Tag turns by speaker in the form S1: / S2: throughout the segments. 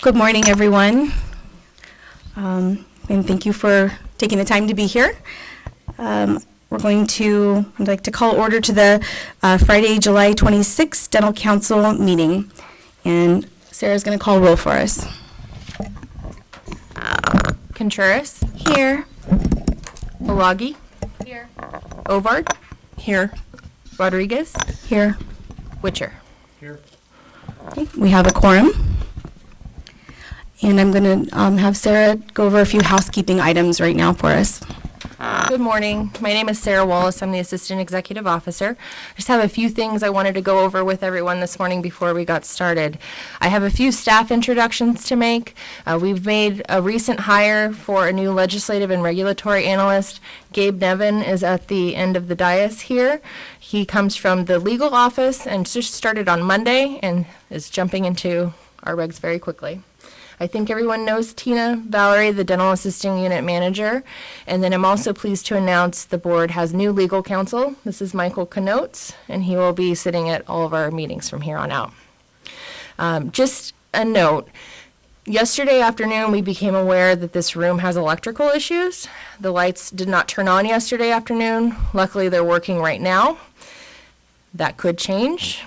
S1: Good morning, everyone, and thank you for taking the time to be here. I'd like to call order to the Friday, July 26th Dental Council meeting, and Sarah's going to call roll for us.
S2: Contreras.
S1: Here.
S2: Malagi.
S1: Here.
S2: Ovard.
S1: Here.
S2: Rodriguez.
S1: Here.
S2: Witcher.
S3: Here.
S1: Okay, we have a quorum. And I'm going to have Sarah go over a few housekeeping items right now for us.
S2: Good morning. My name is Sarah Wallace. I'm the Assistant Executive Officer. I just have a few things I wanted to go over with everyone this morning before we got started. I have a few staff introductions to make. We've made a recent hire for a new legislative and regulatory analyst. Gabe Nevin is at the end of the dais here. He comes from the legal office and just started on Monday and is jumping into our regs very quickly. I think everyone knows Tina Valerie, the Dental Assisting Unit Manager. And then I'm also pleased to announce the board has new legal counsel. This is Michael Knotes, and he will be sitting at all of our meetings from here on out. Just a note, yesterday afternoon we became aware that this room has electrical issues. The lights did not turn on yesterday afternoon. Luckily they're working right now. That could change.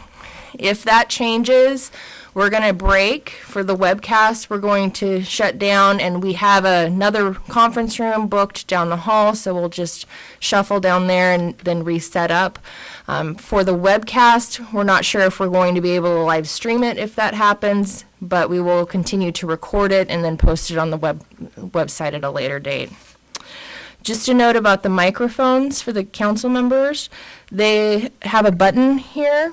S2: If that changes, we're going to break for the webcast. We're going to shut down, and we have another conference room booked down the hall, so we'll just shuffle down there and then reset up. For the webcast, we're not sure if we're going to be able to live stream it if that happens, but we will continue to record it and then post it on the website at a later date. Just a note about the microphones for the council members. They have a button here,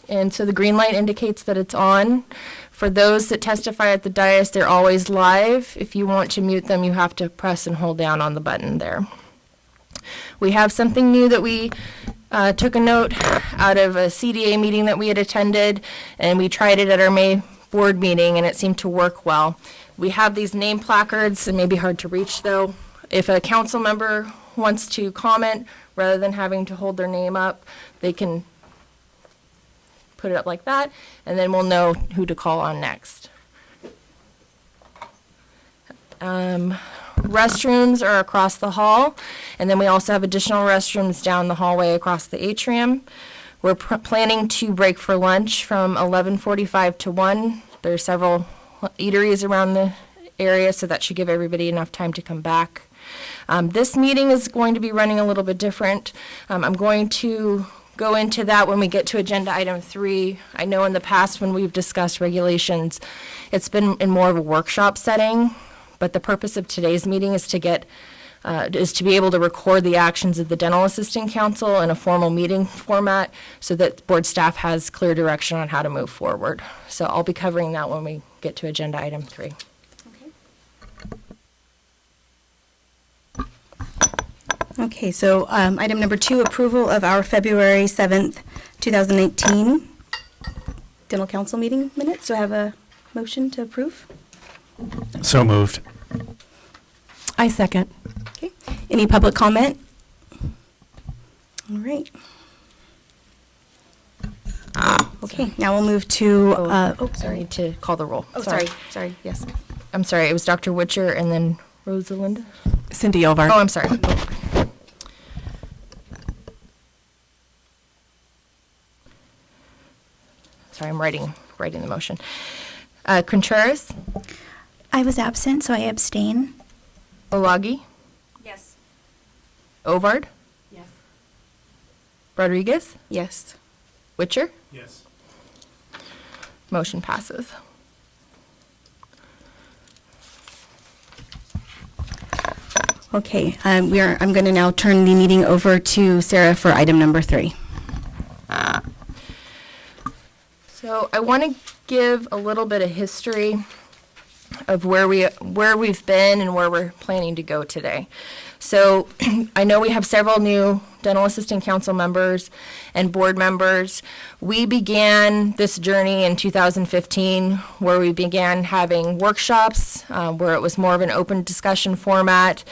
S2: and so the green light indicates that it's on. For those that testify at the dais, they're always live. If you want to mute them, you have to press and hold down on the button there. We have something new that we took a note out of a CDA meeting that we had attended, and we tried it at our May board meeting, and it seemed to work well. We have these name placards. It may be hard to reach, though. If a council member wants to comment, rather than having to hold their name up, they can put it up like that, and then we'll know who to call on next. Restrooms are across the hall, and then we also have additional restrooms down the hallway across the atrium. We're planning to break for lunch from 11:45 to 1. There are several eateries around the area, so that should give everybody enough time to come back. This meeting is going to be running a little bit different. I'm going to go into that when we get to agenda item 3. I know in the past when we've discussed regulations, it's been in more of a workshop setting, but the purpose of today's meeting is to be able to record the actions of the Dental Assisting Council in a formal meeting format so that board staff has clear direction on how to move forward. So I'll be covering that when we get to agenda item 3.
S1: Okay, so item number 2, approval of our February 7th, 2019 Dental Council meeting minutes. Do I have a motion to approve?
S3: So moved.
S2: I second.
S1: Okay, any public comment? All right. Okay, now we'll move to,
S2: I
S1: sorry.
S2: need to call the roll.
S1: Oh, sorry, yes.
S2: I'm sorry, it was Dr. Witcher and then Rosalinda?
S4: Cindy Ovard.
S2: Oh, I'm sorry. Sorry, I'm writing the motion. Contreras,
S5: I was absent, so I abstain.
S2: Olagi,
S1: Yes.
S2: Ovard,
S4: Yes.
S2: Rodriguez,
S1: Yes.
S2: Witcher,
S3: Yes.
S2: motion passes.
S1: Okay, I'm going to now turn the meeting over to Sarah for item number 3.
S2: So I want to give a little bit of history of where we've been and where we're planning to go today. So I know we have several new dental assistant council members and board members. We began this journey in 2015 where we began having workshops where it was more of an open discussion format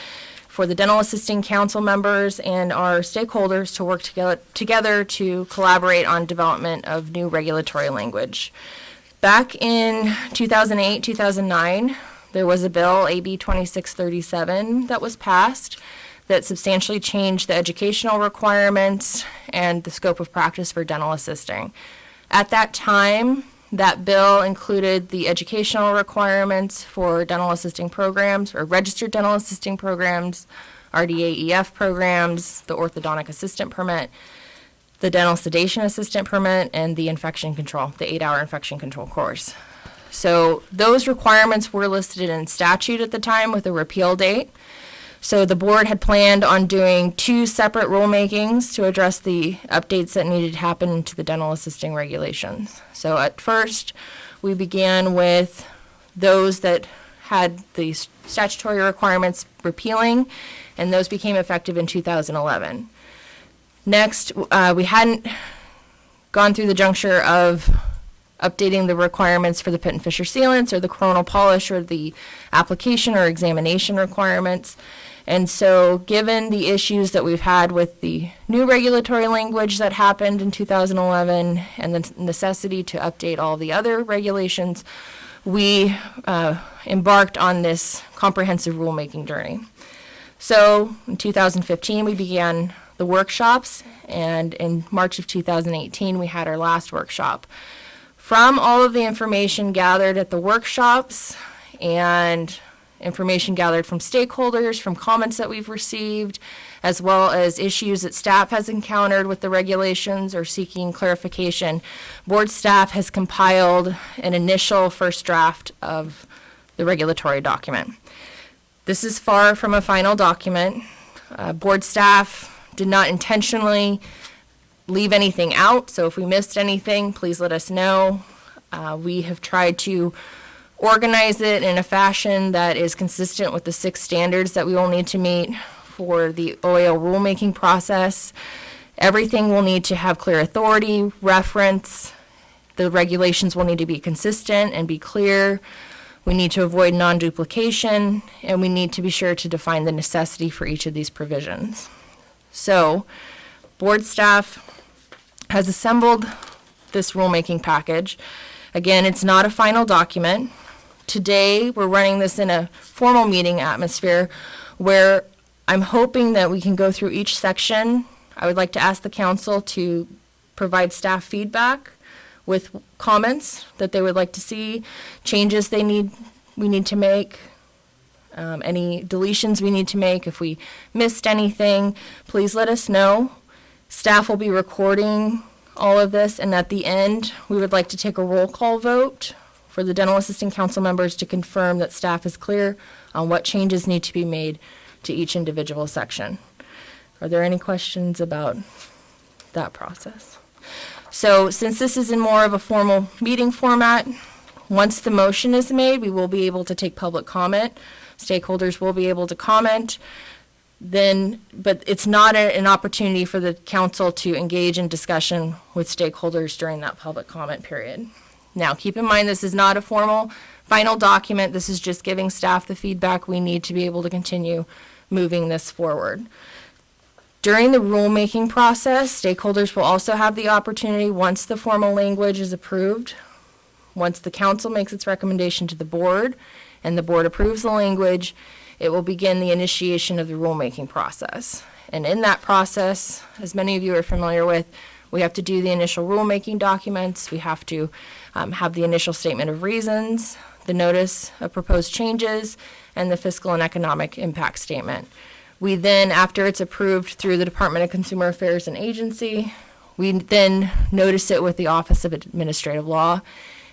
S2: for the dental assisting council members and our stakeholders to work together to collaborate on development of new regulatory language. Back in 2008, 2009, there was a bill, AB 2637, that was passed that substantially changed the educational requirements and the scope of practice for dental assisting. At that time, that bill included the educational requirements for dental assisting programs or registered dental assisting programs, RDAEF programs, the orthodontic assistant permit, the dental sedation assistant permit, and the infection control, the 8-hour infection control course. So those requirements were listed in statute at the time with a repeal date. So the board had planned on doing 2 separate rulemakings to address the updates that needed to happen to the dental assisting regulations. So at first, we began with those that had the statutory requirements repealing, and those became effective in 2011. Next, we hadn't gone through the juncture of updating the requirements for the Pitt and Fisher sealants or the coronal polish or the application or examination requirements. And so given the issues that we've had with the new regulatory language that happened in 2011 and the necessity to update all the other regulations, we embarked on this comprehensive rulemaking journey. So in 2015, we began the workshops, and in March of 2018, we had our last workshop. From all of the information gathered at the workshops and information gathered from stakeholders, from comments that we've received, as well as issues that staff has encountered with the regulations or seeking clarification, board staff has compiled an initial first draft of the regulatory document. This is far from a final document. Board staff did not intentionally leave anything out, so if we missed anything, please let us know. We have tried to organize it in a fashion that is consistent with the 6 standards that we will need to meet for the OAL rulemaking process. Everything will need to have clear authority, reference. The regulations will need to be consistent and be clear. We need to avoid non-duplication, and we need to be sure to define the necessity for each of these provisions. So, board staff has assembled this rulemaking package. Again, it's not a final document. Today, we're running this in a formal meeting atmosphere where I'm hoping that we can go through each section. I would like to ask the council to provide staff feedback with comments that they would like to see, changes we need to make, any deletions we need to make. If we missed anything, please let us know. Staff will be recording all of this, and at the end, we would like to take a roll call vote for the dental assistant council members to confirm that staff is clear on what changes need to be made to each individual section. Are there any questions about that process? So since this is in more of a formal meeting format, once the motion is made, we will be able to take public comment. Stakeholders will be able to comment. But it's not an opportunity for the council to engage in discussion with stakeholders during that public comment period. Now, keep in mind, this is not a formal final document. This is just giving staff the feedback we need to be able to continue moving this forward. During the rulemaking process, stakeholders will also have the opportunity, once the formal language is approved, once the council makes its recommendation to the board and the board approves the language, it will begin the initiation of the rulemaking process. And in that process, as many of you are familiar with, we have to do the initial rulemaking documents. We have to have the initial statement of reasons, the notice of proposed changes, and the fiscal and economic impact statement. We then, after it's approved through the Department of Consumer Affairs and Agency, we then notice it with the Office of Administrative Law,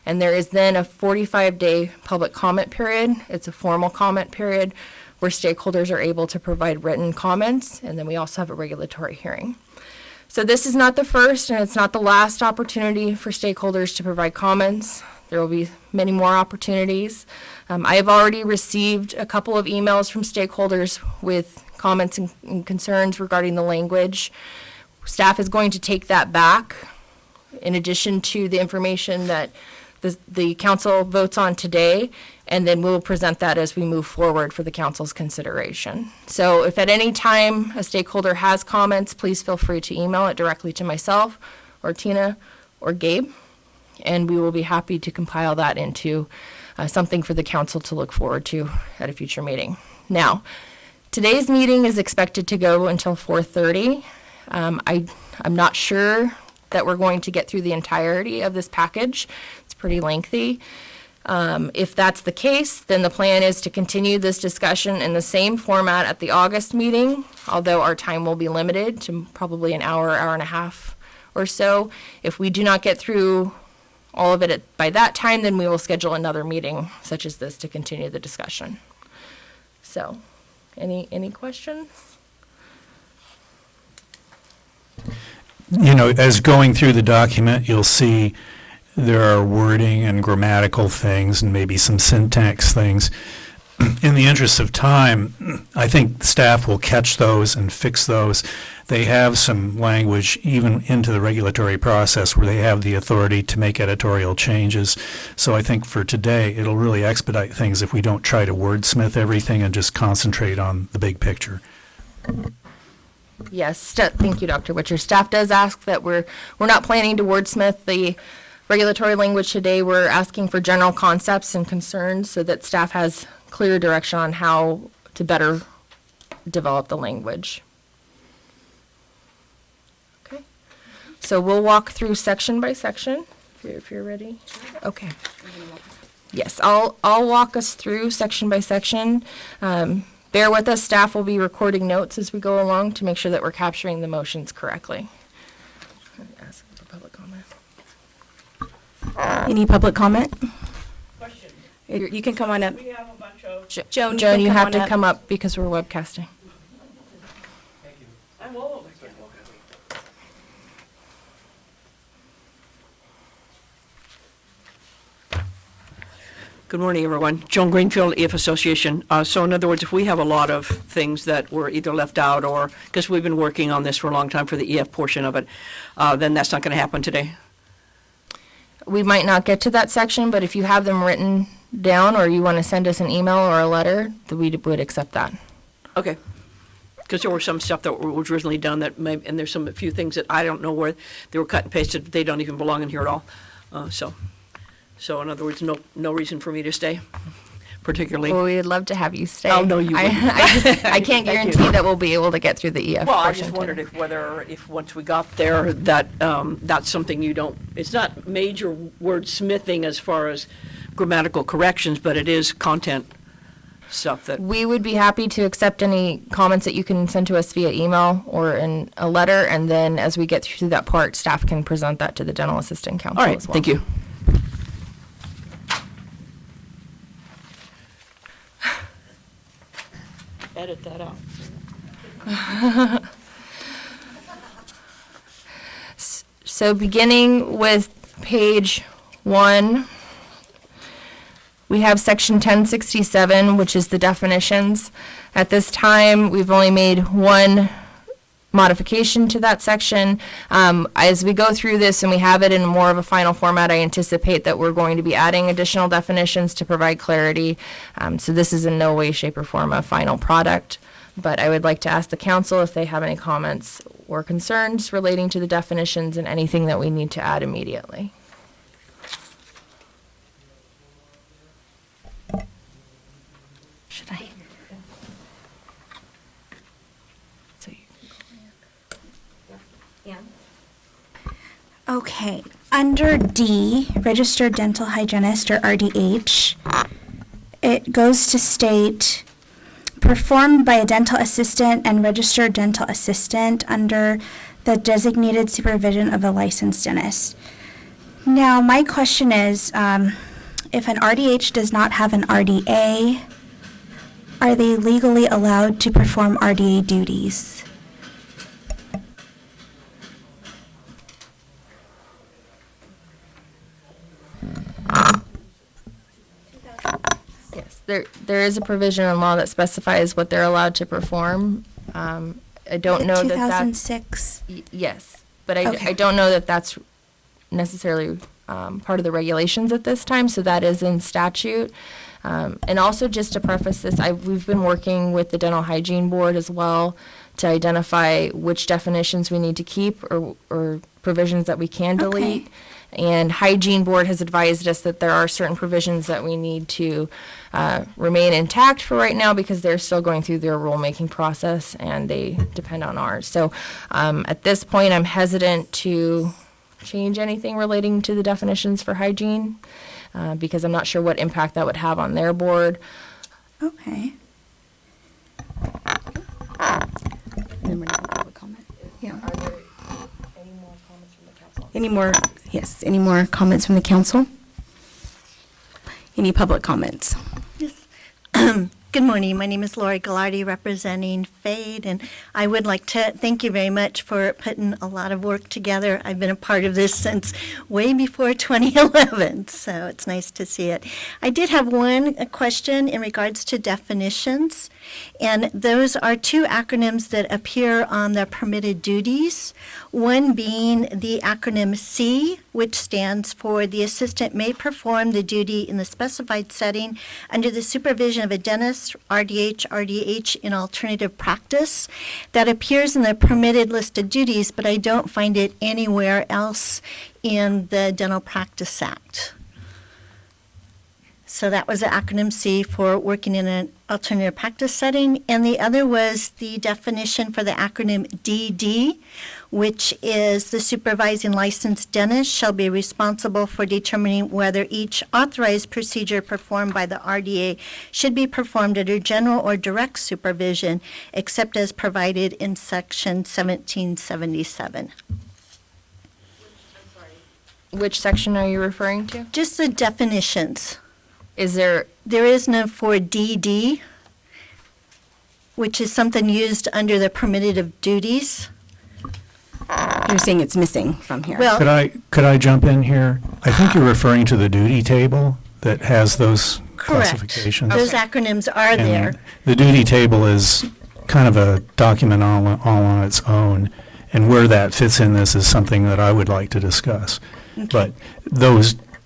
S2: and there is then a 45-day public comment period. It's a formal comment period where stakeholders are able to provide written comments, and then we also have a regulatory hearing. So this is not the first and it's not the last opportunity for stakeholders to provide comments. There will be many more opportunities. I have already received a couple of emails from stakeholders with comments and concerns regarding the language. Staff is going to take that back in addition to the information that the council votes on today, and then we'll present that as we move forward for the council's consideration. So if at any time a stakeholder has comments, please feel free to email it directly to myself or Tina or Gabe. and we will be happy to compile that into something for the council to look forward to at a future meeting. Now, today's meeting is expected to go until 4:30. I'm not sure that we're going to get through the entirety of this package. It's pretty lengthy. If that's the case, then the plan is to continue this discussion in the same format at the August meeting, although our time will be limited to probably an hour, hour and a half or so. If we do not get through all of it by that time, then we will schedule another meeting such as this to continue the discussion. So, any questions?
S3: You know, as going through the document, you'll see there are wording and grammatical things and maybe some syntax things. In the interest of time, I think staff will catch those and fix those. They have some language even into the regulatory process where they have the authority to make editorial changes. So I think for today, it'll really expedite things if we don't try to wordsmith everything and just concentrate on the big picture.
S2: Yes, thank you, Dr. Witcher. Staff does ask that we're not planning to wordsmith the regulatory language today. We're asking for general concepts and concerns so that staff has clear direction on how to better develop the language. Okay, so we'll walk through section by section if you're ready. Okay. Yes, I'll walk us through section by section. Bear with us, staff will be recording notes as we go along to make sure that we're capturing the motions correctly. Ask for public comment.
S1: Any public comment?
S4: Question.
S1: You can come on up.
S4: We have a bunch of.
S1: Joan,
S2: Joan, you have
S1: on
S2: to
S1: up.
S2: come up because we're webcasting.
S4: I'm all over here. Good morning, everyone. Joan Greenfield, EF Association. So in other words, if we have a lot of things that were either left out or, because we've been working on this for a long time for the EF portion of it, then that's not going to happen today.
S2: We might not get to that section, but if you have them written down or you want to send us an email or a letter, then we would accept that.
S4: Okay. Because there were some stuff that was originally done that may, and there's a few things that I don't know where they were cut and pasted. They don't even belong in here at all. So in other words, no reason for me to stay, particularly.
S2: Well, we'd love to have you stay.
S4: Oh, no, you wouldn't.
S2: I can't
S4: Thank you.
S2: guarantee that we'll be able to get through the EF
S4: Well, I
S2: portion
S4: just wondered
S2: today.
S4: if once we got there, that that's something you don't, it's not major wordsmithing as far as grammatical corrections, but it is content stuff that,
S2: We would be happy to accept any comments that you can send to us via email or in a letter, and then as we get through that part, staff can present that to the dental assistant council
S4: all right,
S2: as well.
S4: thank you. Edit that out.
S2: So beginning with page 1, we have section 1067, which is the definitions. At this time, we've only made one modification to that section. As we go through this and we have it in more of a final format, I anticipate that we're going to be adding additional definitions to provide clarity. So this is in no way, shape, or form a final product. But I would like to ask the council if they have any comments or concerns relating to the definitions and anything that we need to add immediately.
S5: Should I?
S2: So you
S5: Okay. Under D, registered dental hygienist or RDH, it goes to state performed by a dental assistant and registered dental assistant under the designated supervision of a licensed dentist. Now, my question is, if an RDH does not have an RDA, are they legally allowed to perform RDA duties?
S2: Yes, there is a provision in law that specifies what they're allowed to perform. I don't know that that's,
S5: 2006.
S2: yes, but
S5: Okay.
S2: I don't know that that's necessarily part of the regulations at this time, so that is in statute. And also, just to preface this, we've been working with the Dental Hygiene Board as well to identify which definitions we need to keep or provisions that we can delete. And Hygiene Board has advised us that there are certain provisions that we need to remain intact for right now because they're still going through their rulemaking process and they depend on ours. So at this point, I'm hesitant to change anything relating to the definitions for hygiene because I'm not sure what impact that would have on their board.
S5: Okay.
S1: And then we're gonna have a comment. Yeah.
S2: Are there any more comments from the council?
S1: Any more, yes, any more comments from the council? Any public comments?
S6: Yes. Good morning. My name is Lori Gallardi, representing FADE, and I would like to thank you very much for putting a lot of work together. I've been a part of this since way before 2011, so it's nice to see it. I did have one question in regards to definitions, and those are two acronyms that appear on the permitted duties, one being the acronym C, which stands for the assistant may perform the duty in the specified setting under the supervision of a dentist, RDH in alternative practice. That appears in the permitted list of duties, but I don't find it anywhere else in the Dental Practice Act. So that was the acronym C for working in an alternative practice setting. And the other was the definition for the acronym DD, which is the supervising licensed dentist shall be responsible for determining whether each authorized procedure performed by the RDA should be performed under general or direct supervision, except as provided in section 1777.
S2: Which section are you referring to?
S6: Just the definitions.
S2: Is there,
S6: There is no for DD, which is something used under the permitted of duties.
S1: You're saying it's missing from here.
S6: Well,
S3: Could I jump in here? I think you're referring to the duty table that has those
S6: correct.
S3: classifications.
S6: Those acronyms are there.
S3: And the duty table is kind of a document all on its own, and where that fits in this is something that I would like to discuss. But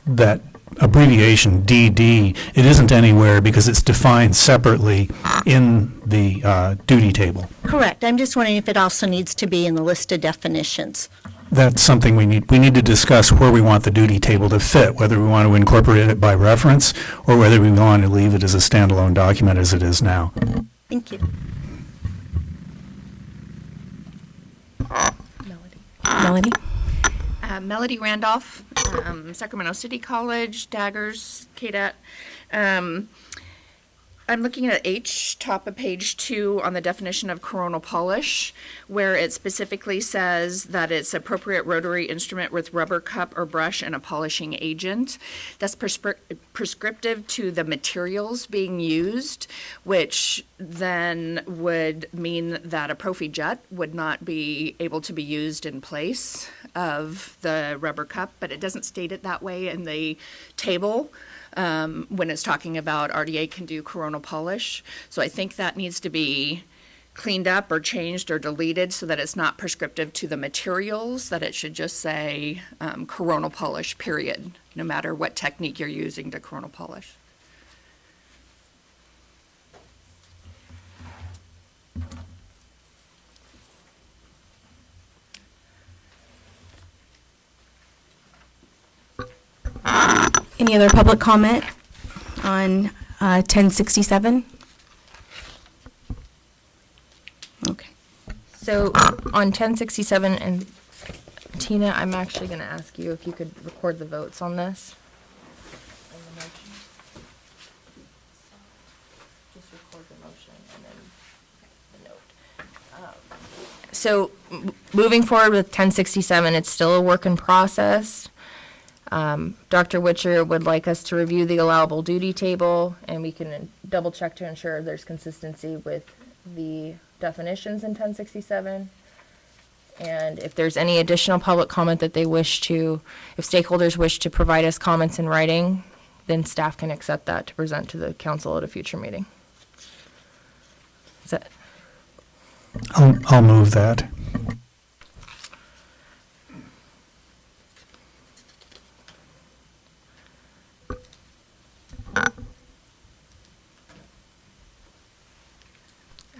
S3: that abbreviation DD, it isn't anywhere because it's defined separately in the duty table.
S6: Correct. I'm just wondering if it also needs to be in the list of definitions.
S3: That's something we need to discuss where we want the duty table to fit, whether we want to incorporate it by reference or whether we want to leave it as a standalone document as it is now.
S6: Thank you.
S1: Melody?
S7: Melody Randolph, Sacramento City College, Daggers, KDAT. I'm looking at H, top of page 2, on the definition of coronal polish, where it specifically says that it's appropriate rotary instrument with rubber cup or brush and a polishing agent. That's prescriptive to the materials being used, which then would mean that a Profi jet would not be able to be used in place of the rubber cup, but it doesn't state it that way in the table. When it's talking about RDA can do coronal polish. So I think that needs to be cleaned up or changed or deleted so that it's not prescriptive to the materials, that it should just say coronal polish, period, no matter what technique you're using to coronal polish.
S1: Any other public comment on 1067? Okay.
S2: so on 1067, and Tina, I'm actually going to ask you if you could record the votes on this. On the motion. Just record the motion and then the note. So moving forward with 1067, it's still a work in process. Dr. Witcher would like us to review the allowable duty table, and we can double check to ensure there's consistency with the definitions in 1067. And if there's any additional public comment that they wish to, if stakeholders wish to provide us comments in writing, then staff can accept that to present to the council at a future meeting. Is that,
S3: I'll move that.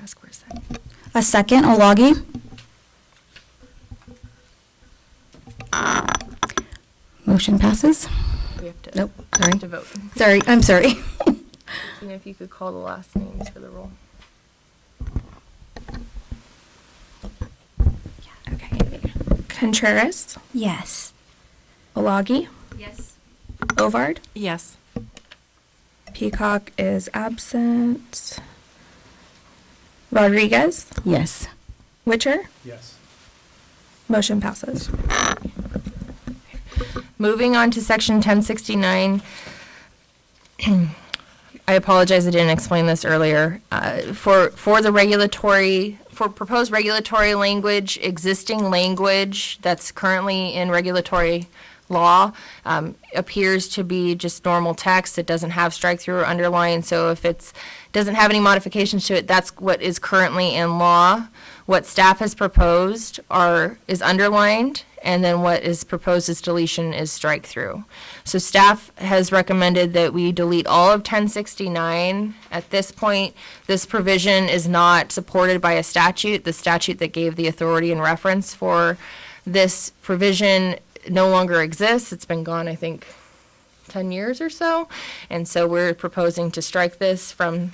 S2: ask for a second.
S5: A second, Olagi.
S1: Motion passes.
S2: We have to,
S1: Nope, sorry.
S2: to vote.
S1: Sorry, I'm sorry.
S2: And if you could call the last names for the roll.
S8: Okay. Contreras,
S5: Yes.
S8: Olagi,
S7: Yes.
S8: Ovard,
S2: Yes.
S8: Peacock is absent. Rodriguez,
S1: Yes.
S8: Witcher,
S3: Yes.
S8: motion passes.
S2: Moving on to section 1069. I apologize, I didn't explain this earlier. For proposed regulatory language, existing language that's currently in regulatory law appears to be just normal text. It doesn't have strike through or underline. So if doesn't have any modifications to it, that's what is currently in law. What staff has proposed is underlined, and then what is proposed as deletion is strike through. So staff has recommended that we delete all of 1069. At this point, this provision is not supported by a statute. The statute that gave the authority and reference for this provision no longer exists. It's been gone, I think, 10 years or so. And so we're proposing to strike this from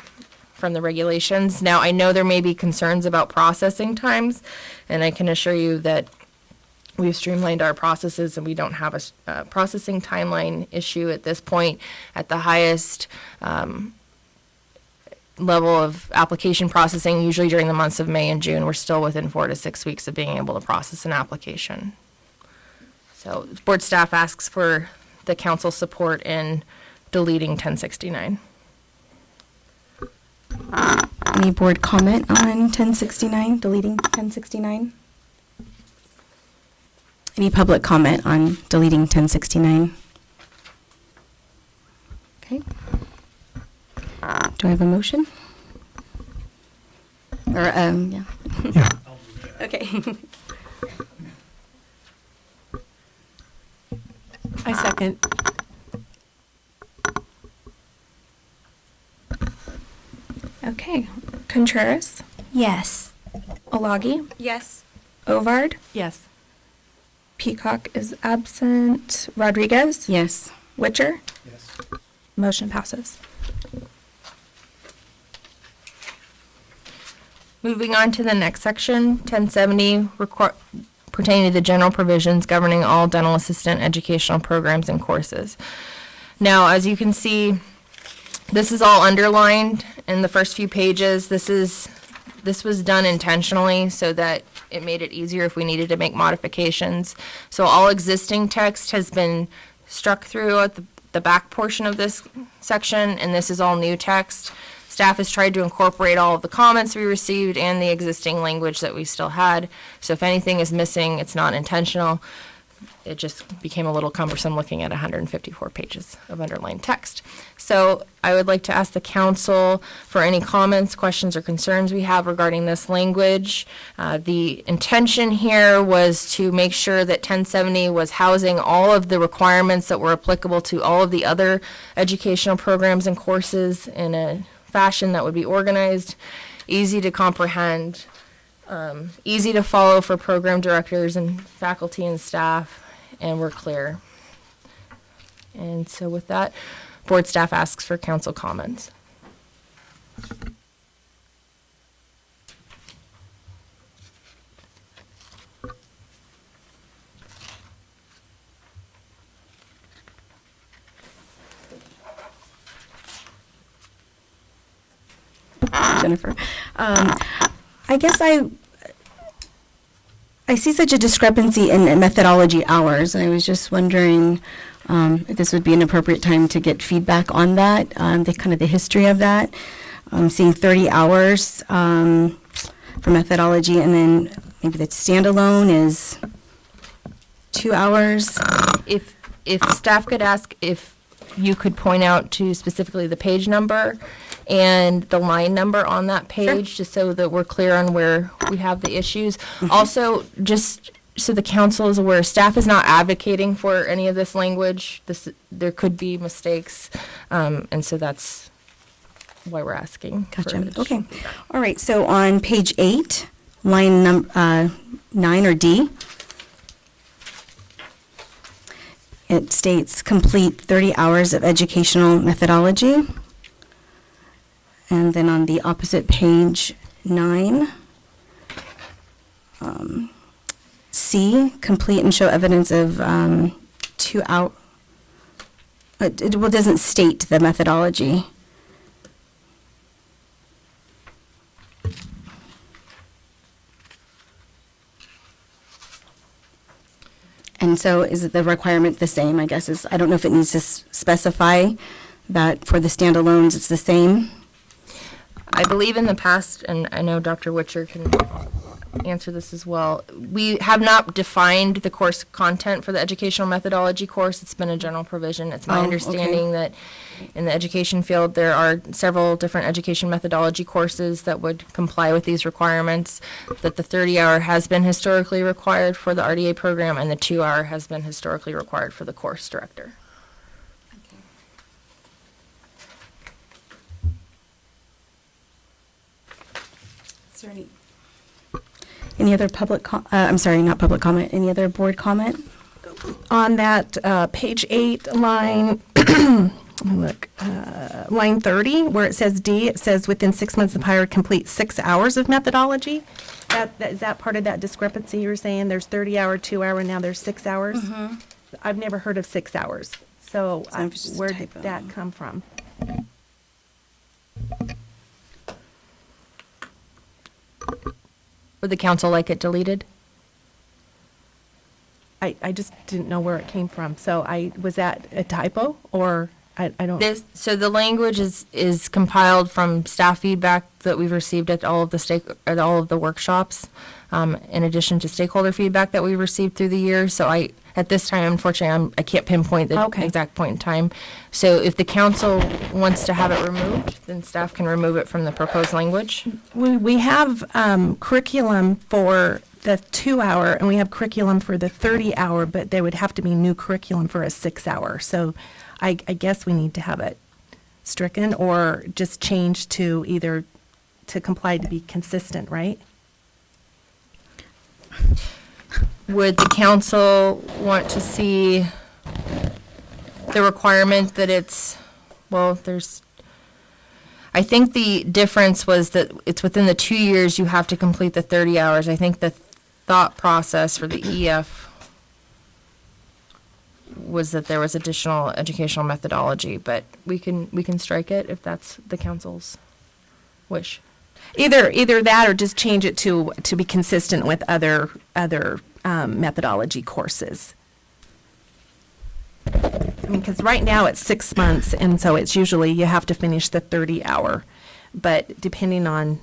S2: the regulations. Now, I know there may be concerns about processing times, and I can assure you that we've streamlined our processes and we don't have a processing timeline issue at this point. At the highest level of application processing, usually during the months of May and June, we're still within 4 to 6 weeks of being able to process an application. So board staff asks for the council support in deleting 1069.
S1: Any board comment on 1069, deleting 1069? Any public comment on deleting 1069? Okay. Do I have a motion? Or, yeah.
S3: Yeah.
S1: Okay.
S4: I second.
S8: Okay. Contreras,
S5: Yes.
S8: Olagi,
S7: Yes.
S8: Ovard,
S2: Yes.
S8: Peacock is absent. Rodriguez,
S1: Yes.
S8: Witcher,
S3: Yes.
S8: motion passes.
S2: Moving on to the next section, 1070, pertaining to the general provisions governing all dental assistant educational programs and courses. Now, as you can see, this is all underlined in the first few pages. This was done intentionally so that it made it easier if we needed to make modifications. So all existing text has been struck through at the back portion of this section, and this is all new text. Staff has tried to incorporate all of the comments we received and the existing language that we still had. So if anything is missing, it's not intentional. It just became a little cumbersome looking at 154 pages of underlined text. So I would like to ask the council for any comments, questions, or concerns we have regarding this language. The intention here was to make sure that 1070 was housing all of the requirements that were applicable to all of the other educational programs and courses in a fashion that would be organized, easy to comprehend, easy to follow for program directors and faculty and staff, and we're clear. And so with that, board staff asks for council comments.
S1: Jennifer. I guess I see such a discrepancy in methodology hours, and I was just wondering if this would be an appropriate time to get feedback on that, the kind of the history of that. Seeing 30 hours for methodology, and then maybe the standalone is 2 hours.
S2: If staff could ask if you could point out to specifically the page number and the line number on that page, just so that we're clear on where we have the issues. Also, just so the council is aware, staff is not advocating for any of this language. There could be mistakes, and so that's why we're asking. for
S1: Gotcha.
S2: additional
S1: Okay.
S2: feedback.
S1: All right. So on page 8, line 9 or D. It states complete 30 hours of educational methodology. And then on the opposite page, 9, C, complete and show evidence of 2 hour. It doesn't state the methodology. And so is the requirement the same, I guess, I don't know if it needs to specify that for the standalones it's the same.
S2: I believe in the past, and I know Dr. Witcher can answer this as well, we have not defined the course content for the educational methodology course. It's been a general provision. It's my
S1: Oh,
S2: understanding
S1: okay.
S2: that in the education field, there are several different education methodology courses that would comply with these requirements, that the 30-hour has been historically required for the RDA program, and the 2-hour has been historically required for the course director.
S1: Is there any other public, I'm sorry, not public comment, any other board comment?
S9: On that page 8, line, line 30, where it says D, it says within 6 months of hire, complete 6 hours of methodology. Is that part of that discrepancy you're saying? There's 30-hour, 2-hour, and now there's 6 hours? I've never heard of 6 hours. So
S1: So it's just a
S9: where did
S1: typo.
S9: that come from?
S2: Would the council like it deleted?
S9: I just didn't know where it came from. So was that a typo, or I don't?
S2: So the language is compiled from staff feedback that we've received at all of the workshops, in addition to stakeholder feedback that we received through the year. So at this time, unfortunately, I can't pinpoint the
S9: Okay.
S2: exact point in time. So if the council wants to have it removed, then staff can remove it from the proposed language.
S9: We have curriculum for the 2-hour, and we have curriculum for the 30-hour, but there would have to be new curriculum for a 6-hour. So I guess we need to have it stricken or just changed to either to comply to be consistent, right?
S2: Would the council want to see the requirement that I think the difference was that it's within the 2 years you have to complete the 30 hours. I think the thought process for the EF was that there was additional educational methodology, but we can strike it if that's the council's wish.
S9: Either that or just change it to be consistent with other methodology courses. I mean, because right now it's 6 months, and so it's usually you have to finish the 30-hour. But depending on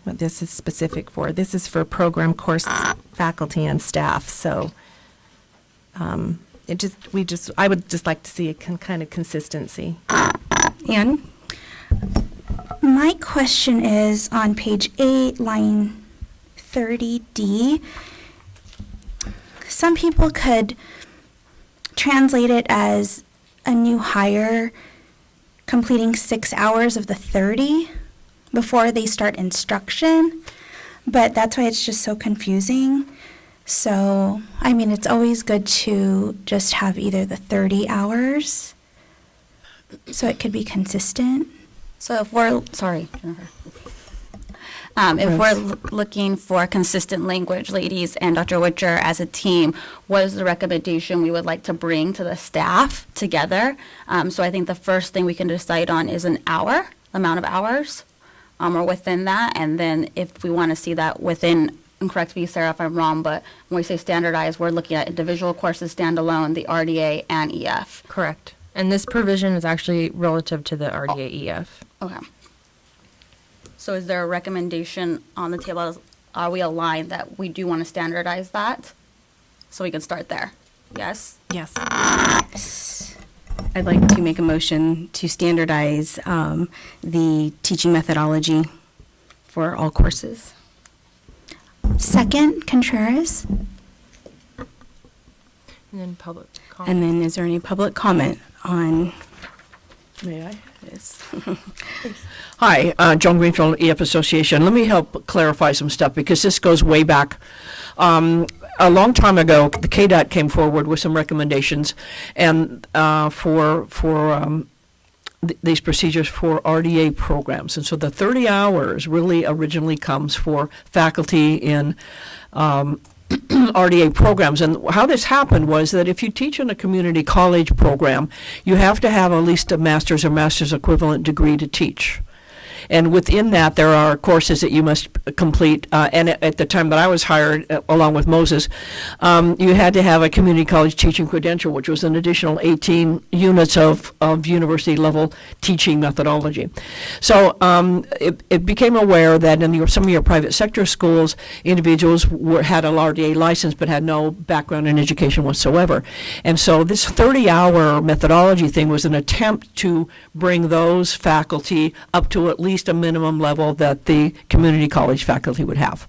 S9: what this is specific for, this is for program course faculty and staff. So I would just like to see a kind of consistency.
S1: Anne?
S5: My question is on page 8, line 30D. Some people could translate it as a new hire completing 6 hours of the 30 before they start instruction, but that's why it's just so confusing. So, I mean, it's always good to just have either the 30 hours so it could be consistent.
S10: So if we're, sorry, Jennifer. If we're looking for consistent language, ladies and Dr. Witcher, as a team, what is the recommendation we would like to bring to the staff together? So I think the first thing we can decide on is an hour, amount of hours, or within that. And then if we want to see that within, and correct me, Sarah, if I'm wrong, but when we say standardized, we're looking at individual courses standalone, the RDA and EF.
S2: Correct. And this provision is actually relative to the RDA EF.
S10: Okay. So is there a recommendation on the table? Are we aligned that we do want to standardize that? So we can start there. Yes?
S9: Yes.
S1: I'd like to make a motion to standardize the teaching methodology for all courses.
S5: Second, Contreras.
S2: And then public comment.
S1: And then is there any public comment on
S4: May I?
S1: Yes.
S4: Hi, Joan Greenfield, EF Association. Let me help clarify some stuff because this goes way back. A long time ago, the KDOT came forward with some recommendations and for these procedures for RDA programs. And so the 30 hours really originally comes for faculty in RDA programs. And how this happened was that if you teach in a community college program, you have to have at least a master's or master's equivalent degree to teach. And within that, there are courses that you must complete. And at the time that I was hired, along with Moses, you had to have a community college teaching credential, which was an additional 18 units of university level teaching methodology. So it became aware that in some of your private sector schools, individuals had an RDA license but had no background in education whatsoever. And so this 30-hour methodology thing was an attempt to bring those faculty up to at least a minimum level that the community college faculty would have.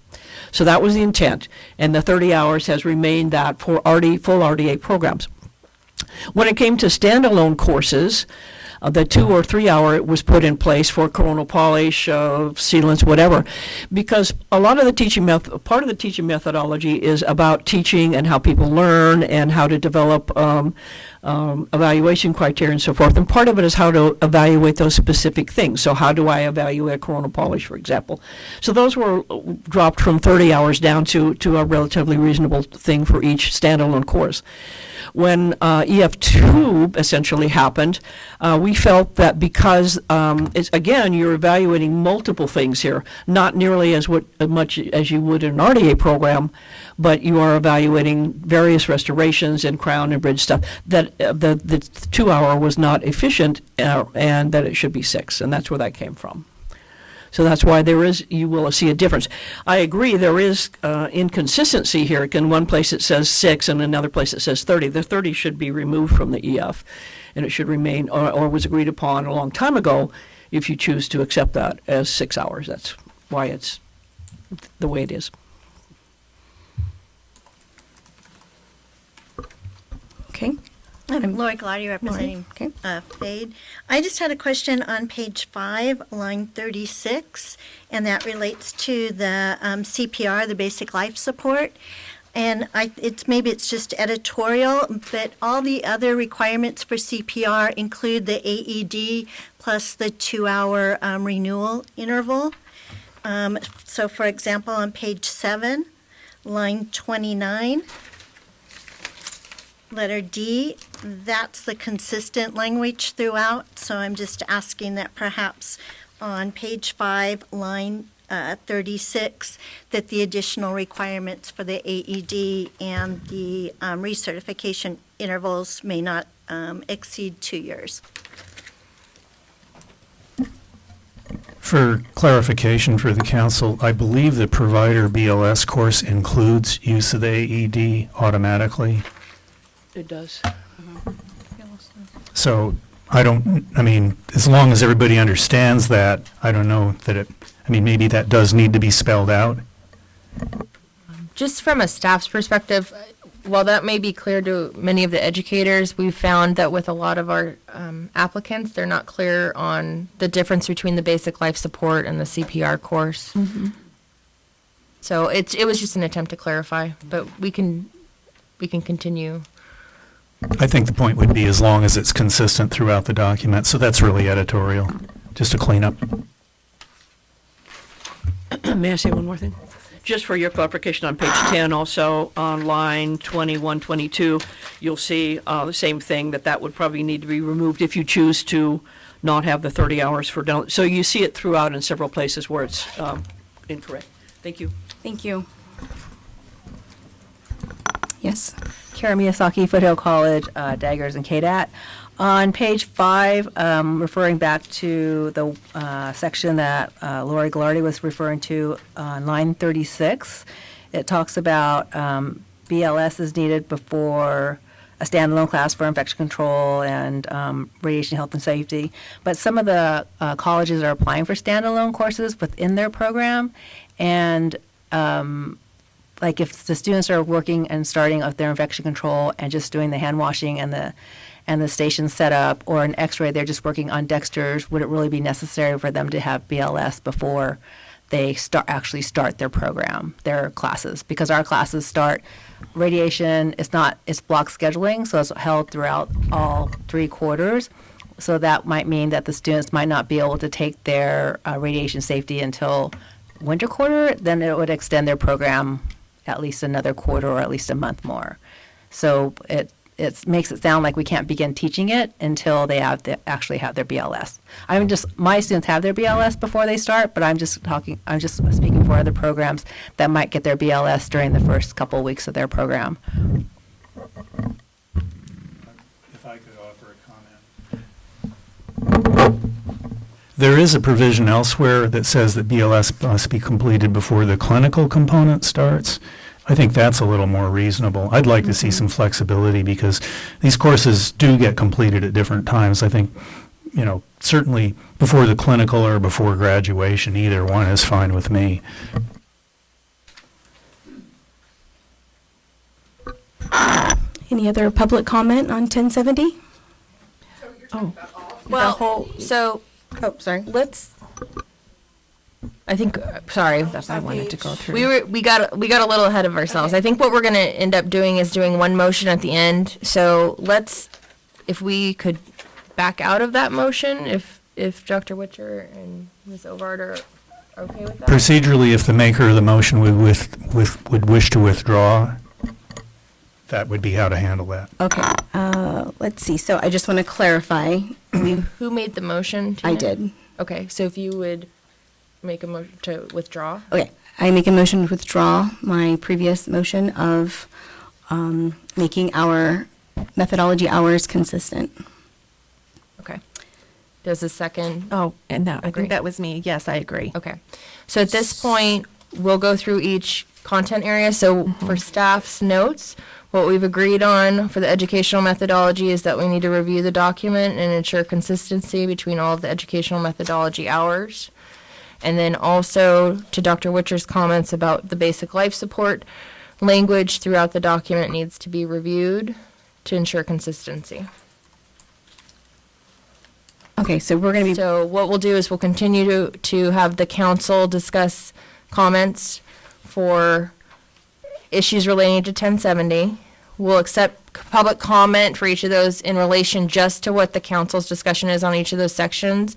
S4: So that was the intent, and the 30 hours has remained that for full RDA programs. When it came to standalone courses, the 2 or 3 hour was put in place for coronal polish, sealants, whatever, because a lot of the part of the teaching methodology is about teaching and how people learn and how to develop evaluation criteria and so forth. And part of it is how to evaluate those specific things. So how do I evaluate a coronal polish, for example? So those were dropped from 30 hours down to a relatively reasonable thing for each standalone course. When EF2 essentially happened, we felt that because, again, you're evaluating multiple things here, not nearly as much as you would in an RDA program, but you are evaluating various restorations and crown and bridge stuff, that the 2 hour was not efficient and that it should be 6, and that's where that came from. So that's why you will see a difference. I agree, there is inconsistency here. In one place it says 6, and another place it says 30. The 30 should be removed from the EF, and it should remain, or was agreed upon a long time ago, if you choose to accept that as 6 hours. That's why it's the way it is.
S1: Okay.
S6: I'm Lori Galati, representing
S1: Okay.
S6: FADE. I just had a question on page 5, line 36, and that relates to the CPR, the basic life support. And maybe it's just editorial, but all the other requirements for CPR include the AED plus the 2-hour renewal interval. So for example, on page 7, line 29, letter D, that's the consistent language throughout, so I'm just asking that perhaps on page 5, line 36, that the additional requirements for the AED and the recertification intervals may not exceed 2 years.
S3: For clarification for the council, I believe the provider BLS course includes use of the AED automatically.
S4: It does.
S3: So as long as everybody understands that, I don't know that maybe that does need to be spelled out.
S2: Just from a staff's perspective, while that may be clear to many of the educators, we've found that with a lot of our applicants, they're not clear on the difference between the basic life support and the CPR course.
S1: Mm-hmm.
S2: So it was just an attempt to clarify, but we can continue.
S3: I think the point would be as long as it's consistent throughout the document, so that's really editorial, just a cleanup.
S4: May I say one more thing? Just for your clarification, on page 10, also on line 21, 22, you'll see the same thing, that would probably need to be removed if you choose to not have the 30 hours for dental. So you see it throughout in several places where it's incorrect. Thank you.
S1: Thank you. Yes.
S11: Kara Miyazaki, Foothill College, Daggers, and KDAT. On page 5, referring back to the section that Lori Gallardi was referring to on line 36, it talks about BLS is needed before a standalone class for infection control and radiation health and safety. But some of the colleges are applying for standalone courses within their program, and like if the students are working and starting with their infection control and just doing the hand washing and and the station's set up, or an X-ray, they're just working on Dexter's, would it really be necessary for them to have BLS before they actually start their program, their classes? Because our classes start, radiation, it's block scheduling, so it's held throughout all 3 quarters. So that might mean that the students might not be able to take their radiation safety until winter quarter. Then it would extend their program at least another quarter or at least a month more. So it makes it sound like we can't begin teaching it until they actually have their BLS. My students have their BLS before they start, but I'm just speaking for other programs that might get their BLS during the first couple of weeks of their program.
S3: If I could offer a comment. There is a provision elsewhere that says that BLS must be completed before the clinical component starts. I think that's a little more reasonable. I'd like to see some flexibility because these courses do get completed at different times. I think, certainly before the clinical or before graduation, either one is fine with me.
S1: Any other public comment on 1070?
S2: Well, so,
S1: Oh, sorry.
S2: I think, sorry.
S9: That's what I wanted to go through.
S2: We got a little ahead of ourselves. I think what we're going to end up doing is doing one motion at the end. So if we could back out of that motion, if Dr. Witcher and Ms. Ovard are okay with that.
S3: Procedurally, if the maker of the motion would wish to withdraw, that would be how to handle that.
S1: Okay, let's see. So I just want to clarify.
S2: Who made the motion?
S1: I
S2: Tina?
S1: did.
S2: Okay, so if you would make a motion to withdraw.
S1: Okay, I make a motion to withdraw my previous motion of making our methodology hours consistent.
S2: Okay. Does a second?
S9: Oh, and I
S2: Agree.
S9: think that was me. Yes, I agree.
S2: Okay. So at this point, we'll go through each content area. So for staff's notes, what we've agreed on for the educational methodology is that we need to review the document and ensure consistency between all of the educational methodology hours. And then also to Dr. Witcher's comments about the basic life support language throughout the document needs to be reviewed to ensure consistency.
S1: Okay, so we're going to be,
S2: So what we'll do is we'll continue to have the council discuss comments for issues relating to 1070. We'll accept public comment for each of those in relation just to what the council's discussion is on each of those sections.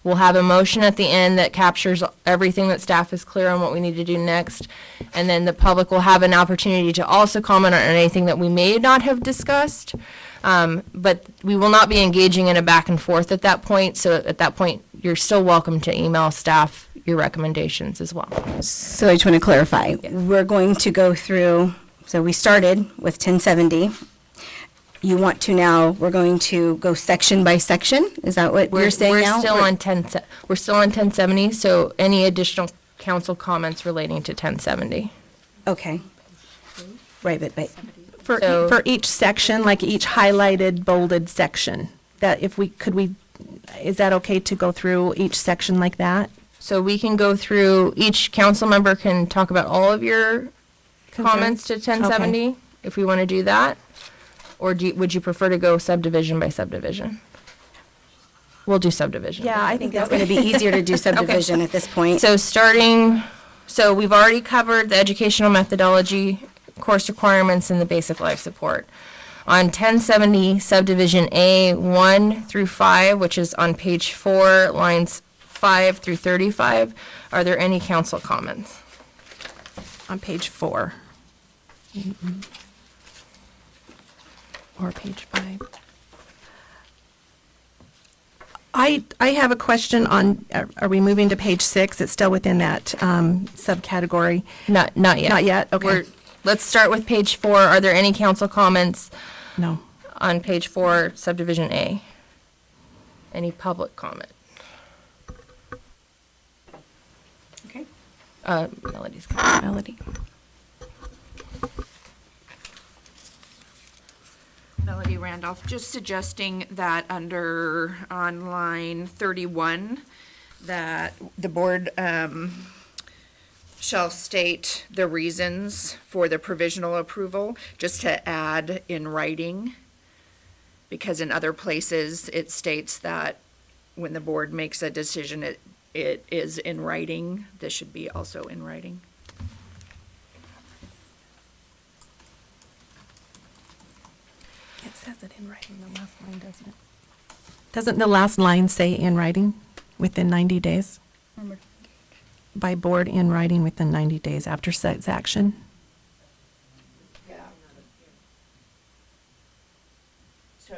S2: We'll have a motion at the end that captures everything that staff is clear on what we need to do next. And then the public will have an opportunity to also comment on anything that we may not have discussed. But we will not be engaging in a back and forth at that point. So at that point, you're still welcome to email staff your recommendations as well.
S1: so I just want to clarify. We're going to go through, so we started with 1070. We're going to go section by section? Is that what you're saying now?
S2: We're still on 1070, so any additional council comments relating to 1070.
S1: Okay. Right, but
S2: So-
S9: For each section, like each highlighted, bolded section, that is that okay to go through each section like that?
S2: So we can go through, each council member can talk about all of your comments to 1070, if we want to do that. Or would you prefer to go subdivision by subdivision? We'll do subdivision.
S9: Yeah,
S1: I think that's going to be easier to do subdivision at this point.
S2: So so we've already covered the educational methodology, course requirements, and the basic life support. On 1070 subdivision A, 1 through 5, which is on page 4, lines 5 through 35, are there any council comments?
S9: On page 4. Or page 5. I have a question on, are we moving to page 6? It's still within that subcategory.
S2: Not yet.
S9: Not yet? Okay.
S2: Let's start with page 4. Are there any council comments
S9: No.
S2: on page 4, subdivision A? Any public comment?
S1: Okay.
S2: Melody's comment.
S1: Melody.
S7: Melody Randolph, just suggesting that on line 31, that the board shall state the reasons for the provisional approval, just to add in writing because in other places, it states that when the board makes a decision, it is in writing. This should be also in writing.
S9: It says it in writing, the last line, doesn't it? Doesn't the last line say in writing within 90 days? By board in writing within 90 days after such action?
S7: So.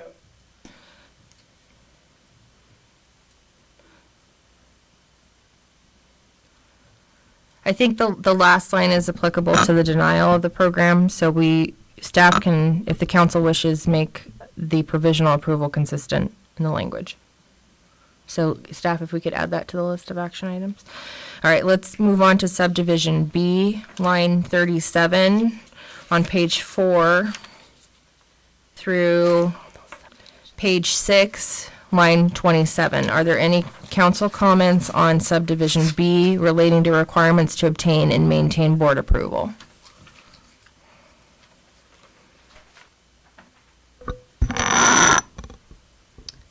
S2: I think the last line is applicable to the denial of the program, so staff can, if the council wishes, make the provisional approval consistent in the language. So staff, if we could add that to the list of action items. All right, let's move on to subdivision B, line 37, on page 4 through page 6, line 27. Are there any council comments on subdivision B relating to requirements to obtain and maintain board approval?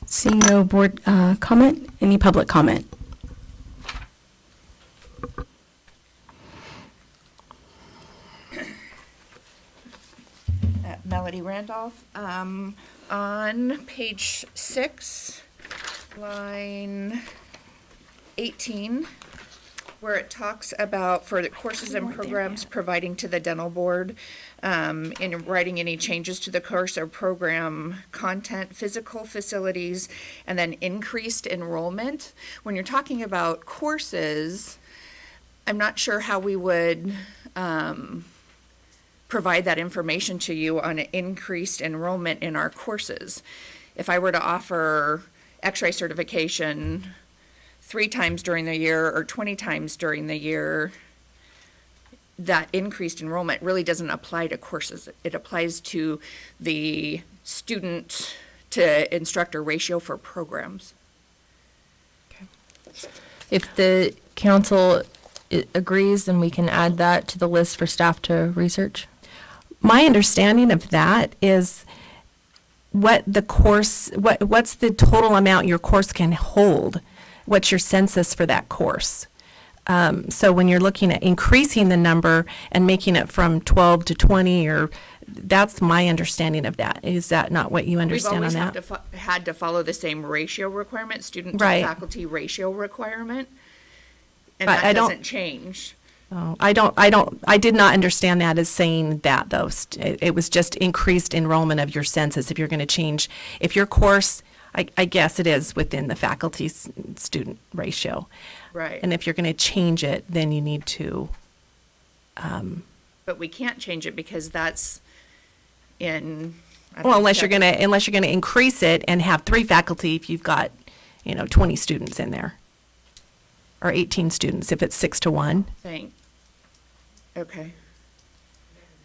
S1: Seeing no board comment, any public comment?
S7: Melody Randolph. On page 6, line 18, where it talks about for the courses and programs providing to the dental board, in writing any changes to the course or program content, physical facilities, and then increased enrollment. When you're talking about courses, I'm not sure how we would provide that information to you on increased enrollment in our courses. If I were to offer X-ray certification 3 times during the year or 20 times during the year, that increased enrollment really doesn't apply to courses. It applies to the student to instructor ratio for programs.
S2: If the council agrees, then we can add that to the list for staff to research.
S9: My understanding of that is what's the total amount your course can hold? What's your census for that course? So when you're looking at increasing the number and making it from 12 to 20, or that's my understanding of that. Is that not what you understand on that?
S7: We've always had to follow the same ratio requirement, student to
S9: Right.
S7: faculty ratio requirement, and
S9: But
S7: that doesn't change.
S9: Oh, I did not understand that as saying that, though. It was just increased enrollment of your census. If you're going to change, if your course, I guess it is within the faculty student ratio.
S7: Right.
S9: And if you're going to change it, then you need to,
S7: But we can't change it because that's in. I don't
S9: well,
S7: know,
S9: unless you're going to increase it and have 3 faculty if you've got, 20 students in there. Or 18 students if it's 6 to 1.
S7: Thing. Okay.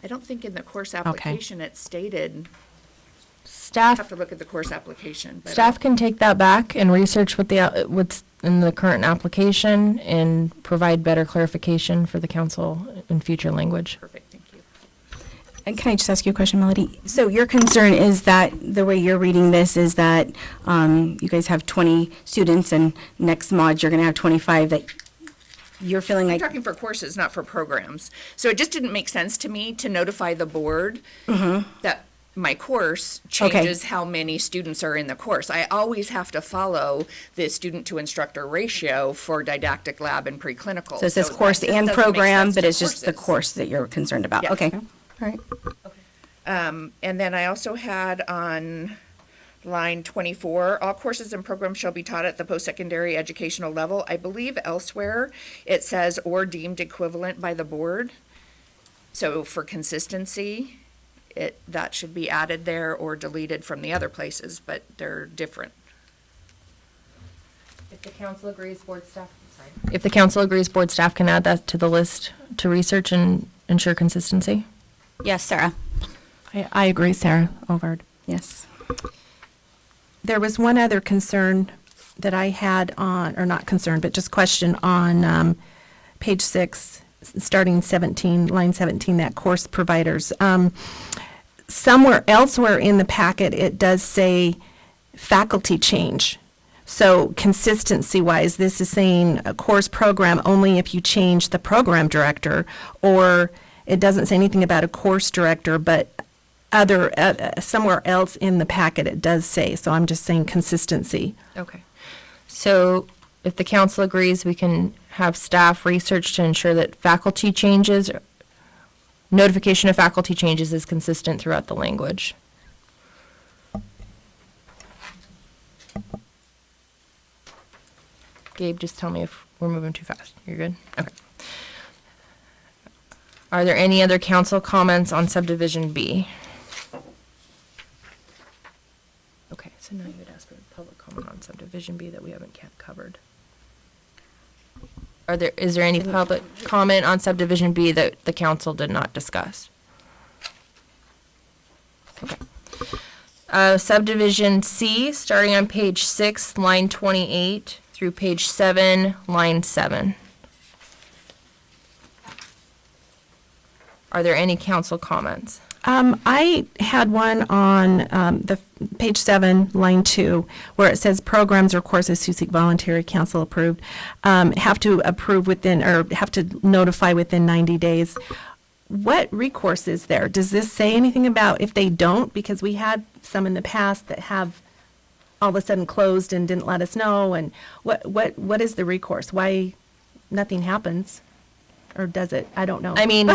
S7: I don't think in the course application it stated. I
S2: Staff
S7: have to look at the course application. But
S2: Staff can take that back and research what's in the current application and provide better clarification for the council in future language.
S7: Perfect, thank you.
S1: And can I just ask you a question, Melody? So your concern is that the way you're reading this is that you guys have 20 students and next mod you're going to have 25, that you're feeling
S7: I'm
S1: like,
S7: talking for courses, not for programs. So it just didn't make sense to me to notify the board that my course changes how many students are in the course. I always have to follow the student to instructor ratio for didactic lab and preclinical.
S1: so it says
S7: that
S1: course
S7: just
S1: and
S7: doesn't make
S1: program,
S7: sense
S1: but
S7: to
S1: it's just the
S7: courses.
S1: course that you're concerned about?
S7: Yeah.
S1: Okay, all right.
S7: And then I also had on line 24, all courses and programs shall be taught at the post-secondary educational level. I believe elsewhere it says or deemed equivalent by the board. So for consistency, that should be added there or deleted from the other places, but they're different.
S2: If the council agrees, board staff can add that to the list to research and ensure consistency.
S10: Yes, Sarah.
S9: I agree, Sarah Ovard.
S1: Yes.
S9: There was one other concern that I had on, or not concern, but just question on page 6, starting 17, line 17, that course providers. somewhere elsewhere in the packet, it does say faculty change. So consistency-wise, this is saying a course program only if you change the program director, or it doesn't say anything about a course director, but other, somewhere else in the packet it does say. So I'm just saying consistency.
S2: Okay. So if the council agrees, we can have staff research to ensure that faculty changes, notification of faculty changes is consistent throughout the language. Gabe, just tell me if we're moving too fast. You're good? Okay. Are there any other council comments on subdivision B? Okay, so now you would ask for public comment on subdivision B that we haven't covered. Is there any public comment on subdivision B that the council did not discuss? Okay. Subdivision C, starting on page 6, line 28, through page 7, line 7. Are there any council comments?
S9: I had one on the page 7, line 2, where it says programs or courses who seek voluntary council approved have to approve within, or have to notify within 90 days. What recourse is there? Does this say anything about if they don't? Because we had some in the past that have all of a sudden closed and didn't let us know. And what is the recourse? Why nothing happens? Or does it? I don't know.
S2: I mean,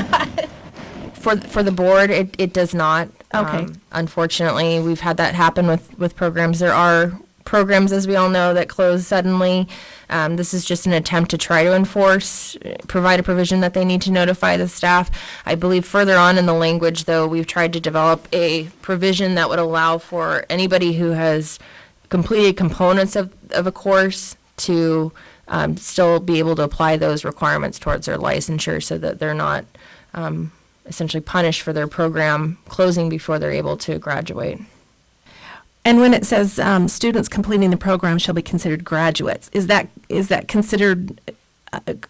S2: for the board, it does not.
S9: Okay.
S2: Unfortunately, we've had that happen with programs. There are programs, as we all know, that close suddenly. This is just an attempt to try to enforce, provide a provision that they need to notify the staff. I believe further on in the language, though, we've tried to develop a provision that would allow for anybody who has completed components of a course to still be able to apply those requirements towards their licensure so that they're not essentially punished for their program closing before they're able to graduate.
S9: And when it says students completing the program shall be considered graduates, is that considered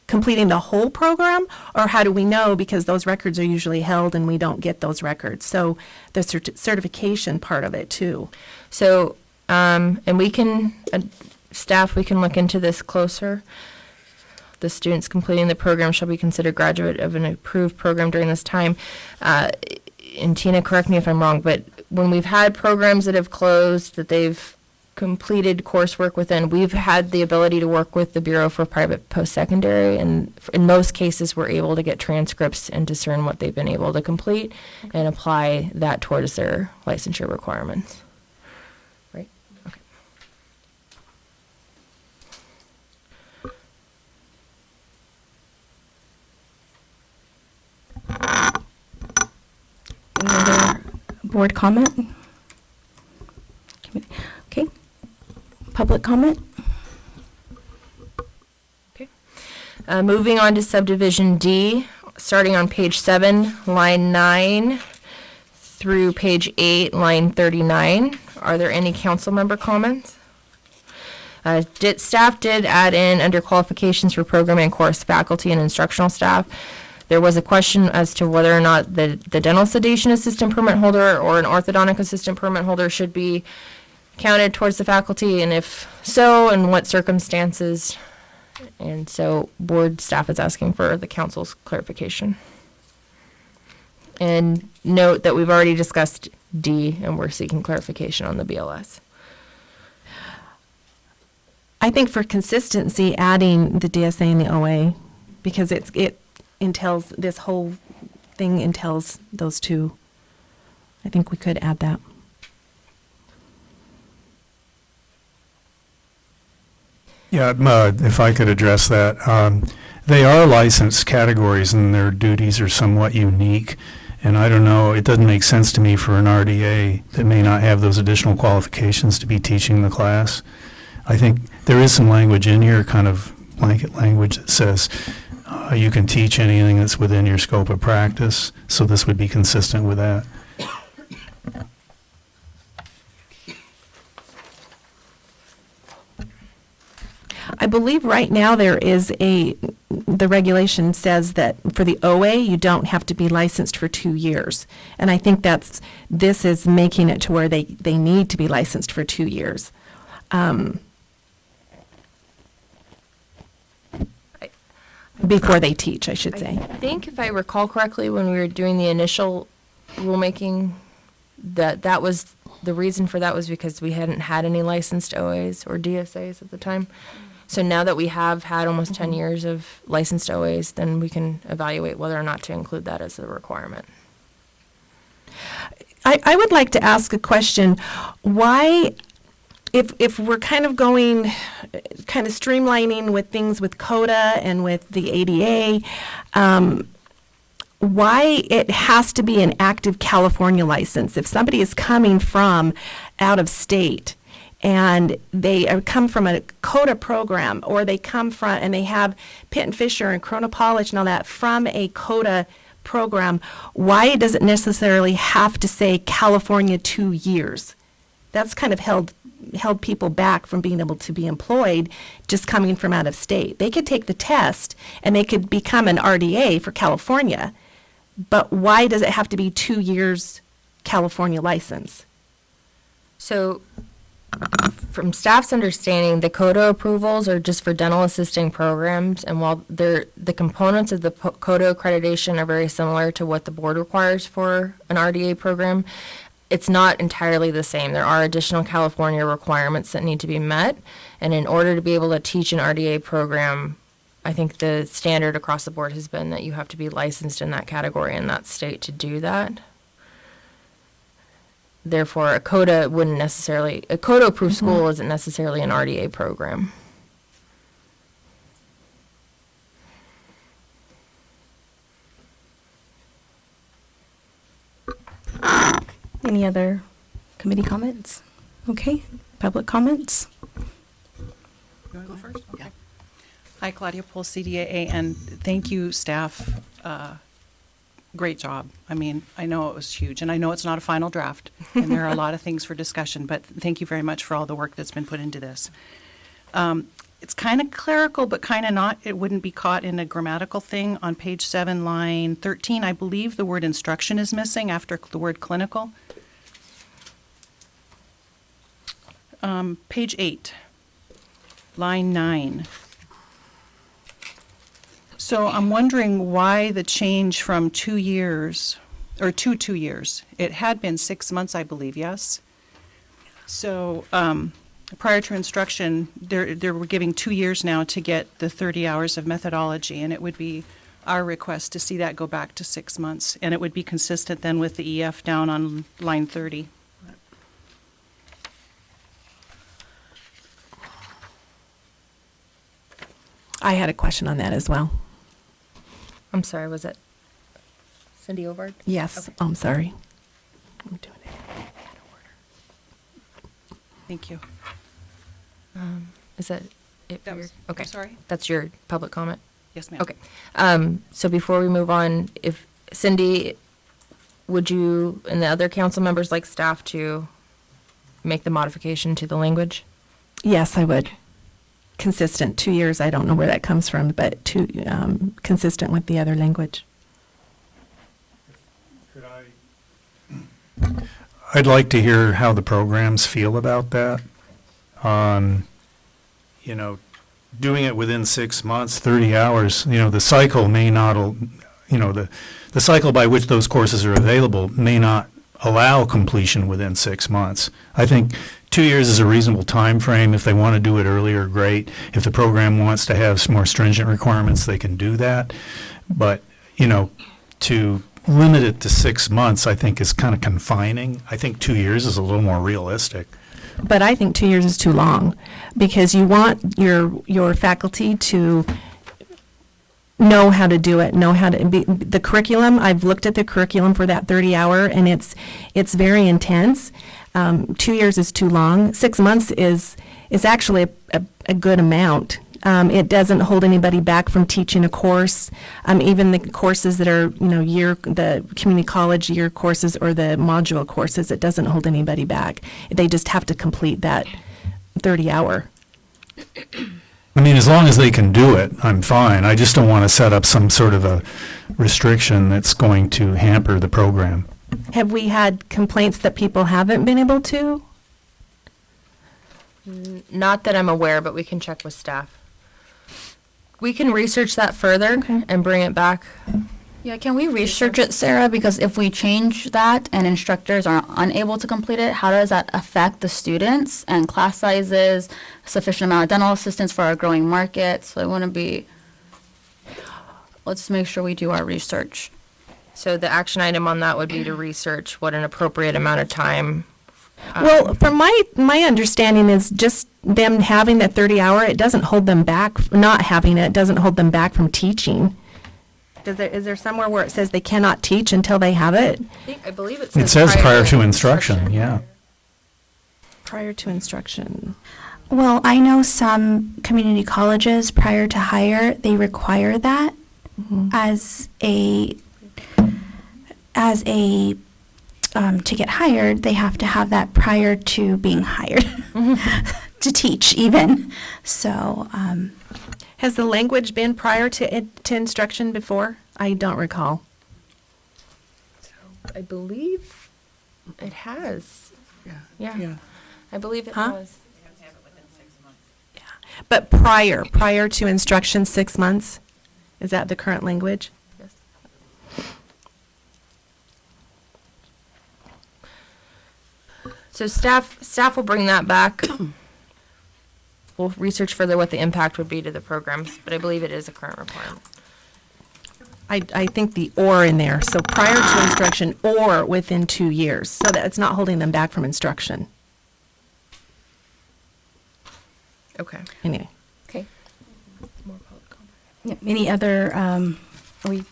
S9: completing the whole program? Or how do we know? Because those records are usually held and we don't get those records. So the certification part of it too.
S2: So, and we can, staff, we can look into this closer. The students completing the program shall be considered graduate of an approved program during this time. And Tina, correct me if I'm wrong, but when we've had programs that have closed, that they've completed coursework within, we've had the ability to work with the Bureau for Private Post-Secondary, and in most cases, we're able to get transcripts and discern what they've been able to complete and apply that towards their licensure requirements. Right? Okay.
S1: Any other board comment? Okay. Public comment?
S2: Okay. Moving on to subdivision D, starting on page 7, line 9 through page 8, line 39. Are there any council member comments? Staff did add in under qualifications for program and course faculty and instructional staff. There was a question as to whether or not the dental sedation assistant permit holder or an orthodontic assistant permit holder should be counted towards the faculty, and if so, in what circumstances. And so board staff is asking for the council's clarification. And note that we've already discussed D, and we're seeking clarification on the BLS.
S9: I think for consistency, adding the DSA and the OA, because it entails, this whole thing entails those two. I think we could add that.
S3: Yeah, if I could address that. They are licensed categories and their duties are somewhat unique. And I don't know, it doesn't make sense to me for an RDA that may not have those additional qualifications to be teaching the class. I think there is some language in here, kind of blanket language that says you can teach anything that's within your scope of practice. So this would be consistent with that.
S9: I believe right now there is the regulation says that for the OA, you don't have to be licensed for 2 years. And I think this is making it to where they need to be licensed for 2 years. Before they teach, I should say.
S2: I think if I recall correctly, when we were doing the initial rulemaking, that was, the reason for that was because we hadn't had any licensed OAs or DSAs at the time. So now that we have had almost 10 years of licensed OAs, then we can evaluate whether or not to include that as a requirement.
S9: I would like to ask a question. Why, if we're kind of streamlining with things with CODA and with the ADA, why it has to be an active California license? If somebody is coming from out of state and they come from a CODA program, or they come from, and they have Pitt and Fisher and Corona Polish and all that from a CODA program, why does it necessarily have to say California 2 years? That's kind of held people back from being able to be employed just coming from out of state. They could take the test and they could become an RDA for California, but why does it have to be 2 years California license?
S2: So from staff's understanding, the CODA approvals are just for dental assisting programs, and while the components of the CODA accreditation are very similar to what the board requires for an RDA program, it's not entirely the same. There are additional California requirements that need to be met, and in order to be able to teach an RDA program, I think the standard across the board has been that you have to be licensed in that category in that state to do that. Therefore, a CODA approved school isn't necessarily an RDA program.
S1: Any other committee comments? Okay, public comments?
S12: You want to go first? Okay. Hi, Claudia Pohl, CDAA, and thank you, staff. Great job. I mean, I know it was huge, and I know it's not a final draft, and there are a lot of things for discussion, but thank you very much for all the work that's been put into this. It's kind of clerical, but kind of not. It wouldn't be caught in a grammatical thing. On page 7, line 13, I believe the word instruction is missing after the word clinical. Page 8, line 9. So I'm wondering why the change from 2 years, or to 2 years. It had been 6 months, I believe, yes? So prior to instruction, we're giving 2 years now to get the 30 hours of methodology, and it would be our request to see that go back to 6 months, and it would be consistent then with the EF down on line 30.
S9: I had a question on that as well.
S2: I'm sorry, was it Cindy Ovard?
S9: Yes,
S2: Okay.
S9: I'm sorry. I'm doing it out of order.
S12: Thank you.
S2: Is that it?
S12: That
S2: for
S12: was-
S2: your- Okay.
S12: I'm sorry?
S2: That's your public comment?
S12: Yes, ma'am.
S2: Okay. So before we move on, if Cindy, would you and the other council members like staff to make the modification to the language?
S9: Yes, I would. Consistent, 2 years, I don't know where that comes from, but consistent with the other language.
S3: I'd like to hear how the programs feel about that. Doing it within 6 months, 30 hours, the cycle may not, the cycle by which those courses are available may not allow completion within 6 months. I think 2 years is a reasonable time frame. If they want to do it earlier, great. If the program wants to have some more stringent requirements, they can do that. But, to limit it to 6 months, I think is kind of confining. I think 2 years is a little more realistic.
S9: But I think 2 years is too long, because you want your faculty to know how to do it, know how to be, the curriculum. I've looked at the curriculum for that 30-hour, and it's very intense. 2 years is too long. 6 months is actually a good amount. It doesn't hold anybody back from teaching a course. Even the courses that are, the community college year courses or the module courses, it doesn't hold anybody back. They just have to complete that 30-hour.
S3: I mean, as long as they can do it, I'm fine. I just don't want to set up some sort of a restriction that's going to hamper the program.
S9: Have we had complaints that people haven't been able to?
S2: Not that I'm aware, but we can check with staff. We can research that further and bring it back.
S10: Yeah, can we research it, Sarah? Because if we change that and instructors are unable to complete it, how does that affect the students and class sizes, sufficient amount of dental assistants for our growing market? So I want to be, let's make sure we do our research.
S2: So the action item on that would be to research what an appropriate amount of time.
S9: Well, from my understanding is just them having that 30-hour, it doesn't hold them back, not having it doesn't hold them back from teaching. Is there somewhere where it says they cannot teach until they have it?
S2: I believe it
S3: It says prior to instruction, yeah.
S9: Prior to instruction.
S5: Well, I know some community colleges prior to hire, they require that as a to get hired, they have to have that prior to being hired to teach even. So,
S9: Has the language been prior to instruction before? I don't recall.
S2: I believe it has. Yeah. I believe it
S9: Huh?
S2: has.
S9: But prior to instruction, 6 months? Is that the current language?
S2: Yes. So staff will bring that back. We'll research further what the impact would be to the programs, but I believe it is a current requirement.
S9: I think the or in there, so prior to instruction or within 2 years, so that it's not holding them back from instruction.
S2: Okay.
S9: Anyway.
S2: Okay.
S1: Yeah, any other, are we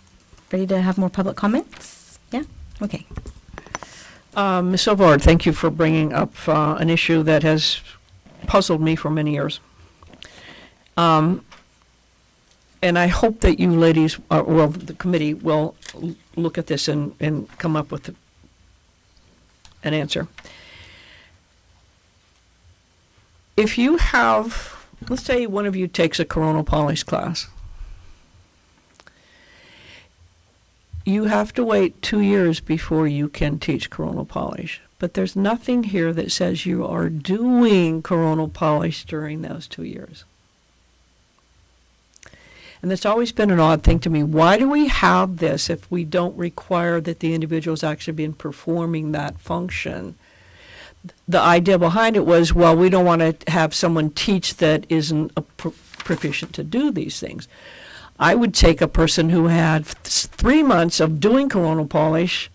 S1: ready to have more public comments? Yeah? Okay.
S4: Ms. Ovard, thank you for bringing up an issue that has puzzled me for many years. And I hope that you ladies, well, the committee will look at this and come up with an answer. If you have, let's say one of you takes a coronal polish class, you have to wait 2 years before you can teach coronal polish. But there's nothing here that says you are doing coronal polish during those 2 years. And that's always been an odd thing to me. Why do we have this if we don't require that the individual's actually been performing that function? The idea behind it was, well, we don't want to have someone teach that isn't proficient to do these things. I would take a person who had 3 months of doing coronal polish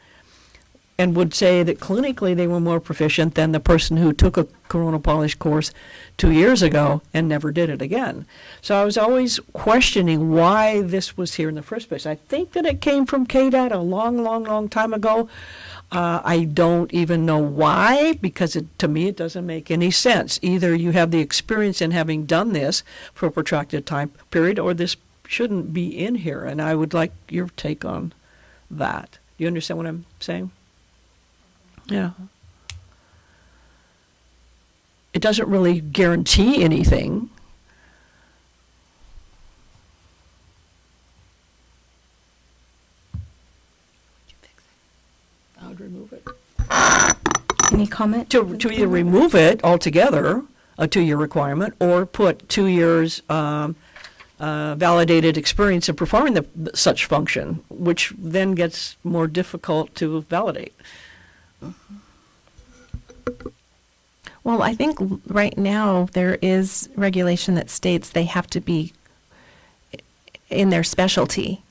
S4: and would say that clinically they were more proficient than the person who took a coronal polish course 2 years ago and never did it again. So I was always questioning why this was here in the first place. I think that it came from KDAT a long, long, long time ago. I don't even know why, because to me it doesn't make any sense. Either you have the experience in having done this for a protracted time period, or this shouldn't be in here, and I would like your take on that. Do you understand what I'm saying? Yeah. It doesn't really guarantee anything. How would remove it?
S1: Any comment?
S4: To either remove it altogether, a 2-year requirement, or put 2 years validated experience in performing such function, which then gets more difficult to validate.
S9: Well, I think right now there is regulation that states they have to be in their specialty.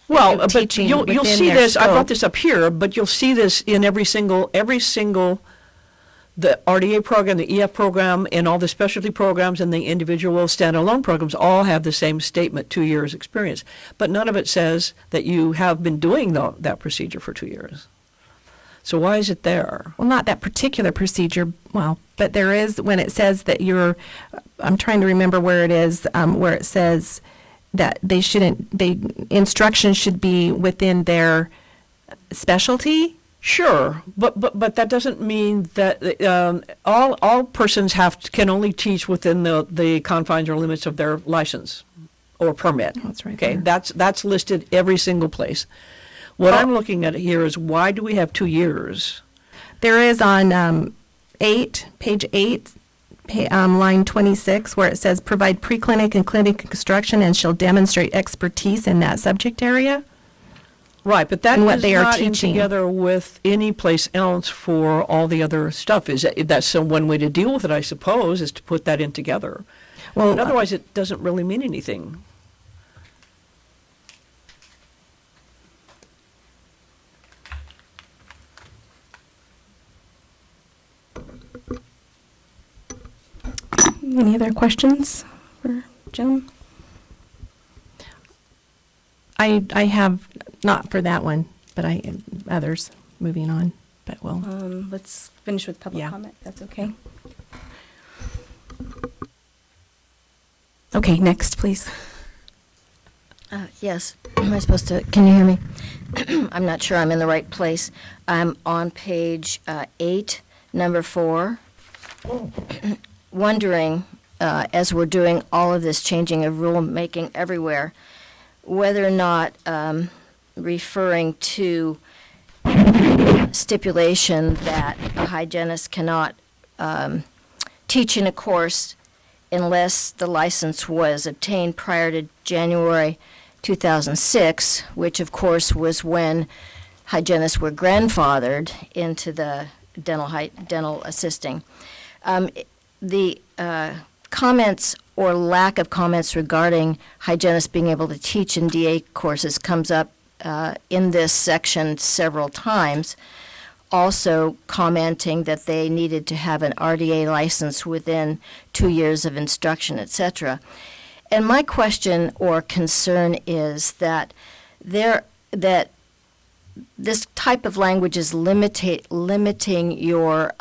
S4: Well,
S9: Of
S4: but
S9: teaching
S4: you'll
S9: within
S4: see
S9: their
S4: this, I brought
S9: scope.
S4: this up here, but you'll see this in every single, the RDA program, the EF program, and all the specialty programs and the individual standalone programs all have the same statement, 2 years experience. But none of it says that you have been doing that procedure for 2 years. So why is it there?
S9: Well, not that particular procedure, well, but there is when it says that I'm trying to remember where it is, where it says that instruction should be within their specialty.
S4: Sure, but that doesn't mean that all persons can only teach within the confines or limits of their license or permit.
S9: That's right
S4: Okay,
S9: there.
S4: that's listed every single place. What I'm looking at here is why do we have 2 years?
S9: There is on page 8, line 26, where it says, provide preclinic and clinic instruction and shall demonstrate expertise in that subject area.
S4: Right, but that
S9: And what
S4: is
S9: they are
S4: not in
S9: teaching.
S4: together with any place else for all the other stuff. That's one way to deal with it, I suppose, is to put that in together.
S9: Well,
S4: But otherwise, it doesn't really mean anything.
S1: Any other questions for Jim?
S9: I have, not for that one, but others, moving on, but we'll.
S1: Let's finish with public
S9: Yeah.
S1: comment, if that's okay. Okay, next, please.
S13: Yes, am I supposed to, can you hear me? I'm not sure I'm in the right place. I'm on page 8, number 4, wondering, as we're doing all of this changing of rulemaking everywhere, whether or not referring to stipulation that a hygienist cannot teach in a course unless the license was obtained prior to January 2006, which of course was when hygienists were grandfathered into the dental assisting. The comments or lack of comments regarding hygienists being able to teach in DA courses comes up in this section several times. Also commenting that they needed to have an RDA license within 2 years of instruction, etc. And my question or concern is that that this type of language is limiting your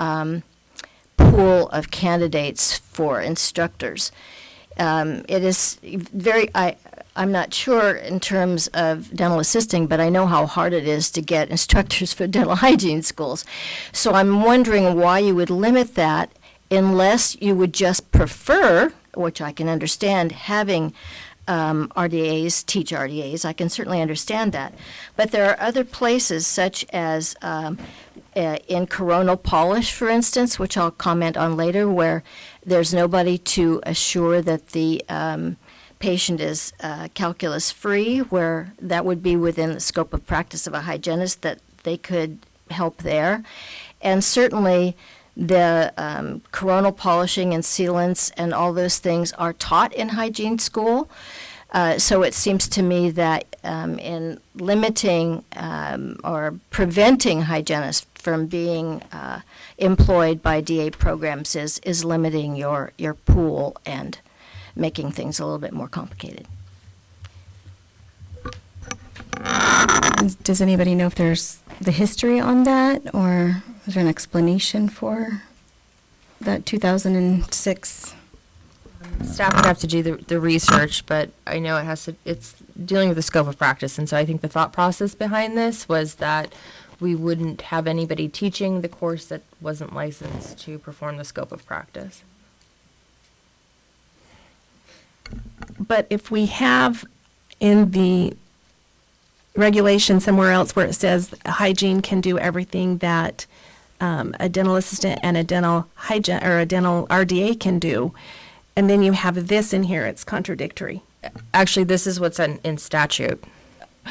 S13: pool of candidates for instructors. It is very, I'm not sure in terms of dental assisting, but I know how hard it is to get instructors for dental hygiene schools. So I'm wondering why you would limit that unless you would just prefer, which I can understand, having RDAs teach RDAs. I can certainly understand that. But there are other places such as in coronal polish, for instance, which I'll comment on later, where there's nobody to assure that the patient is calculus-free, where that would be within the scope of practice of a hygienist, that they could help there. And certainly the coronal polishing and sealants and all those things are taught in hygiene school. So it seems to me that in limiting or preventing hygienists from being employed by DA programs is limiting your pool and making things a little bit more complicated.
S1: Does anybody know if there's the history on that, or is there an explanation for that 2006?
S2: Staff would have to do the research, but I know it's dealing with the scope of practice. And so I think the thought process behind this was that we wouldn't have anybody teaching the course that wasn't licensed to perform the scope of practice.
S9: But if we have in the regulation somewhere else where it says hygiene can do everything that a dental assistant and a dental hygiene or a dental RDA can do, and then you have this in here, it's contradictory.
S2: Actually, this is what's in statute.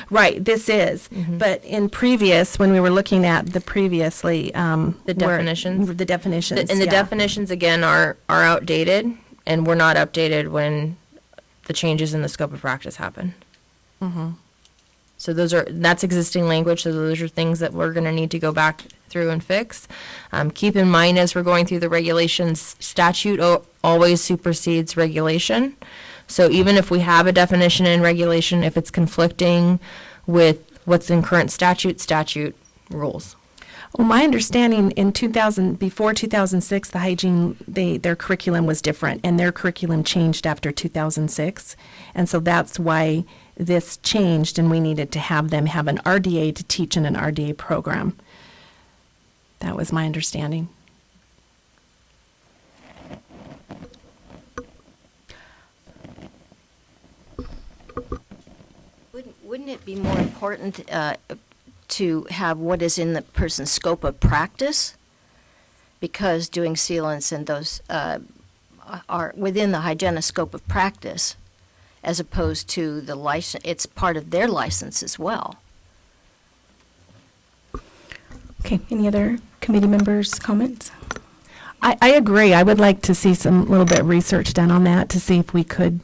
S9: Right, this is. But in previous, when we were looking at the previously,
S2: The definitions?
S9: The definitions,
S2: And the
S9: yeah.
S2: definitions, again, are outdated and were not updated when the changes in the scope of practice happen. So that's existing language, so those are things that we're going to need to go back through and fix. Keep in mind, as we're going through the regulations, statute always supersedes regulation. So even if we have a definition in regulation, if it's conflicting with what's in current statute rules.
S9: Well, my understanding in before 2006, the hygiene, their curriculum was different, and their curriculum changed after 2006. And so that's why this changed, and we needed to have them have an RDA to teach in an RDA program. That was my understanding.
S13: Wouldn't it be more important to have what is in the person's scope of practice? Because doing sealants and those are within the hygienist scope of practice, as opposed to the license, it's part of their license as well.
S1: Okay, any other committee members' comments?
S9: I agree. I would like to see some little bit of research done on that to see if we could,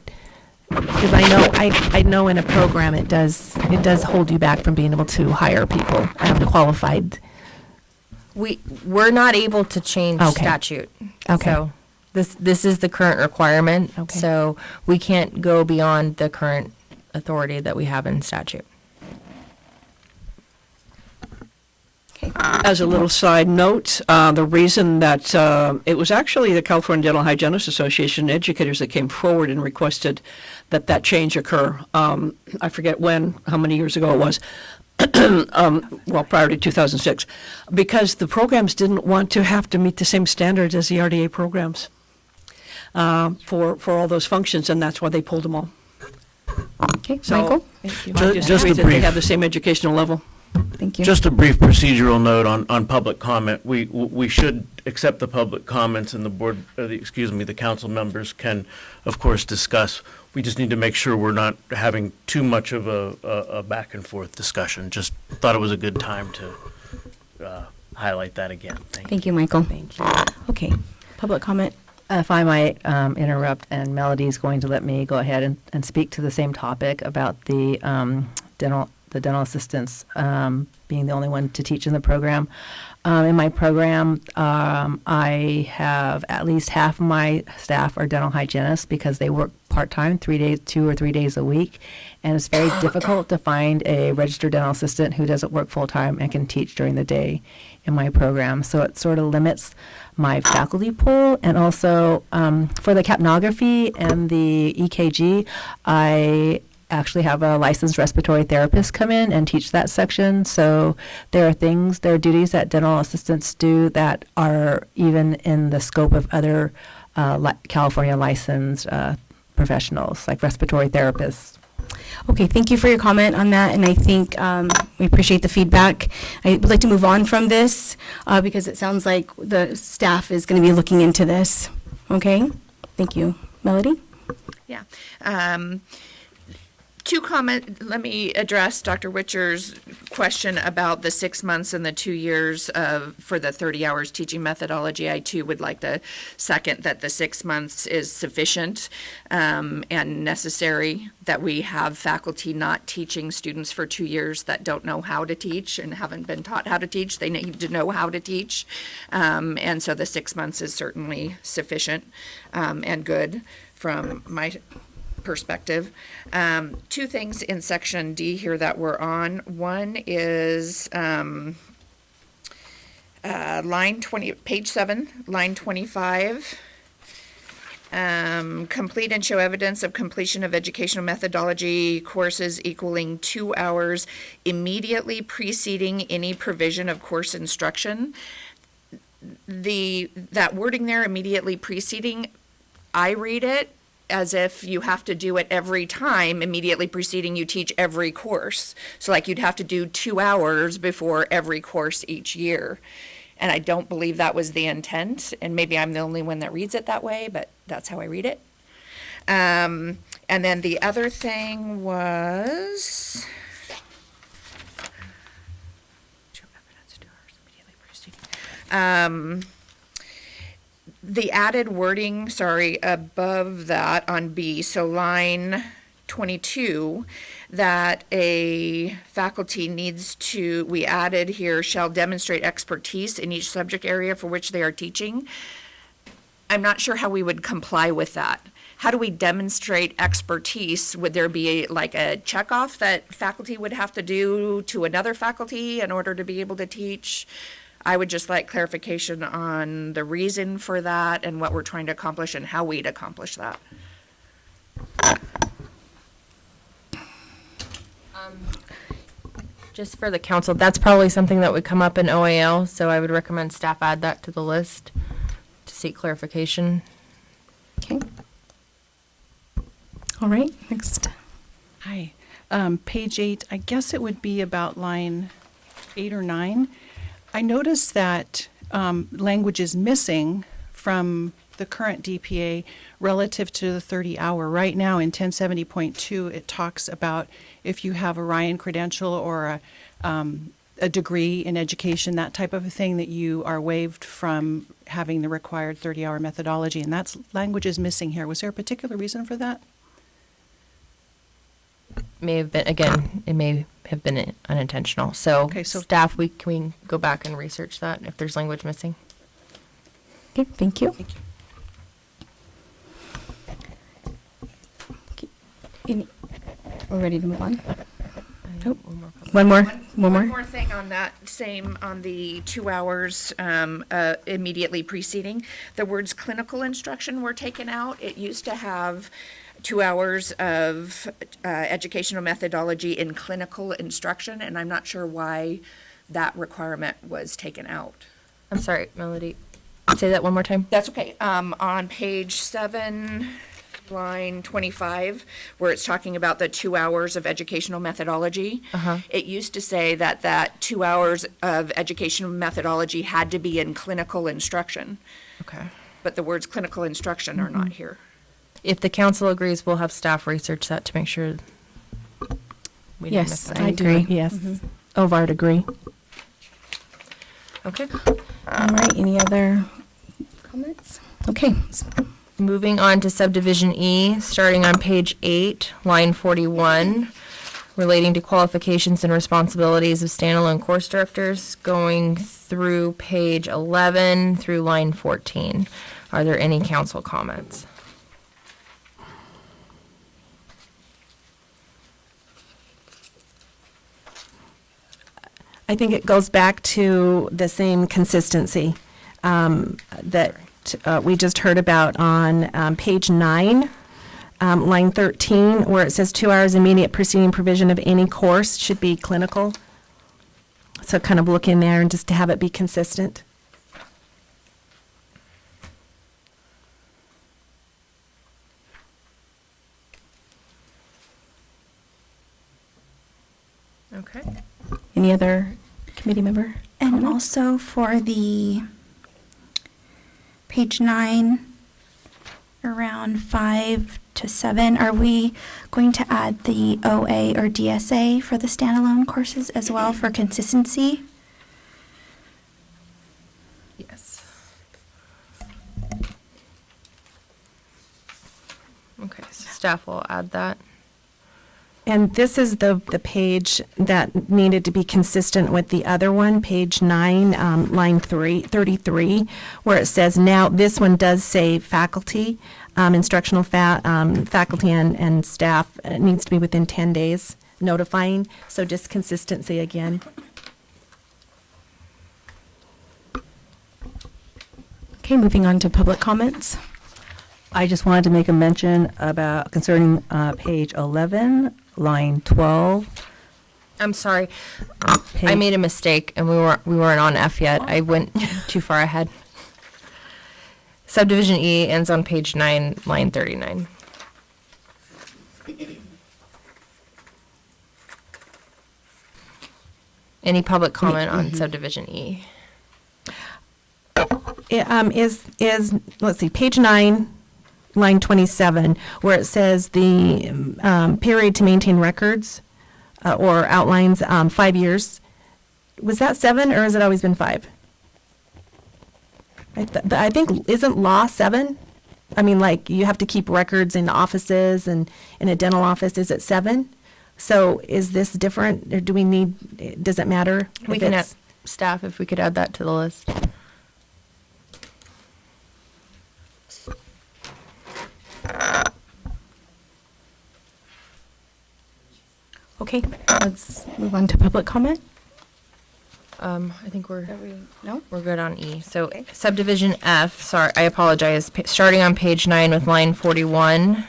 S9: because I know in a program it does hold you back from being able to hire people qualified.
S2: We're not able to change
S9: Okay.
S2: statute.
S9: Okay.
S2: So this is the current requirement.
S9: Okay.
S2: So we can't go beyond the current authority that we have in statute.
S4: As a little side note, the reason that it was actually the California Dental Hygienists Association educators that came forward and requested that change occur. I forget how many years ago it was. Well, prior to 2006, because the programs didn't want to have to meet the same standards as the RDA programs for all those functions, and that's why they pulled them all.
S1: Okay,
S4: So,
S1: Michael?
S14: Just a
S4: They
S14: brief,
S4: have the same educational level.
S1: Thank you.
S14: just a brief procedural note on public comment. We should accept the public comments, and the board, the council members can, of course, discuss. We just need to make sure we're not having too much of a back and forth discussion. Just thought it was a good time to highlight that again.
S1: Thank you, Michael.
S9: Thank you.
S1: Okay, public comment.
S11: If I might interrupt, and Melody's going to let me go ahead and speak to the same topic about the dental assistants being the only one to teach in the program. In my program, I have at least half of my staff are dental hygienists because they work part-time, 2 or 3 days a week, and it's very difficult to find a registered dental assistant who doesn't work full-time and can teach during the day in my program. So it sort of limits my faculty pool, and also for the capnography and the EKG, I actually have a licensed respiratory therapist come in and teach that section. So there are duties that dental assistants do that are even in the scope of other California licensed professionals, like respiratory therapists.
S1: Okay, thank you for your comment on that, and I think we appreciate the feedback. I would like to move on from this because it sounds like the staff is going to be looking into this. Okay, thank you. Melody?
S7: Yeah. Let me address Dr. Witcher's question about the 6 months and the 2 years for the 30 hours teaching methodology. I too would like to second that the 6 months is sufficient and necessary, that we have faculty not teaching students for 2 years that don't know how to teach and haven't been taught how to teach. They need to know how to teach. And so the 6 months is certainly sufficient and good from my perspective. 2 things in section D here that we're on. One is line 20, page 7, line 25. Complete and show evidence of completion of educational methodology courses equaling 2 hours immediately preceding any provision of course instruction. That wording there, immediately preceding, I read it as if you have to do it every time immediately preceding you teach every course. So like you'd have to do 2 hours before every course each year. And I don't believe that was the intent, and maybe I'm the only one that reads it that way, but that's how I read it. And then the other thing was the added wording, above that on B, so line 22, that a faculty needs to, we added here, shall demonstrate expertise in each subject area for which they are teaching. I'm not sure how we would comply with that. How do we demonstrate expertise? Would there be like a checkoff that faculty would have to do to another faculty in order to be able to teach? I would just like clarification on the reason for that and what we're trying to accomplish and how we'd accomplish that.
S2: Just for the council, that's probably something that would come up in OAL, so I would recommend staff add that to the list to seek clarification.
S1: Okay. All right, next.
S12: Hi. Page 8, I guess it would be about line 8 or 9. I noticed that language is missing from the current DPA relative to the 30-hour. Right now in 1070.2, it talks about if you have a Ryan credential or a degree in education, that type of a thing, that you are waived from having the required 30-hour methodology, and that's language is missing here. Was there a particular reason for that?
S2: May have been, again, it may have been unintentional. So,
S12: Okay, so-
S2: staff, can we go back and research that if there's language missing?
S1: Okay, thank you. Okay, we're ready to move on. Nope. One more.
S7: One more thing on that same, on the 2 hours immediately preceding. The words clinical instruction were taken out. It used to have 2 hours of educational methodology in clinical instruction, and I'm not sure why that requirement was taken out.
S2: I'm sorry, Melody. Say that one more time.
S7: That's okay. On page 7, line 25, where it's talking about the 2 hours of educational methodology, it used to say that 2 hours of educational methodology had to be in clinical instruction,
S2: Okay.
S7: but the words clinical instruction are not here.
S2: If the council agrees, we'll have staff research that to make sure we didn't miss
S1: Yes,
S2: that.
S1: I agree.
S9: Yes. Ovard agree.
S2: Okay.
S1: All right, any other comments? Okay,
S2: Moving on to subdivision E, starting on page 8, line 41, relating to qualifications and responsibilities of standalone course directors, going through page 11 through line 14. Are there any council comments?
S9: I think it goes back to the same consistency that we just heard about on page 9, line 13, where it says 2 hours immediate preceding provision of any course should be clinical. So kind of look in there and just to have it be consistent.
S2: Okay.
S1: any other committee member?
S5: And also for the page 9, around 5 to 7, are we going to add the OA or DSA for the standalone courses as well for consistency?
S2: Yes. Okay, so staff will add that.
S9: And this is the page that needed to be consistent with the other one, page 9, line 33, where it says now, this one does say faculty, instructional faculty and staff. It needs to be within 10 days notifying, so just consistency again.
S1: Okay, moving on to public comments.
S11: I just wanted to make a mention about concerning page 11, line 12.
S2: I'm sorry. I made a mistake and we weren't on F yet. I went too far ahead. Subdivision E ends on page 9, line 39. Any public comment on subdivision E?
S9: It is let's see, page 9, line 27, where it says the period to maintain records or outlines 5 years. Was that 7 or has it always been 5? I think, isn't law 7? I mean, like, you have to keep records in offices and in a dental office. Is it 7? So is this different, or do we need, does it matter?
S2: We
S9: if
S2: can
S9: it's-
S2: add, staff, if we could add that to the list.
S1: Okay, let's move on to public comment.
S2: I think we're
S1: No?
S2: good on E. So subdivision F, sorry, I apologize, starting on page 9 with line 41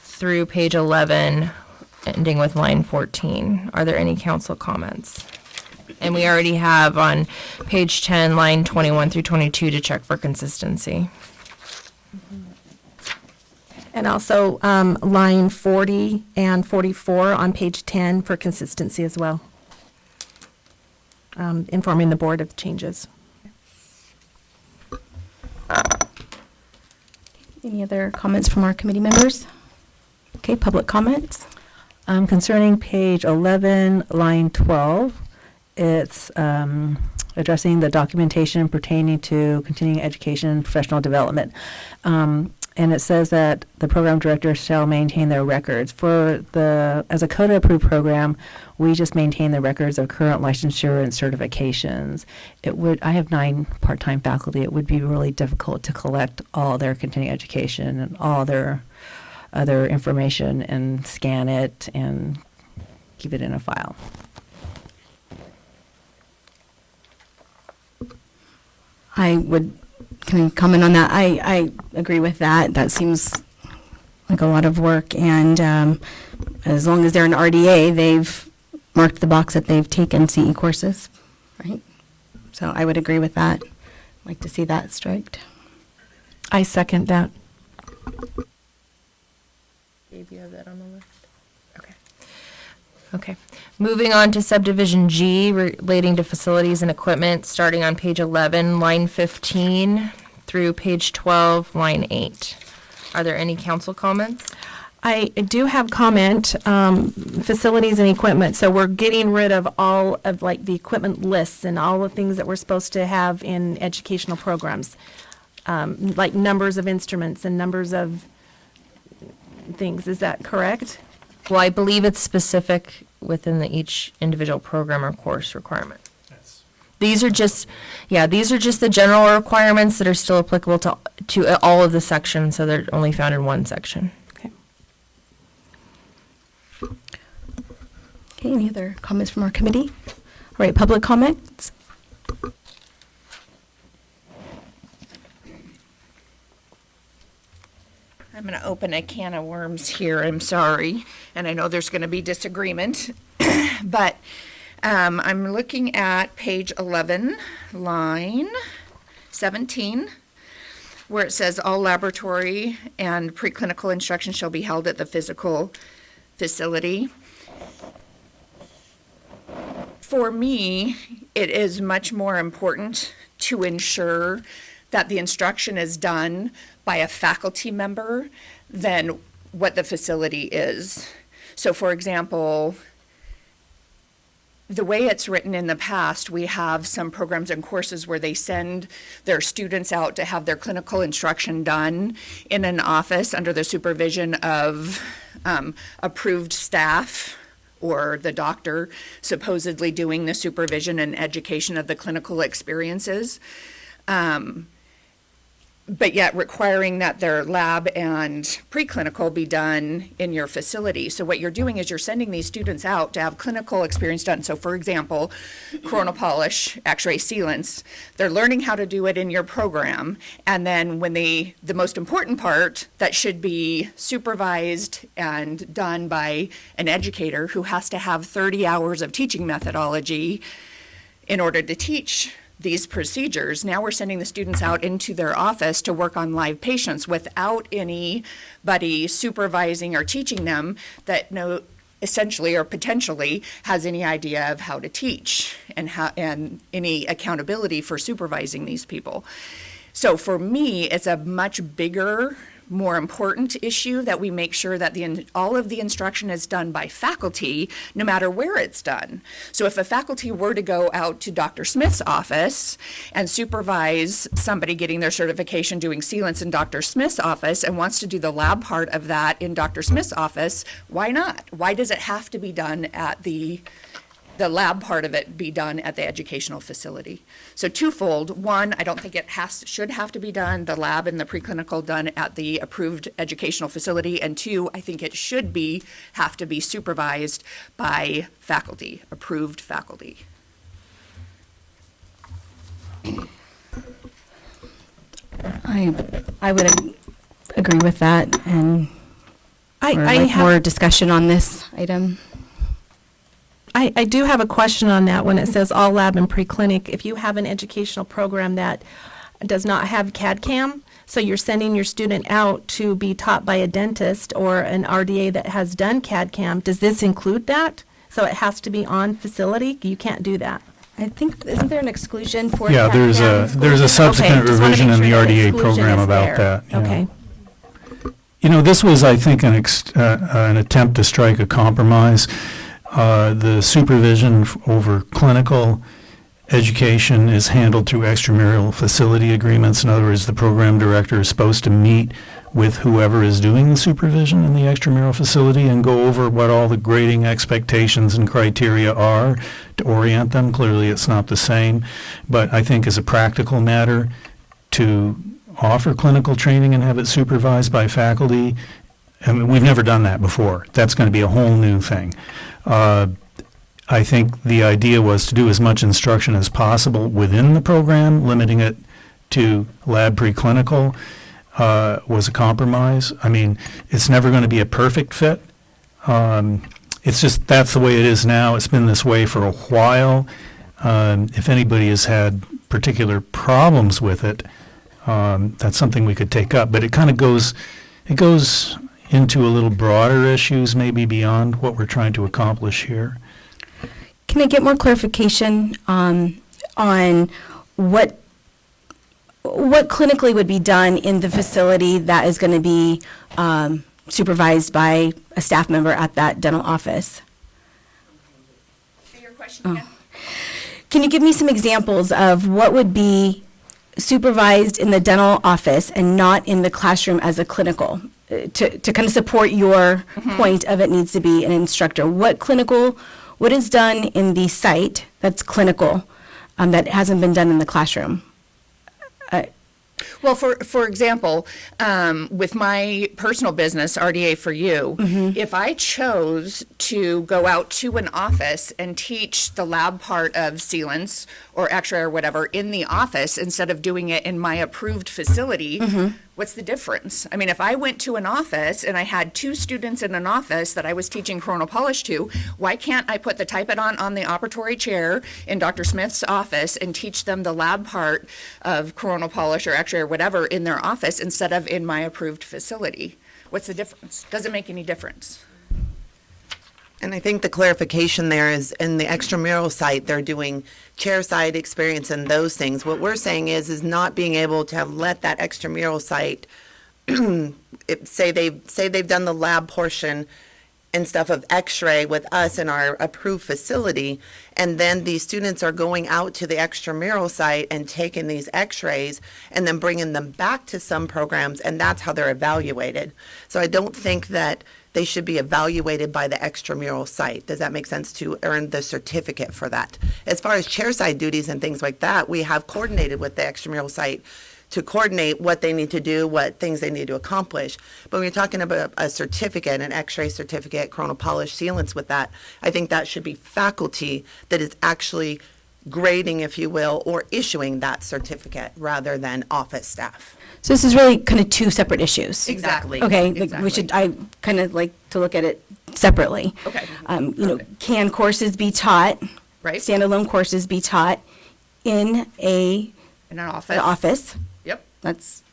S2: through page 11, ending with line 14. Are there any council comments? And we already have on page 10, line 21 through 22 to check for consistency.
S9: And also line 40 and 44 on page 10 for consistency as well. Informing the board of changes.
S1: Any other comments from our committee members? Okay, public comments?
S11: Concerning page 11, line 12, it's addressing the documentation pertaining to continuing education and professional development. And it says that the program director shall maintain their records. As a CODA-approved program, we just maintain the records of current licensure and certifications. I have 9 part-time faculty. It would be really difficult to collect all their continuing education and all their other information and scan it and keep it in a file.
S1: Can I comment on that? I agree with that. That seems like a lot of work, and as long as they're an RDA, they've marked the box that they've taken CE courses, right? So I would agree with that. Like to see that striked.
S9: I second that.
S2: Dave, you have that on the list? Okay. Okay. Moving on to subdivision G relating to facilities and equipment, starting on page 11, line 15 through page 12, line 8. Are there any council comments?
S9: I do have comment, facilities and equipment. So we're getting rid of all of like the equipment lists and all the things that we're supposed to have in educational programs, like numbers of instruments and numbers of things. Is that correct?
S2: Well, I believe it's specific within each individual program or course requirement. These are just the general requirements that are still applicable to all of the sections, so they're only found in one section.
S9: Okay.
S1: Okay, any other comments from our committee? All right, public comments?
S7: I'm going to open a can of worms here, I'm sorry, and I know there's going to be disagreement, but I'm looking at page 11, line 17, where it says all laboratory and preclinical instruction shall be held at the physical facility. For me, it is much more important to ensure that the instruction is done by a faculty member than what the facility is. So for example, the way it's written in the past, we have some programs and courses where they send their students out to have their clinical instruction done in an office under the supervision of approved staff or the doctor supposedly doing the supervision and education of the clinical experiences. But yet requiring that their lab and preclinical be done in your facility. So what you're doing is you're sending these students out to have clinical experience done. So for example, coronal polish, X-ray sealants, they're learning how to do it in your program. And then when the most important part that should be supervised and done by an educator who has to have 30 hours of teaching methodology in order to teach these procedures. Now we're sending the students out into their office to work on live patients without anybody supervising or teaching them that essentially or potentially has any idea of how to teach and any accountability for supervising these people. So for me, it's a much bigger, more important issue that we make sure that all of the instruction is done by faculty, no matter where it's done. So if a faculty were to go out to Dr. Smith's office and supervise somebody getting their certification doing sealants in Dr. Smith's office and wants to do the lab part of that in Dr. Smith's office, why not? Why does it have to be done at the lab part of it be done at the educational facility? So twofold. One, I don't think it should have to be done, the lab and the preclinical done at the approved educational facility. And two, I think it should have to be supervised by faculty, approved faculty.
S1: I would agree with that, and
S9: I
S1: like
S9: have
S1: more discussion on this. item.
S9: I do have a question on that when it says all lab and preclinic. If you have an educational program that does not have CAD/CAM, so you're sending your student out to be taught by a dentist or an RDA that has done CAD/CAM, does this include that? So it has to be on facility? You can't do that.
S1: I think, isn't there an exclusion for?
S3: Yeah, there's a subsequent
S9: Okay, just wanna
S3: revision
S9: make
S3: in the
S9: sure that
S3: RDA
S9: exclusion
S3: program
S9: is
S3: about
S9: there.
S3: that. yeah.
S9: Okay.
S3: You know, this was, I think, an attempt to strike a compromise. The supervision over clinical education is handled through extramural facility agreements. In other words, the program director is supposed to meet with whoever is doing the supervision in the extramural facility and go over what all the grading expectations and criteria are to orient them. Clearly, it's not the same, but I think as a practical matter, to offer clinical training and have it supervised by faculty, I mean, we've never done that before. That's going to be a whole new thing. I think the idea was to do as much instruction as possible within the program, limiting it to lab preclinical was a compromise. I mean, it's never going to be a perfect fit. It's just, that's the way it is now. It's been this way for a while. If anybody has had particular problems with it, that's something we could take up. But it kind of goes into a little broader issues, maybe beyond what we're trying to accomplish here.
S1: Can I get more clarification on what clinically would be done in the facility that is going to be supervised by a staff member at that dental office?
S7: Say your question again.
S1: Can you give me some examples of what would be supervised in the dental office and not in the classroom as a clinical? To kind of support your point of it needs to be an instructor. What is done in the site that's clinical that hasn't been done in the classroom?
S7: Well, for example, with my personal business, RDA for You, if I chose to go out to an office and teach the lab part of sealants or X-ray or whatever in the office instead of doing it in my approved facility, what's the difference? I mean, if I went to an office and I had 2 students in an office that I was teaching coronal polish to, why can't I put the Typodont on the operatory chair in Dr. Smith's office and teach them the lab part of coronal polish or X-ray or whatever in their office instead of in my approved facility? What's the difference? Doesn't make any difference.
S15: And I think the clarification there is in the extramural site, they're doing chair side experience and those things. What we're saying is not being able to let that extramural site, say they've done the lab portion and stuff of X-ray with us in our approved facility, and then these students are going out to the extramural site and taking these X-rays and then bringing them back to some programs, and that's how they're evaluated. So I don't think that they should be evaluated by the extramural site. Does that make sense, to earn the certificate for that? As far as chairside duties and things like that, we have coordinated with the extramural site to coordinate what they need to do, what things they need to accomplish. But when you're talking about a certificate, an X-ray certificate, coronal polish, sealants with that, I think that should be faculty that is actually grading, if you will, or issuing that certificate rather than office staff.
S1: So this is really kind of 2 separate issues.
S7: Exactly.
S1: Okay, like
S7: Exactly.
S1: I kind of like to look at it separately.
S7: Okay.
S1: Can courses be taught,
S7: Right.
S1: standalone courses be taught in
S7: In an office.
S1: an office?
S7: Yep.
S1: That's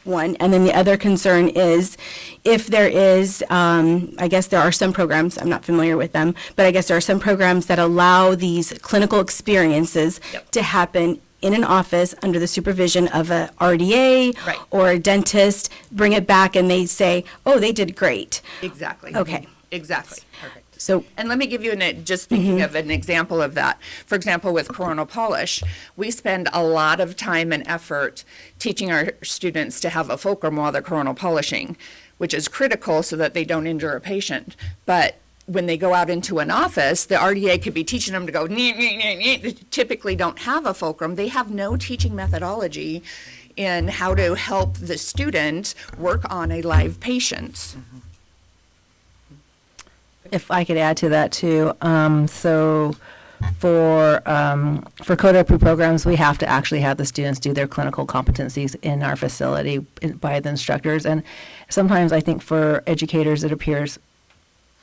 S1: one. And then the other concern is if there is, I guess there are some programs, I'm not familiar with them, but I guess there are some programs that allow these clinical experiences to happen in an office under the supervision of a RDA
S7: Right.
S1: or a dentist, bring it back and they say, oh, they did great.
S7: Exactly.
S1: Okay.
S7: Exactly. Perfect.
S1: So,
S7: And let me give you just thinking of an example of that. For example, with coronal polish, we spend a lot of time and effort teaching our students to have a fulcrum while they're coronal polishing, which is critical so that they don't injure a patient. But when they go out into an office, the RDA could be teaching them to go, they typically don't have a fulcrum. They have no teaching methodology in how to help the student work on a live patient.
S11: If I could add to that too, so for code-approved programs, we have to actually have the students do their clinical competencies in our facility by the instructors. And sometimes I think for educators, it appears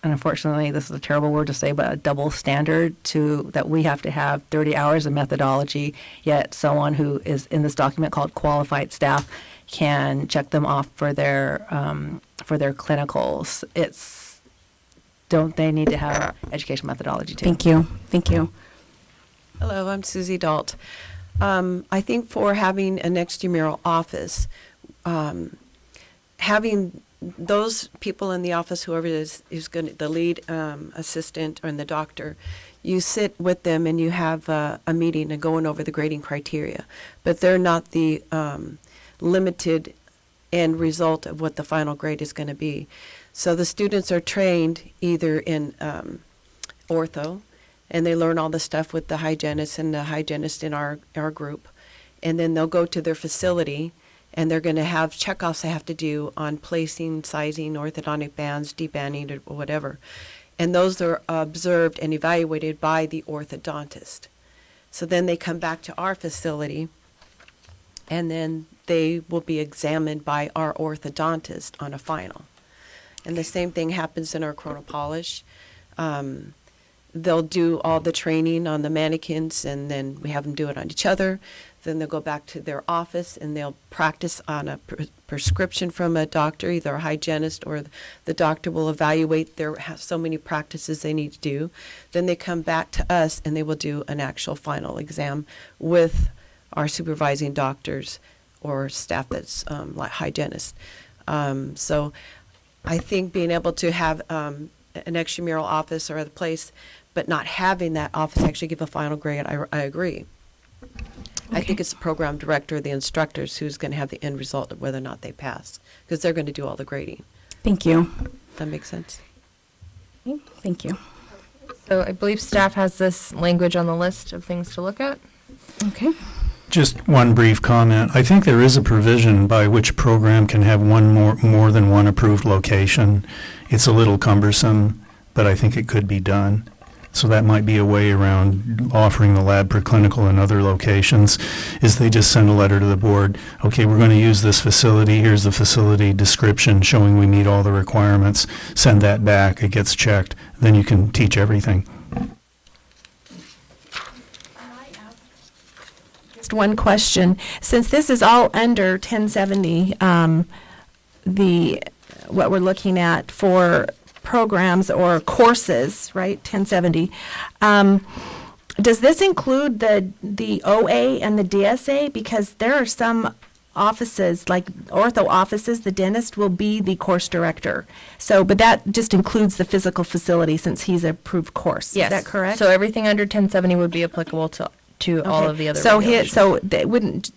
S11: and unfortunately, this is a terrible word to say, but a double standard that we have to have 30 hours of methodology, yet someone who is in this document called qualified staff can check them off for their clinicals. Don't they need to have education methodology too?
S1: Thank you. Thank you.
S16: Hello, I'm Susie Dalt. I think for having an extramural office, having those people in the office, whoever is going to, the lead assistant or the doctor, you sit with them and you have a meeting and going over the grading criteria, but they're not the limited end result of what the final grade is going to be. So the students are trained either in ortho, and they learn all the stuff with the hygienist and the hygienist in our group, and then they'll go to their facility, and they're going to have checkoffs they have to do on placing, sizing, orthodontic bands, debanding, or whatever. And those are observed and evaluated by the orthodontist. So then they come back to our facility, and then they will be examined by our orthodontist on a final. And the same thing happens in our coronal polish. They'll do all the training on the mannequins, and then we have them do it on each other. Then they'll go back to their office and they'll practice on a prescription from a doctor, either a hygienist or the doctor will evaluate so many practices they need to do. Then they come back to us and they will do an actual final exam with our supervising doctors or staff that's like hygienists. So I think being able to have an extramural office or a place, but not having that office actually give a final grade, I agree. I think it's the program director, the instructors, who's going to have the end result of whether or not they pass, because they're going to do all the grading.
S1: Thank you.
S16: That makes sense?
S1: Thank you.
S2: So I believe staff has this language on the list of things to look at.
S1: Okay.
S3: Just one brief comment. I think there is a provision by which a program can have more than one approved location. It's a little cumbersome, but I think it could be done. So that might be a way around offering the lab preclinical in other locations, is they just send a letter to the board, okay, we're going to use this facility, here's the facility description showing we meet all the requirements, send that back, it gets checked, then you can teach everything.
S9: Just one question. Since this is all under 1070, what we're looking at for programs or courses, right, 1070, does this include the OA and the DSA? Because there are some offices, like ortho offices, the dentist will be the course director. So, but that just includes the physical facility since he's a approved course.
S2: Yes.
S9: Is that correct?
S2: So everything under 1070 would be applicable to all
S9: Okay.
S2: of the other
S9: So
S2: regulations.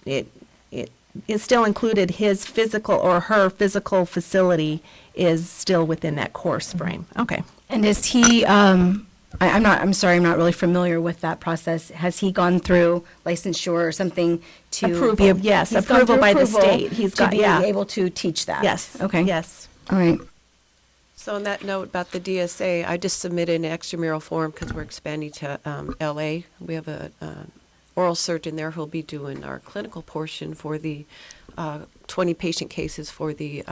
S9: it still included his physical or her physical facility is still within that course frame. Okay.
S1: And is he, I'm sorry, I'm not really familiar with that process. Has he gone through licensure or something to?
S9: Approval, yes,
S1: He's gone
S9: approval
S1: through
S9: by the
S1: approval
S9: state. He's got,
S1: To
S9: yeah.
S1: be able to teach that?
S9: Yes.
S1: Okay.
S9: Yes.
S1: All right.
S16: So on that note about the DSA, I just submitted an extramural form because we're expanding to LA. We have a oral surgeon there who'll be doing our clinical portion for the 20 patient cases for the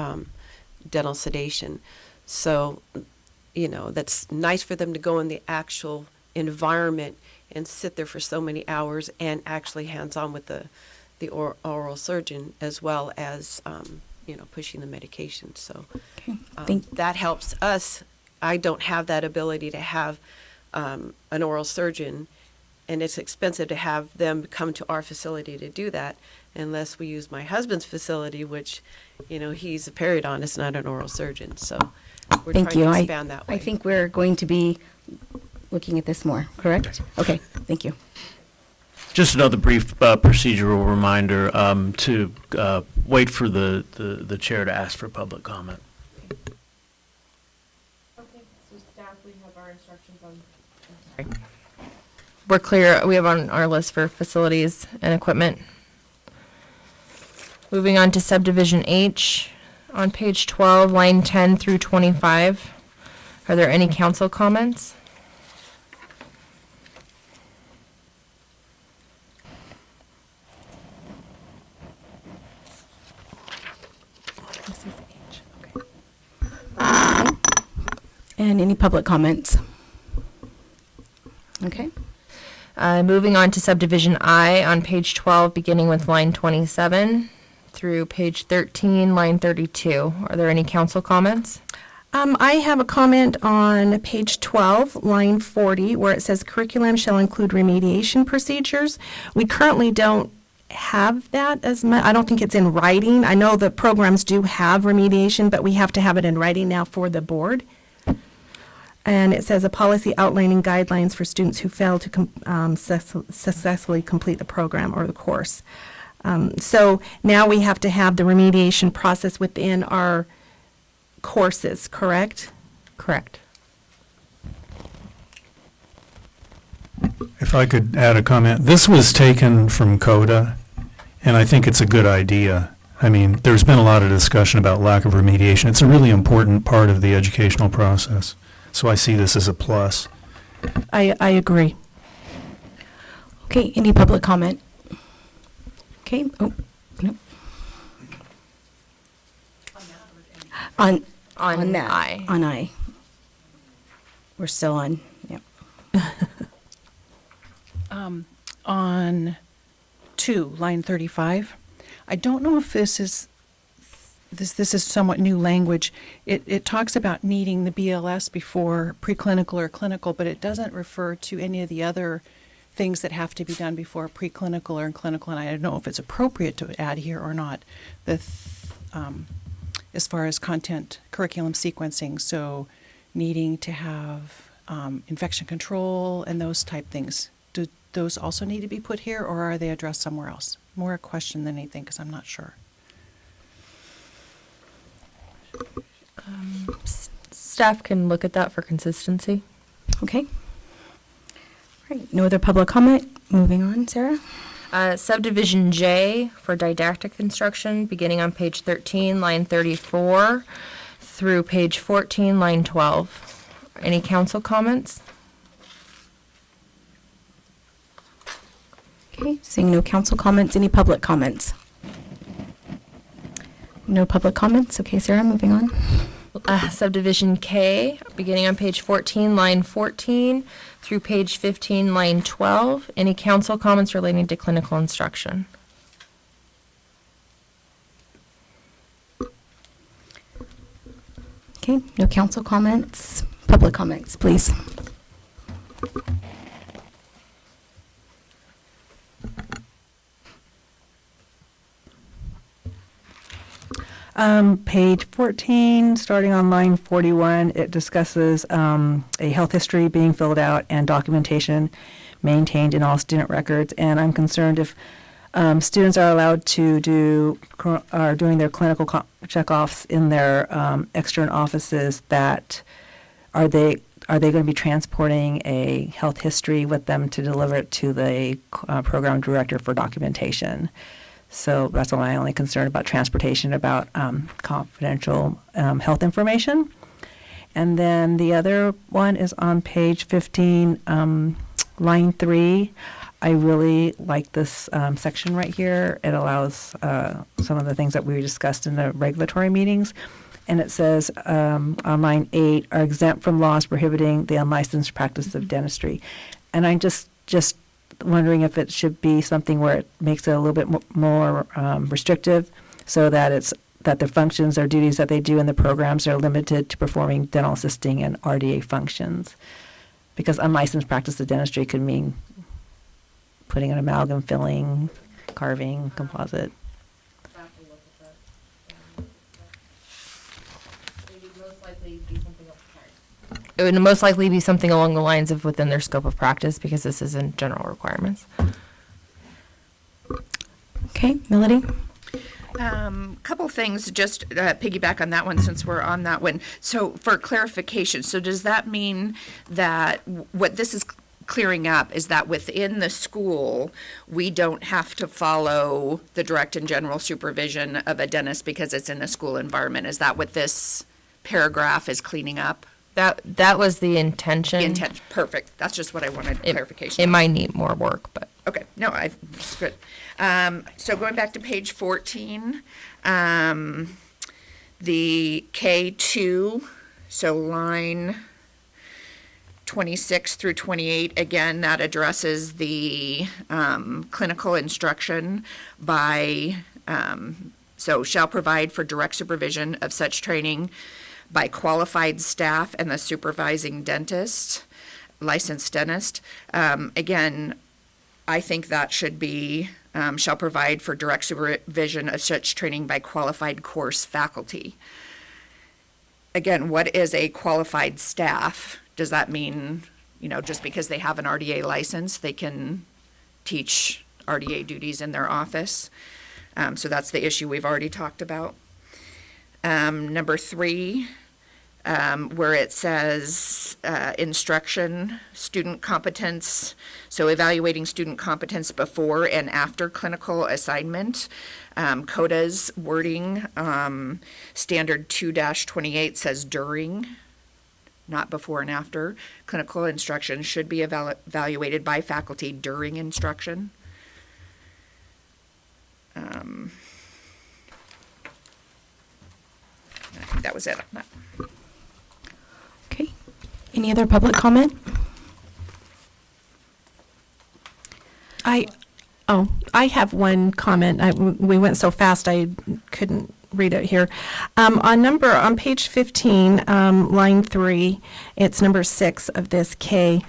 S16: dental sedation. So, that's nice for them to go in the actual environment and sit there for so many hours and actually hands-on with the oral surgeon as well as, pushing the medication. So that helps us. I don't have that ability to have an oral surgeon, and it's expensive to have them come to our facility to do that unless we use my husband's facility, which, he's a periodontist, not an oral surgeon. So we're
S1: Thank
S16: trying
S1: you.
S16: to expand that way.
S1: I think we're going to be looking at this more, correct? Okay, thank you.
S14: Just another brief procedural reminder to wait for the chair to ask for public comment.
S2: We're clear, we have on our list for facilities and equipment. Moving on to subdivision H, on page 12, line 10 through 25. Are there any council comments?
S1: And any public comments? Okay.
S2: Moving on to subdivision I on page 12, beginning with line 27 through page 13, line 32. Are there any council comments?
S9: I have a comment on page 12, line 40, where it says curriculum shall include remediation procedures. We currently don't have that as much. I don't think it's in writing. I know the programs do have remediation, but we have to have it in writing now for the board. And it says a policy outlining guidelines for students who fail to successfully complete the program or the course. So now we have to have the remediation process within our courses, correct?
S2: Correct.
S3: If I could add a comment, this was taken from CODA, and I think it's a good idea. I mean, there's been a lot of discussion about lack of remediation. It's a really important part of the educational process. So I see this as a plus.
S9: I agree.
S1: Okay, any public comment? Okay, oh, no. On that.
S2: I.
S1: On I. We're still on, yep.
S12: On 2, line 35, I don't know if this is somewhat new language. It talks about needing the BLS before preclinical or clinical, but it doesn't refer to any of the other things that have to be done before preclinical or clinical, and I don't know if it's appropriate to add here or not, as far as content curriculum sequencing, so needing to have infection control and those type things. Do those also need to be put here, or are they addressed somewhere else? More a question than anything, because I'm not sure.
S2: Staff can look at that for consistency.
S1: Okay. All right, no other public comment? Moving on, Sarah?
S2: Subdivision J for didactic instruction, beginning on page 13, line 34, through page 14, line 12. Any council comments?
S1: Okay, seeing no council comments, any public comments? No public comments? Okay, Sarah, moving on.
S2: Subdivision K, beginning on page 14, line 14, through page 15, line 12. Any council comments relating to clinical instruction?
S1: Okay, no council comments. Public comments, please.
S11: Page 14, starting on line 41, it discusses a health history being filled out and documentation maintained in all student records. And I'm concerned if students are allowed to are doing their clinical checkoffs in their extern offices, that are they going to be transporting a health history with them to deliver it to the program director for documentation? So that's my only concern about transportation, about confidential health information. And then the other one is on page 15, line 3. I really like this section right here. It allows some of the things that we discussed in the regulatory meetings. And it says on line 8, are exempt from laws prohibiting the unlicensed practice of dentistry. And I'm just wondering if it should be something where it makes it a little bit more restrictive, so that that the functions or duties that they do in the programs are limited to performing dental assisting and RDA functions. Because unlicensed practice of dentistry could mean putting an amalgam, filling, carving, composite.
S2: It would most likely be something along the lines of within their scope of practice, because this is in general requirements.
S1: Okay, Melody?
S7: Couple things, just piggyback on that one since we're on that one. So for clarification, so does that mean that what this is clearing up is that within the school, we don't have to follow the direct and general supervision of a dentist because it's in a school environment? Is that what this paragraph is cleaning up?
S2: That was the intention.
S7: The intent, perfect. That's just what I wanted clarification
S2: It
S7: on.
S2: might need more work, but.
S7: Okay, no, it's good. So going back to page 14, the K2, so line 26 through 28, again, that addresses the clinical instruction by, so shall provide for direct supervision of such training by qualified staff and the supervising dentist, licensed dentist. Again, I think that should be, shall provide for direct supervision of such training by qualified course faculty. Again, what is a qualified staff? Does that mean, just because they have an RDA license, they can teach RDA duties in their office? So that's the issue we've already talked about. Number 3, where it says instruction, student competence, so evaluating student competence before and after clinical assignment. CODA's wording, standard 2-28 says during, not before and after. Clinical instruction should be evaluated by faculty during instruction. I think that was it on that.
S1: Okay. Any other public comment?
S9: I have one comment. We went so fast I couldn't read it here. On page 15, line 3, it's number 6 of this K.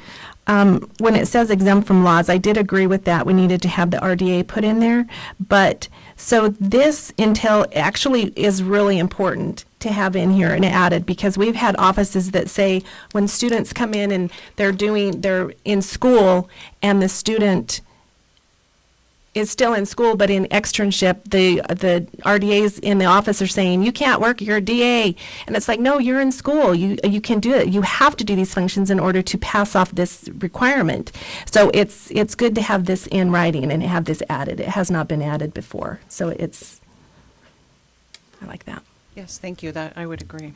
S9: When it says exempt from laws, I did agree with that. We needed to have the RDA put in there. But so this entail actually is really important to have in here and added, because we've had offices that say when students come in and they're in school and the student is still in school, but in externship, the RDAs in the office are saying, you can't work, you're a DA. And it's like, no, you're in school. You can do it. You have to do these functions in order to pass off this requirement. So it's good to have this in writing and have this added. It has not been added before. So I like that.
S12: Yes, thank you. That I would agree.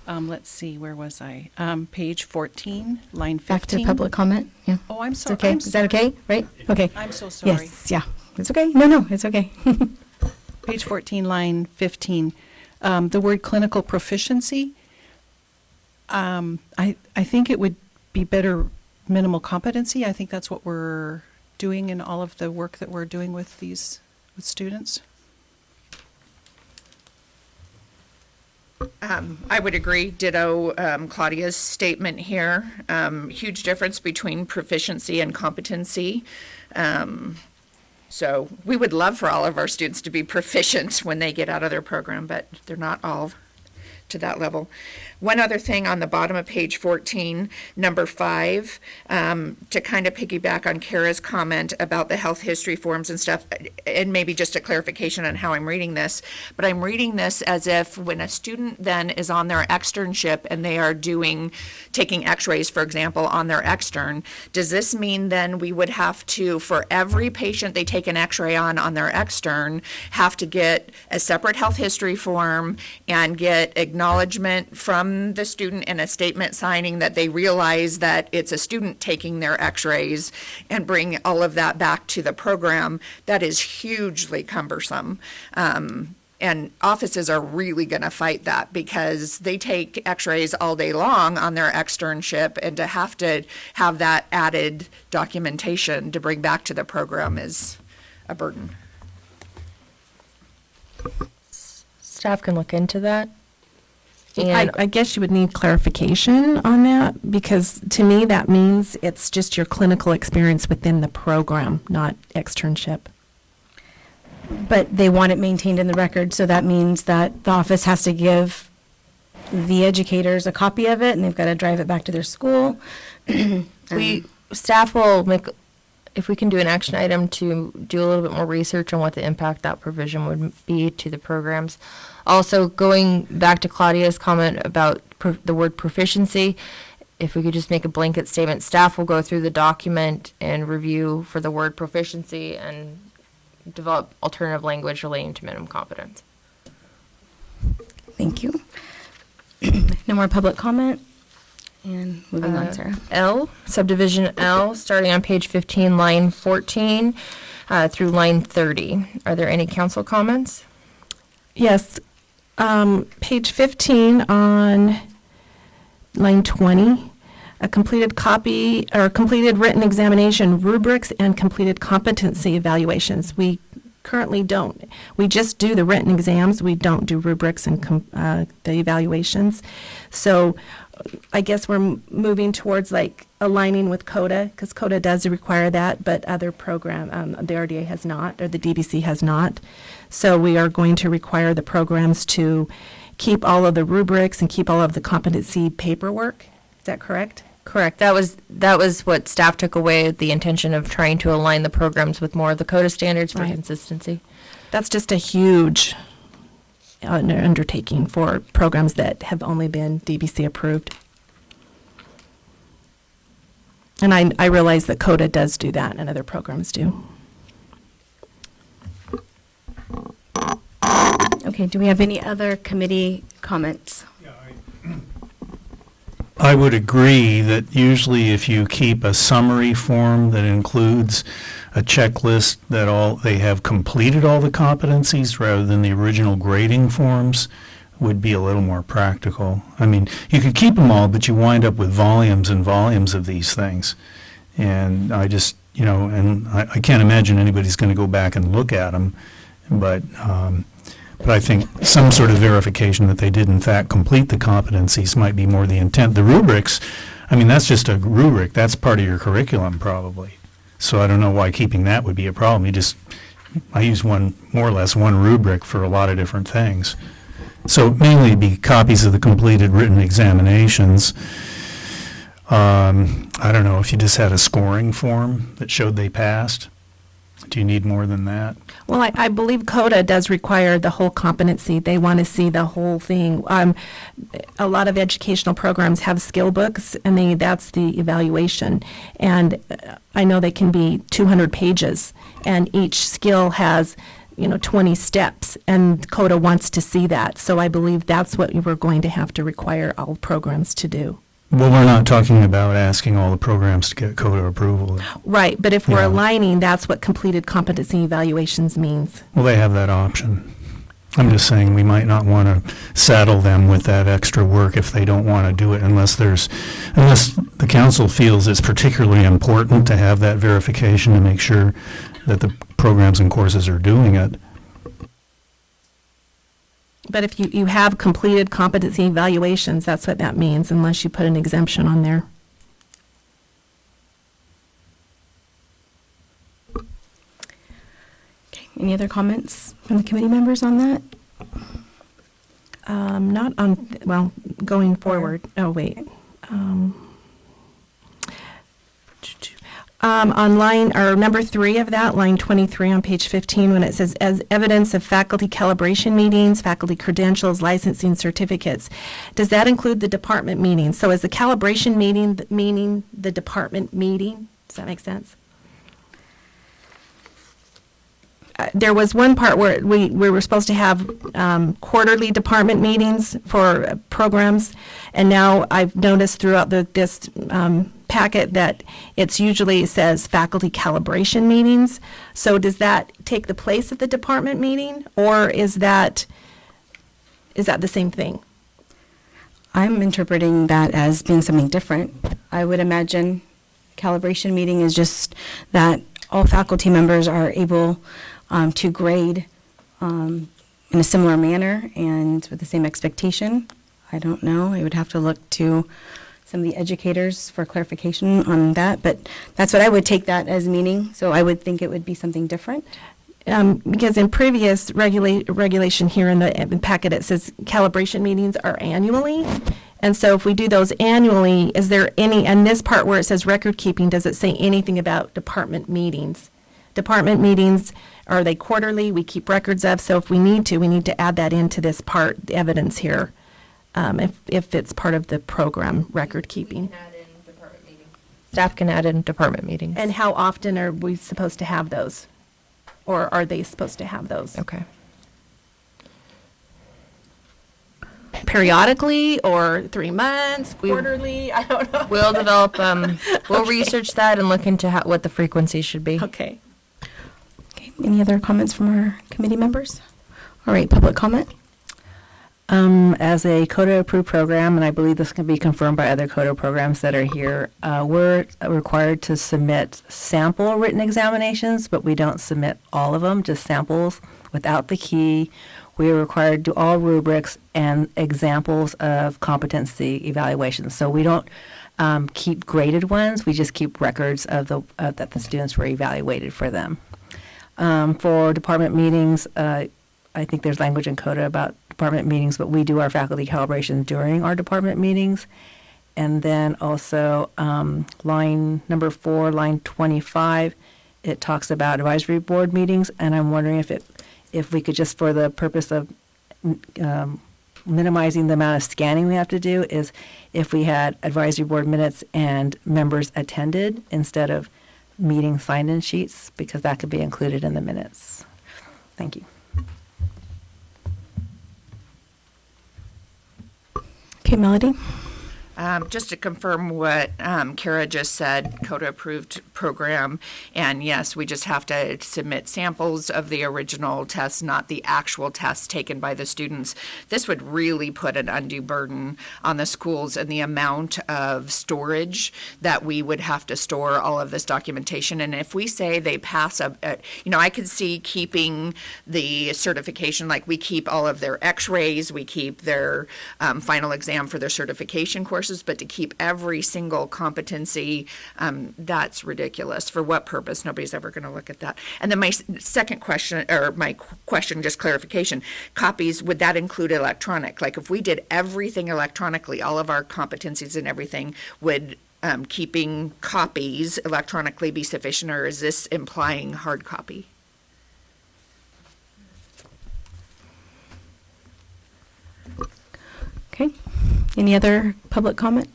S12: Let's see, where was I? Page 14, line 15.
S1: Back to public comment? Yeah.
S12: Oh, I'm
S1: It's
S12: sorry.
S1: okay. Is that okay? Right? Okay.
S12: I'm so sorry.
S1: Yes, yeah. It's okay. No, it's okay.
S12: Page 14, line 15. The word clinical proficiency, I think it would be better minimal competency. I think that's what we're doing in all of the work that we're doing with students.
S7: I would agree. Ditto Claudia's statement here. Huge difference between proficiency and competency. So we would love for all of our students to be proficient when they get out of their program, but they're not all to that level. One other thing on the bottom of page 14, number 5, to kind of piggyback on Kara's comment about the health history forms and stuff, and maybe just a clarification on how I'm reading this, but I'm reading this as if when a student then is on their externship and they are taking x-rays, for example, on their extern, does this mean then we would have to, for every patient they take an x-ray on their extern, have to get a separate health history form and get acknowledgement from the student and a statement signing that they realize that it's a student taking their x-rays, and bring all of that back to the program? That is hugely cumbersome. And offices are really going to fight that, because they take x-rays all day long on their externship, and to have that added documentation to bring back to the program is a burden.
S2: Staff can look into that. And
S9: I guess you would need clarification on that, because to me that means it's just your clinical experience within the program, not externship.
S1: But they want it maintained in the record, so that means that the office has to give the educators a copy of it, and they've got to drive it back to their school.
S2: Staff will make, if we can do an action item to do a little bit more research on what the impact that provision would be to the programs. Also, going back to Claudia's comment about the word proficiency, if we could just make a blanket statement, staff will go through the document and review for the word proficiency and develop alternative language relating to minimum competence.
S1: Thank you. No more public comment? And moving on, Sarah.
S2: L, subdivision L, starting on page 15, line 14 through line 30. Are there any council comments?
S9: Yes. Page 15 on line 20. a completed copy or completed written examination rubrics and completed competency evaluations. We currently don't. We just do the written exams. We don't do rubrics and the evaluations. So I guess we're moving towards like aligning with CODA, because CODA does require that, but other program, the RDA has not, or the DBC has not. So we are going to require the programs to keep all of the rubrics and keep all of the competency paperwork. Is that correct?
S2: Correct. That was what staff took away, the intention of trying to align the programs with more of the CODA standards for
S9: Right.
S2: consistency.
S9: That's just a huge undertaking for programs that have only been DBC approved. And I realize that CODA does do that and other programs do.
S1: Okay, do we have any other committee comments?
S3: I would agree that usually if you keep a summary form that includes a checklist that they have completed all the competencies rather than the original grading forms would be a little more practical. I mean, you could keep them all, but you wind up with volumes and volumes of these things. And I just, and I can't imagine anybody's going to go back and look at them, but I think some sort of verification that they did in fact complete the competencies might be more the intent. The rubrics, I mean, that's just a rubric. That's part of your curriculum probably. So I don't know why keeping that would be a problem. I use more or less one rubric for a lot of different things. So mainly it'd be copies of the completed written examinations. I don't know if you just had a scoring form that showed they passed. Do you need more than that?
S9: Well, I believe CODA does require the whole competency. They want to see the whole thing. A lot of educational programs have skill books, and that's the evaluation. And I know they can be 200 pages, and each skill has 20 steps, and CODA wants to see that. So I believe that's what we're going to have to require all programs to do.
S3: Well, we're not talking about asking all the programs to get CODA approval.
S9: Right, but if we're
S3: Yeah.
S9: aligning, that's what completed competency evaluations means.
S3: Well, they have that option. I'm just saying we might not want to saddle them with that extra work if they don't want to do it unless the council feels it's particularly important to have that verification to make sure that the programs and courses are doing it.
S9: But if you have completed competency evaluations, that's what that means, unless you put an exemption on there.
S1: Okay, any other comments from the committee members on that?
S9: Not on, going forward. Oh, wait. On number 3 of that, line 23 on page 15, when it says, as evidence of faculty calibration meetings, faculty credentials, licensing certificates, does that include the department meetings? So is the calibration meeting meaning the department meeting? Does that make sense? There was one part where we were supposed to have quarterly department meetings for programs, and now I've noticed throughout this packet that it's usually says faculty calibration meetings. So does that take the place of the department meeting, or is that the same thing?
S1: I'm interpreting that as being something different. I would imagine calibration meeting is just that all faculty members are able to grade in a similar manner and with the same expectation. I don't know. I would have to look to some of the educators for clarification on that, but that's what I would take that as meaning. So I would think it would be something different.
S9: Because in previous regulation here in the packet, it says calibration meetings are annually. And so if we do those annually, is there any, and this part where it says record keeping, does it say anything about department meetings? Department meetings, are they quarterly? We keep records of, so if we need to add that into this part, the evidence here, if it's part of the program record keeping.
S2: Staff can add in department meetings.
S9: And how often are we supposed to have those? Or are they supposed to have those?
S2: Okay.
S9: Periodically, or 3 months, quarterly? I don't know.
S2: We'll develop, we'll research that and look into what the frequency should be.
S9: Okay.
S1: Okay, any other comments from our committee members? All right, public comment?
S11: As a CODA-approved program, and I believe this can be confirmed by other CODA programs that are here, we're required to submit sample written examinations, but we don't submit all of them, just samples without the key. We are required to do all rubrics and examples of competency evaluations. So we don't keep graded ones, we just keep records of that the students were evaluated for them. For department meetings, I think there's language in CODA about department meetings, but we do our faculty calibration during our department meetings. And then also line number 4, line 25, it talks about advisory board meetings, and I'm wondering if we could just, for the purpose of minimizing the amount of scanning we have to do, is if we had advisory board minutes and members attended instead of meeting sign-in sheets, because that could be included in the minutes. Thank you.
S1: Okay, Melody?
S7: Just to confirm what Kara just said, CODA-approved program, and yes, we just have to submit samples of the original tests, not the actual tests taken by the students. This would really put an undue burden on the schools and the amount of storage that we would have to store all of this documentation. And if we say they pass I could see keeping the certification, like we keep all of their x-rays, we keep their final exam for their certification courses, but to keep every single competency, that's ridiculous. For what purpose? Nobody's ever going to look at that. And then my second question, or my question, just clarification, copies, would that include electronic? Like if we did everything electronically, all of our competencies and everything, would keeping copies electronically be sufficient, or is this implying hard copy?
S1: Okay. Any other public comment?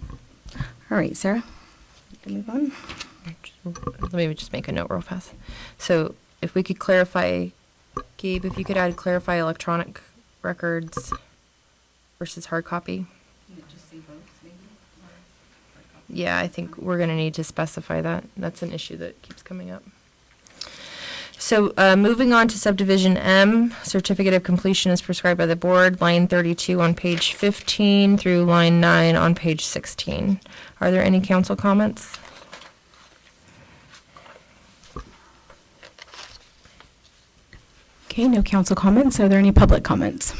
S1: All right, Sarah. Can we move on?
S2: Let me just make a note real fast. So if we could clarify, Gabe, if you could clarify electronic records versus hard copy. Yeah, I think we're going to need to specify that. That's an issue that keeps coming up. So moving on to subdivision M, certificate of completion is prescribed by the board, line 32 on page 15 through line 9 on page 16. Are there any council comments?
S1: Okay, no council comments. Are there any public comments?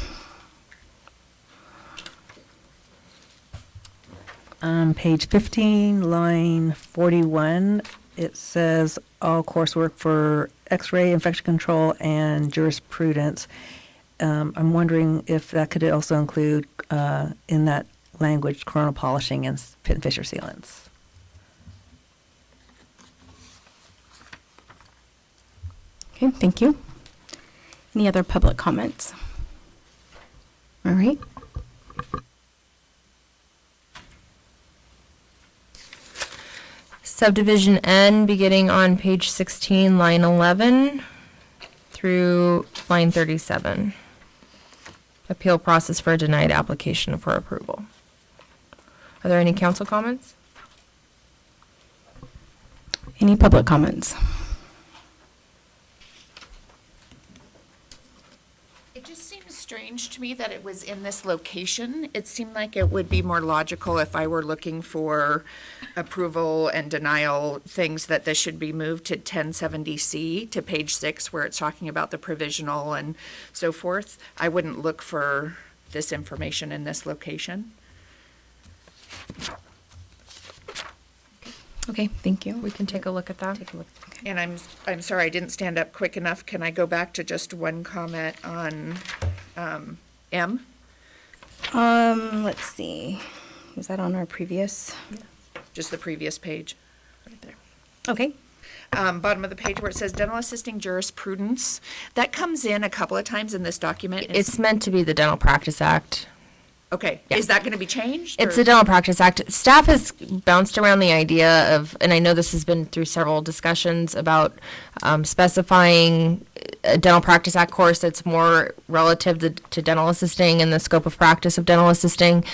S11: Page 15, line 41, it says all coursework for X-ray, infection control, and jurisprudence. I'm wondering if that could also include, in that language, coronal polishing and pit and fissure sealants.
S1: Okay, thank you. Any other public comments? All right.
S2: Subdivision N, beginning on page 16, line 11 through line 37. Appeal process for a denied application for approval. Are there any council comments?
S1: Any public comments?
S7: It just seems strange to me that it was in this location. It seemed like it would be more logical if I were looking for approval and denial things, that this should be moved to 1070C, to page 6, where it's talking about the provisional and so forth. I wouldn't look for this information in this location.
S1: Okay, thank you.
S2: We can take a look at that.
S7: And I'm sorry, I didn't stand up quick enough. Can I go back to just one comment on M?
S1: Let's see. Was that on our previous?
S7: Just the previous page. Right there.
S1: Okay.
S7: Bottom of the page where it says dental assisting jurisprudence. That comes in a couple of times in this document.
S2: It's meant to be the Dental Practice Act.
S7: Okay.
S2: Yeah.
S7: Is that going to be changed?
S2: It's
S7: or-
S2: the Dental Practice Act. Staff has bounced around the idea of, and I know this has been through several discussions about specifying a Dental Practice Act course that's more relative to dental assisting and the scope of practice of dental assisting.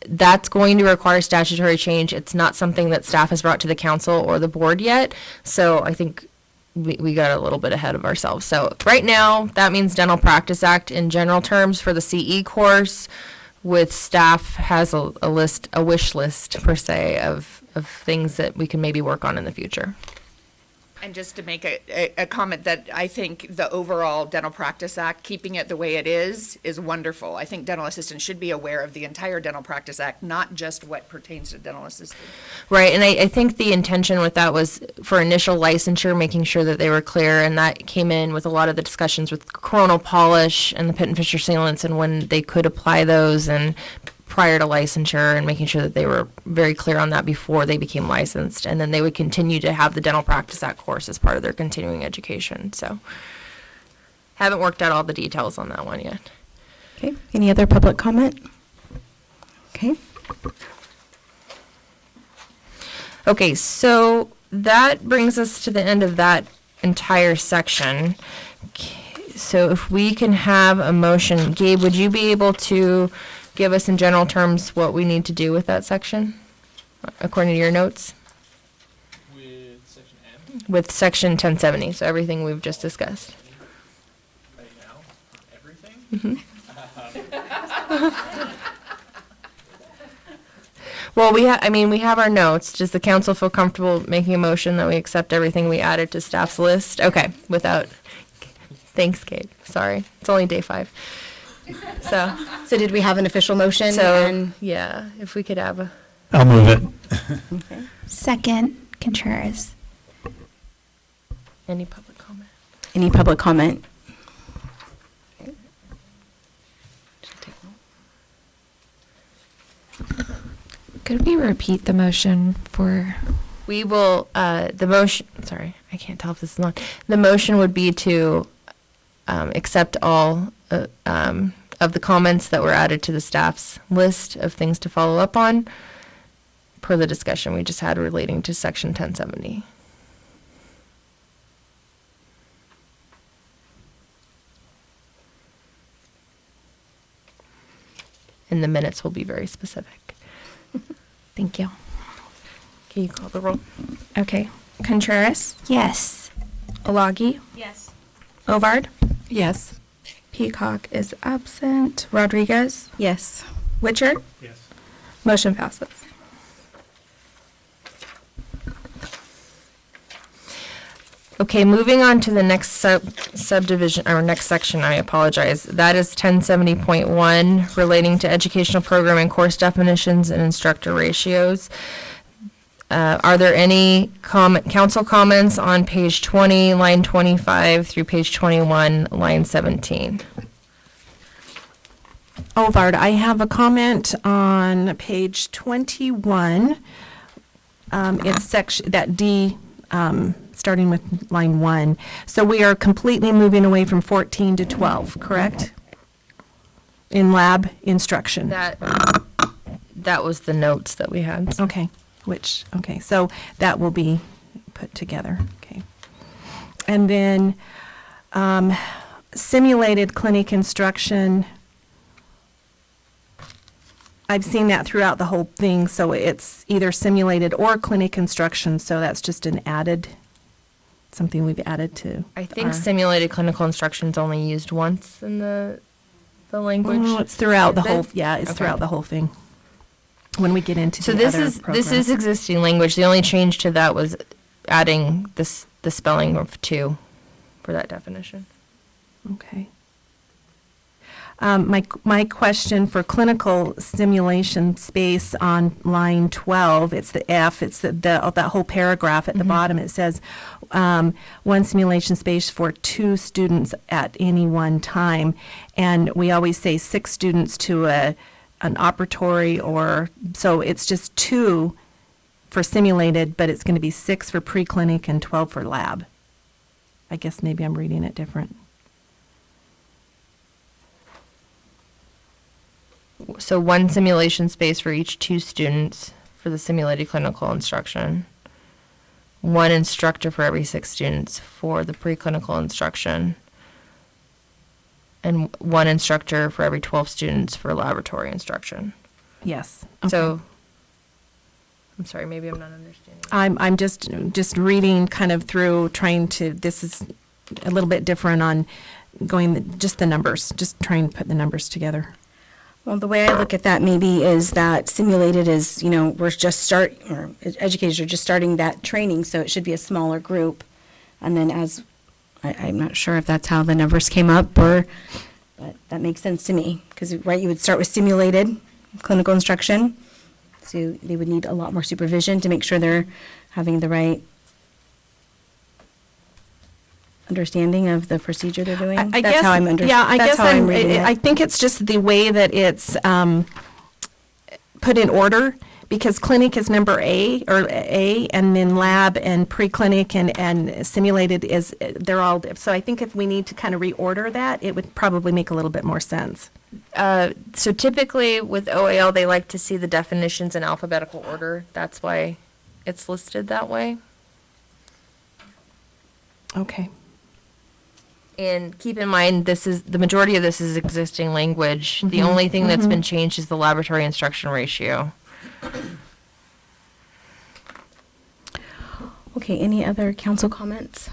S2: That's going to require statutory change. It's not something that staff has brought to the council or the board yet. So I think we got a little bit ahead of ourselves. So right now, that means Dental Practice Act in general terms for the CE course, with staff has a wish list per se of things that we can maybe work on in the future.
S7: And just to make a comment that I think the overall Dental Practice Act, keeping it the way it is wonderful. I think dental assistants should be aware of the entire Dental Practice Act, not just what pertains to dental assistants.
S2: Right, and I think the intention with that was for initial licensure, making sure that they were clear, and that came in with a lot of the discussions with coronal polish and the Pitt and Fisher sealants and when they could apply those and prior to licensure, and making sure that they were very clear on that before they became licensed. And then they would continue to have the Dental Practice Act course as part of their continuing education. So haven't worked out all the details on that one yet.
S1: Okay, any other public comment? Okay.
S2: Okay, so that brings us to the end of that entire section. So if we can have a motion, Gabe, would you be able to give us in general terms what we need to do with that section, according to your notes?
S17: With section M?
S2: With section 1070, so everything we've just discussed.
S17: Right now, everything?
S2: Well, we have our notes. Does the council feel comfortable making a motion that we accept everything we added to staff's list? Okay, thanks, Gabe. Sorry, it's only day 5. So
S1: did we have an official motion?
S2: So, yeah, if we could have
S3: I'll move it.
S5: Second, Contreras.
S2: any public comment.
S1: Any public comment?
S8: Could we repeat the motion for?
S2: We will, the motion, sorry, I can't tell if this is on. The motion would be to accept all of the comments that were added to the staff's list of things to follow up on per the discussion we just had relating to section 1070. And the minutes will be very specific.
S8: Thank you.
S2: Can you call the roll?
S8: Okay. Contreras?
S5: Yes.
S8: Alagi?
S13: Yes.
S8: Ovard?
S9: Yes.
S8: Peacock is absent. Rodriguez?
S1: Yes.
S8: Witcher?
S17: Yes.
S8: Motion passes.
S2: Okay, moving on to the next subdivision, or next section, I apologize. That is 1070.1, relating to educational program and course definitions and instructor ratios. Are there any council comments on page 20, line 25 through page 21, line 17?
S9: Ovard, I have a comment on page 21. It's section, that D, starting with line 1. So we are completely moving away from 14 to 12, correct? In lab instruction.
S2: That was the notes that we had.
S9: Okay, so that will be put together, okay. And then simulated clinic instruction, I've seen that throughout the whole thing, so it's either simulated or clinic instruction, so that's just something we've added to.
S2: I think simulated clinical instruction is only used once in the language.
S9: Oh, it's throughout the
S2: Is
S9: whole,
S2: it?
S9: yeah, it's
S2: Okay.
S9: throughout the whole thing. When we get into
S2: So
S9: the
S2: this
S9: other
S2: is
S9: programs.
S2: existing language. The only change to that was adding the spelling of "to" for that definition.
S9: Okay. My question for clinical simulation space on line 12, it's the F, it's that whole paragraph at the bottom. It says, one simulation space for 2 students at any one time. And we always say 6 students to an operatory, so it's just 2 for simulated, but it's going to be 6 for preclinic and 12 for lab. I guess maybe I'm reading it different.
S2: So 1 simulation space for each 2 students for the simulated clinical instruction. 1 instructor for every 6 students for the preclinical instruction. And 1 instructor for every 12 students for laboratory instruction.
S9: Yes.
S2: So I'm sorry, maybe I'm not understanding.
S9: I'm just reading kind of through, trying to, this is a little bit different on going, just the numbers, just trying to put the numbers together.
S1: Well, the way I look at that maybe is that simulated is, we're just or educators are just starting that training, so it should be a smaller group. And then I'm not sure if that's how the numbers came up, but that makes sense to me. Because, right, you would start with simulated clinical instruction. So they would need a lot more supervision to make sure they're having the right understanding of the procedure they're doing.
S9: I
S1: That's
S9: guess,
S1: how I'm
S9: yeah, I
S1: that's
S9: guess
S1: how I'm reading it.
S9: I think it's just the way that it's put in order, because clinic is number A, and then lab and preclinic and simulated they're all, so I think if we need to kind of reorder that, it would probably make a little bit more sense.
S2: So typically with OAL, they like to see the definitions in alphabetical order. That's why it's listed that way.
S9: Okay.
S2: And keep in mind, the majority of this is existing language. The only thing that's been changed is the laboratory instruction ratio.
S1: Okay, any other council comments?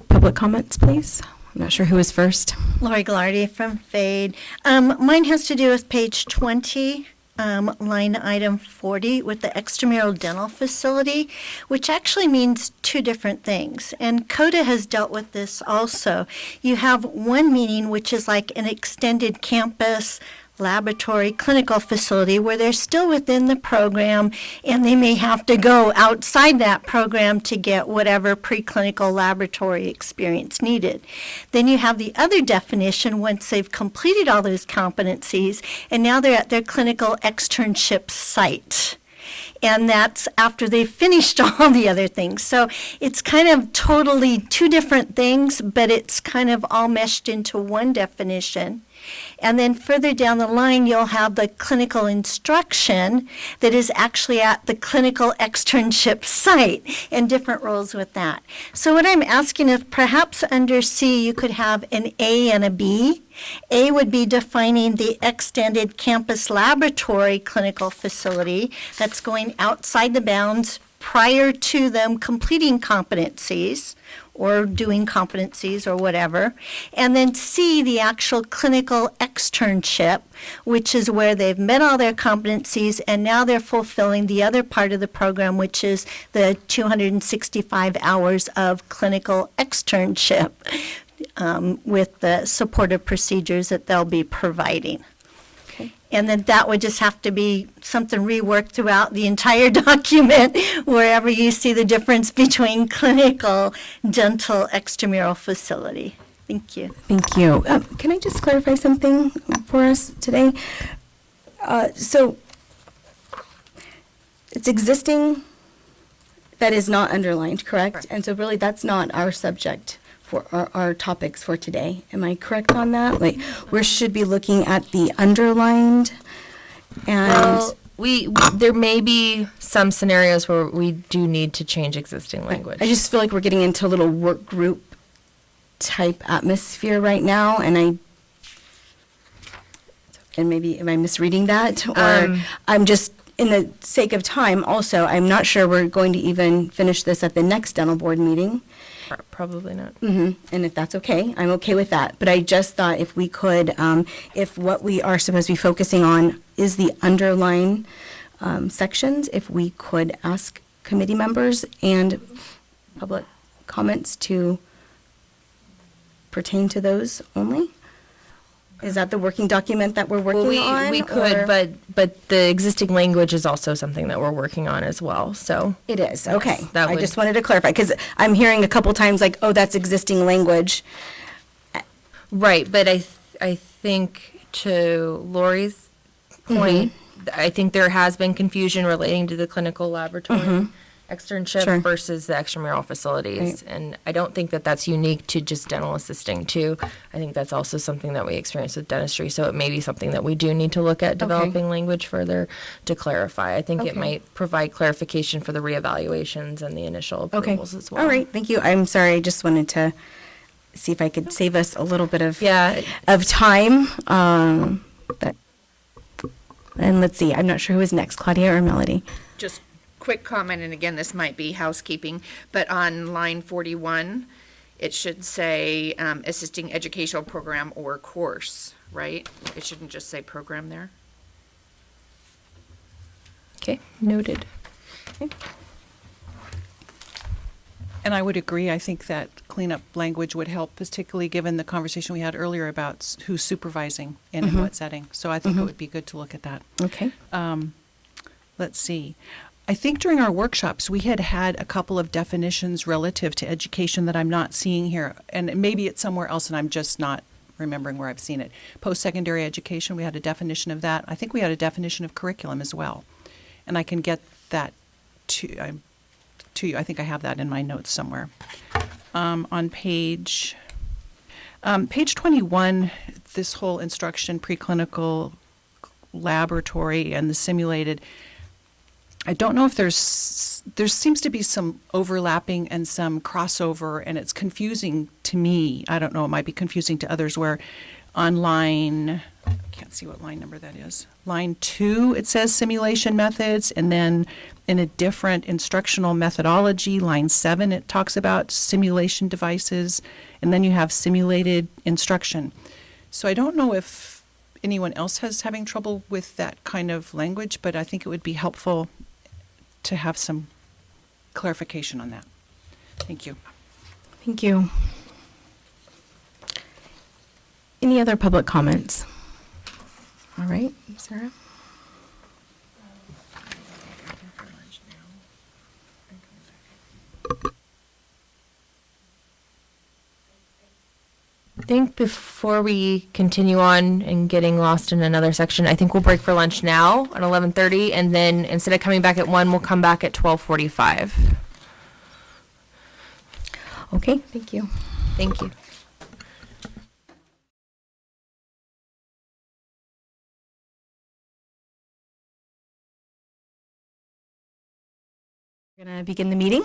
S1: Public comments, please? I'm not sure who is first.
S6: Lori Glardy from FADE. Mine has to do with page 20, line item 40, with the extramural dental facility, which actually means two different things. And CODA has dealt with this also. You have one meaning, which is like an extended campus laboratory clinical facility where they're still within the program and they may have to go outside that program to get whatever preclinical laboratory experience needed. Then you have the other definition once they've completed all those competencies and now they're at their clinical externship site. And that's after they've finished all the other things. So it's kind of totally two different things, but it's kind of all meshed into one definition. And then further down the line, you'll have the clinical instruction that is actually at the clinical externship site and different roles with that. So what I'm asking is perhaps under C, you could have an A and a B. A would be defining the extended campus laboratory clinical facility that's going outside the bounds prior to them completing competencies or doing competencies or whatever. And then C, the actual clinical externship, which is where they've met all their competencies and now they're fulfilling the other part of the program, which is the 265 hours of clinical externship with the supportive procedures that they'll be providing. And then that would just have to be something reworked throughout the entire document, wherever you see the difference between clinical, dental, extramural facility. Thank you.
S1: Thank you. Can I just clarify something for us today? So it's existing that is not underlined, correct? And so really that's not our subject for our topics for today. Am I correct on that? Like, we should be looking at the underlined and...
S2: Well, there may be some scenarios where we do need to change existing language.
S1: I just feel like we're getting into a little work group type atmosphere right now, and maybe, am I misreading that? Or I'm just, in the sake of time, also, I'm not sure we're going to even finish this at the next dental board meeting.
S2: Probably not.
S1: And if that's okay, I'm okay with that. But I just thought if we could, if what we are supposed to be focusing on is the underlying sections, if we could ask committee members and public comments to pertain to those only? Is that the working document that we're working on?
S2: We could,
S1: or-
S2: but the existing language is also something that we're working on as well, so.
S1: It is, okay.
S2: that
S1: I
S2: would-
S1: just wanted to clarify, because I'm hearing a couple times like, oh, that's existing language.
S2: Right, but I think to Lori's point, I think there has been confusion relating to the clinical laboratory externship
S1: Sure.
S2: versus the extramural facilities. And I don't think that that's unique to just dental assisting too. I think that's also something that we experience with dentistry. So it may be something that we do need to look at developing language further to clarify. I think it
S1: Okay.
S2: might provide clarification for the reaevaluations and the initial
S1: Okay.
S2: approvals as well.
S1: All right, thank you. I'm sorry, I just wanted to see if I could save us a little bit of time. And let's see, I'm not sure who is next, Claudia or Melody?
S4: Just
S7: quick comment, and again, this might be housekeeping, but on line 41, it should say assisting educational program or course, right? It shouldn't just say program there.
S2: Okay, noted.
S12: And I would agree. I think that cleanup language would help, particularly given the conversation we had earlier about who's supervising and in what setting. So I think it would be good to look at that.
S1: Okay.
S12: Let's see. I think during our workshops, we had a couple of definitions relative to education that I'm not seeing here. And maybe it's somewhere else and I'm just not remembering where I've seen it. Post-secondary education, we had a definition of that. I think we had a definition of curriculum as well. And I can get that to you. I think I have that in my notes somewhere. On page 21, this whole instruction, preclinical laboratory and the simulated, I don't know if there seems to be some overlapping and some crossover, and it's confusing to me. I don't know, it might be confusing to others, where on line, I can't see what line number that is. Line 2, it says simulation methods, and then in a different instructional methodology, line 7, it talks about simulation devices, and then you have simulated instruction. So I don't know if anyone else has having trouble with that kind of language, but I think it would be helpful to have some clarification on that. Thank you.
S1: Thank you. Any other public comments? All right, Sarah?
S2: I think before we continue on and getting lost in another section, I think we'll break for lunch now at 11:30, and then instead of coming back at 1, we'll come back at 12:45.
S1: Okay, thank you.
S2: Thank you.
S1: We're going to begin the meeting.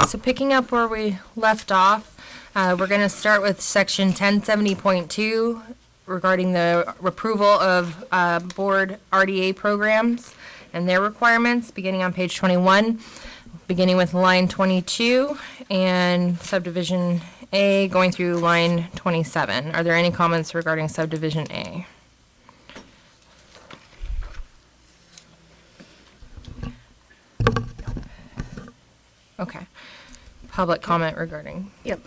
S2: So picking up where we left off, we're going to start with section 1070.2 regarding the approval of board RDA programs and their requirements, beginning on page 21, beginning with line 22 and subdivision A going through line 27. Are there any comments regarding subdivision A? Okay. Public comment regarding.
S1: Yep.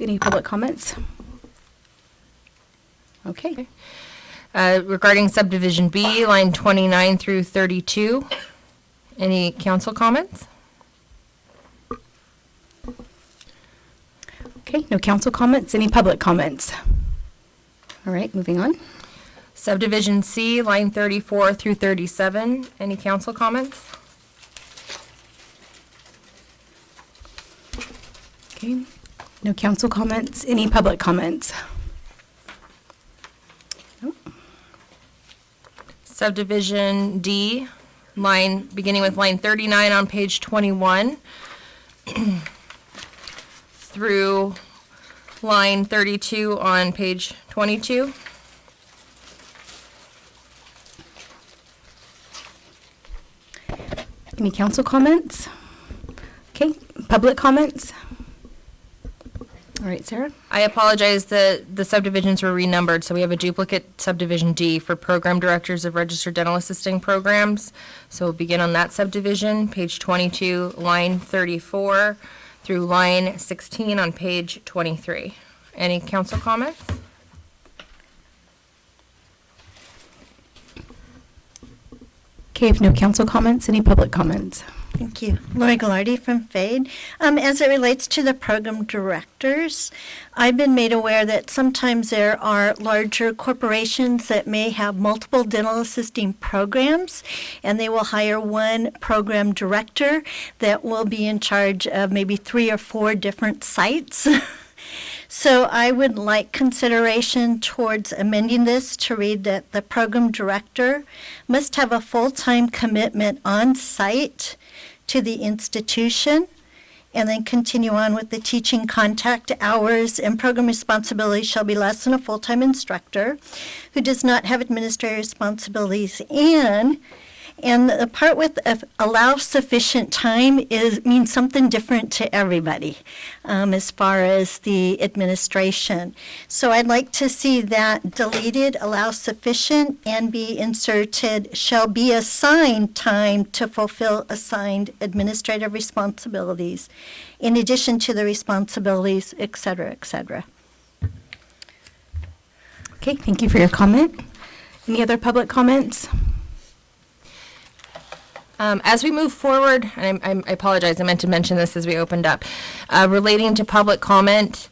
S1: Any public comments? Okay.
S2: Regarding subdivision B, line 29 through 32. Any council comments?
S1: Okay, no council comments. Any public comments? All right, moving on.
S2: Subdivision C, line 34 through 37. Any council comments?
S1: Okay, no council comments. Any public comments? Nope.
S2: Subdivision D, beginning with line 39 on page 21 through line 32 on page 22.
S1: Any council comments? Okay, public comments? All right, Sarah?
S2: I apologize, the subdivisions were renumbered, so we have a duplicate subdivision D for program directors of registered dental assisting programs. So we'll begin on that subdivision, page 22, line 34 through line 16 on page 23. Any council comments?
S1: Okay, if no council comments, any public comments?
S6: Thank you. Lori Gallardi from FADE. As it relates to the program directors, I've been made aware that sometimes there are larger corporations that may have multiple dental assisting programs, and they will hire one program director that will be in charge of maybe 3 or 4 different sites. So I would like consideration towards amending this to read that the program director must have a full-time commitment on site to the institution, and then continue on with the teaching contact hours and program responsibilities shall be less than a full-time instructor who does not have administrative responsibilities, and And the part with allow sufficient time means something different to everybody as far as the administration. So I'd like to see that deleted, allow sufficient, and be inserted, shall be assigned time to fulfill assigned administrative responsibilities, in addition to the responsibilities, et cetera, et cetera.
S1: Okay, thank you for your comment. Any other public comments?
S2: As we move forward, and I apologize, I meant to mention this as we opened up, relating to public comment,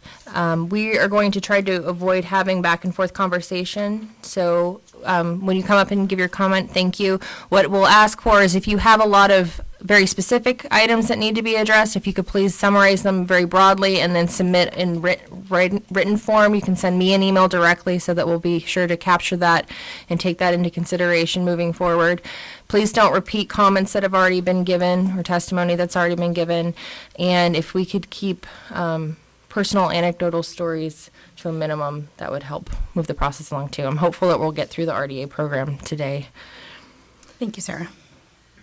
S2: we are going to try to avoid having back and forth conversation. So when you come up and give your comment, thank you. What we'll ask for is if you have a lot of very specific items that need to be addressed, if you could please summarize them very broadly and then submit in written form. You can send me an email directly so that we'll be sure to capture that and take that into consideration moving forward. Please don't repeat comments that have already been given or testimony that's already been given. And if we could keep personal anecdotal stories to a minimum, that would help move the process along too. I'm hopeful that we'll get through the RDA program today.
S1: Thank you, Sarah.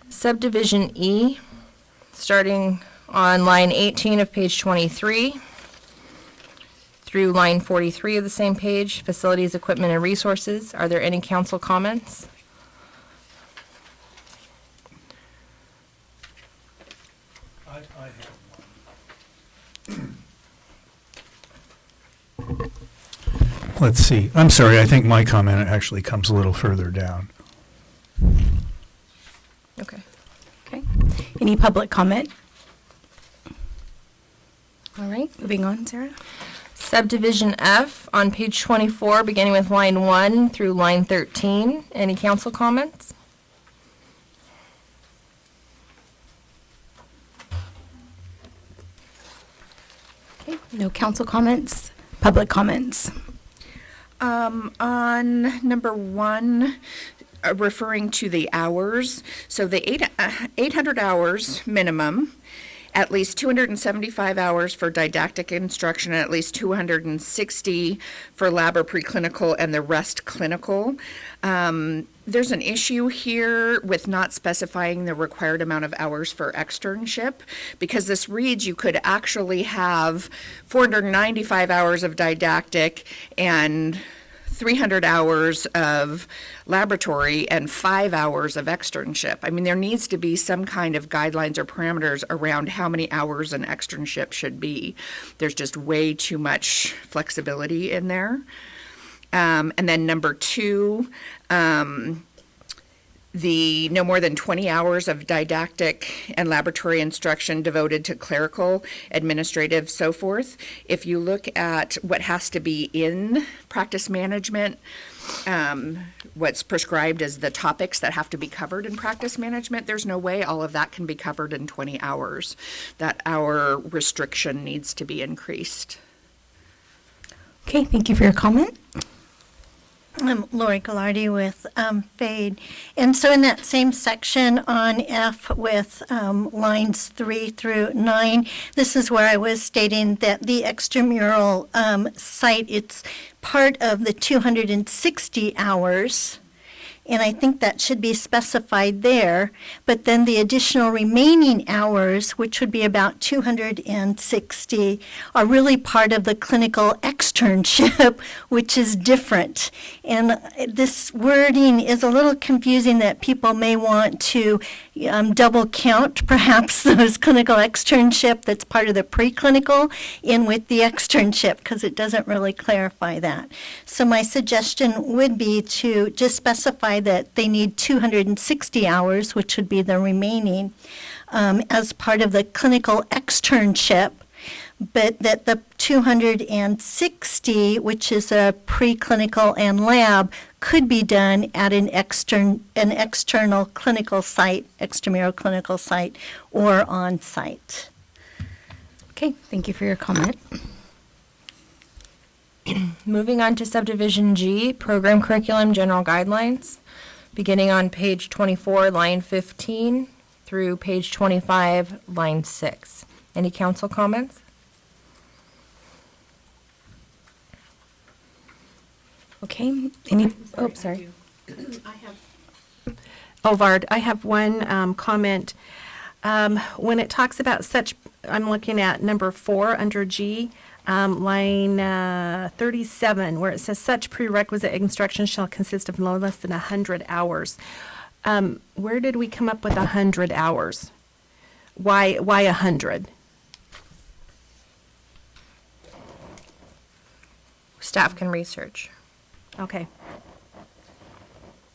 S2: Subdivision E, starting on line 18 of page 23 through line 43 of the same page, facilities, equipment, and resources. Are there any council comments?
S3: I have one. Let's see. I'm sorry, I think my comment actually comes a little further down.
S2: Okay.
S1: Okay. Any public comment? All right, moving on, Sarah.
S2: Subdivision F on page 24, beginning with line 1 through line 13. Any council comments?
S1: Okay, no council comments. Public comments.
S7: On number 1, referring to the hours, so the 800 hours minimum, at least 275 hours for didactic instruction, and at least 260 for lab or preclinical, and the rest clinical. There's an issue here with not specifying the required amount of hours for externship, because this reads you could actually have 495 hours of didactic and 300 hours of laboratory and 5 hours of externship. I mean, there needs to be some kind of guidelines or parameters around how many hours an externship should be. There's just way too much flexibility in there. And then number 2, the no more than 20 hours of didactic and laboratory instruction devoted to clerical, administrative, so forth. If you look at what has to be in practice management, what's prescribed as the topics that have to be covered in practice management, there's no way all of that can be covered in 20 hours. That hour restriction needs to be increased.
S1: Okay, thank you for your comment.
S6: I'm Lori Gallardi with FADE. And so in that same section on F with lines 3 through 9, this is where I was stating that the extramural site, it's part of the 260 hours. And I think that should be specified there. But then the additional remaining hours, which would be about 260, are really part of the clinical externship, which is different. And this wording is a little confusing that people may want to double count perhaps those clinical externship that's part of the preclinical in with the externship, because it doesn't really clarify that. So my suggestion would be to just specify that they need 260 hours, which would be the remaining, as part of the clinical externship, but that the 260, which is a preclinical and lab, could be done at an external clinical site, extramural clinical site, or on site.
S1: Okay, thank you for your comment.
S2: Moving on to subdivision G, program curriculum general guidelines, beginning on page 24, line 15, through page 25, line 6. Any council comments?
S1: Okay, any, oh, sorry.
S9: Ovard, I have one comment. When it talks about such, I'm looking at number 4 under G, line 37, where it says such prerequisite instruction shall consist of no less than 100 hours. Where did we come up with 100 hours? Why 100?
S2: Staff can research.
S9: Okay.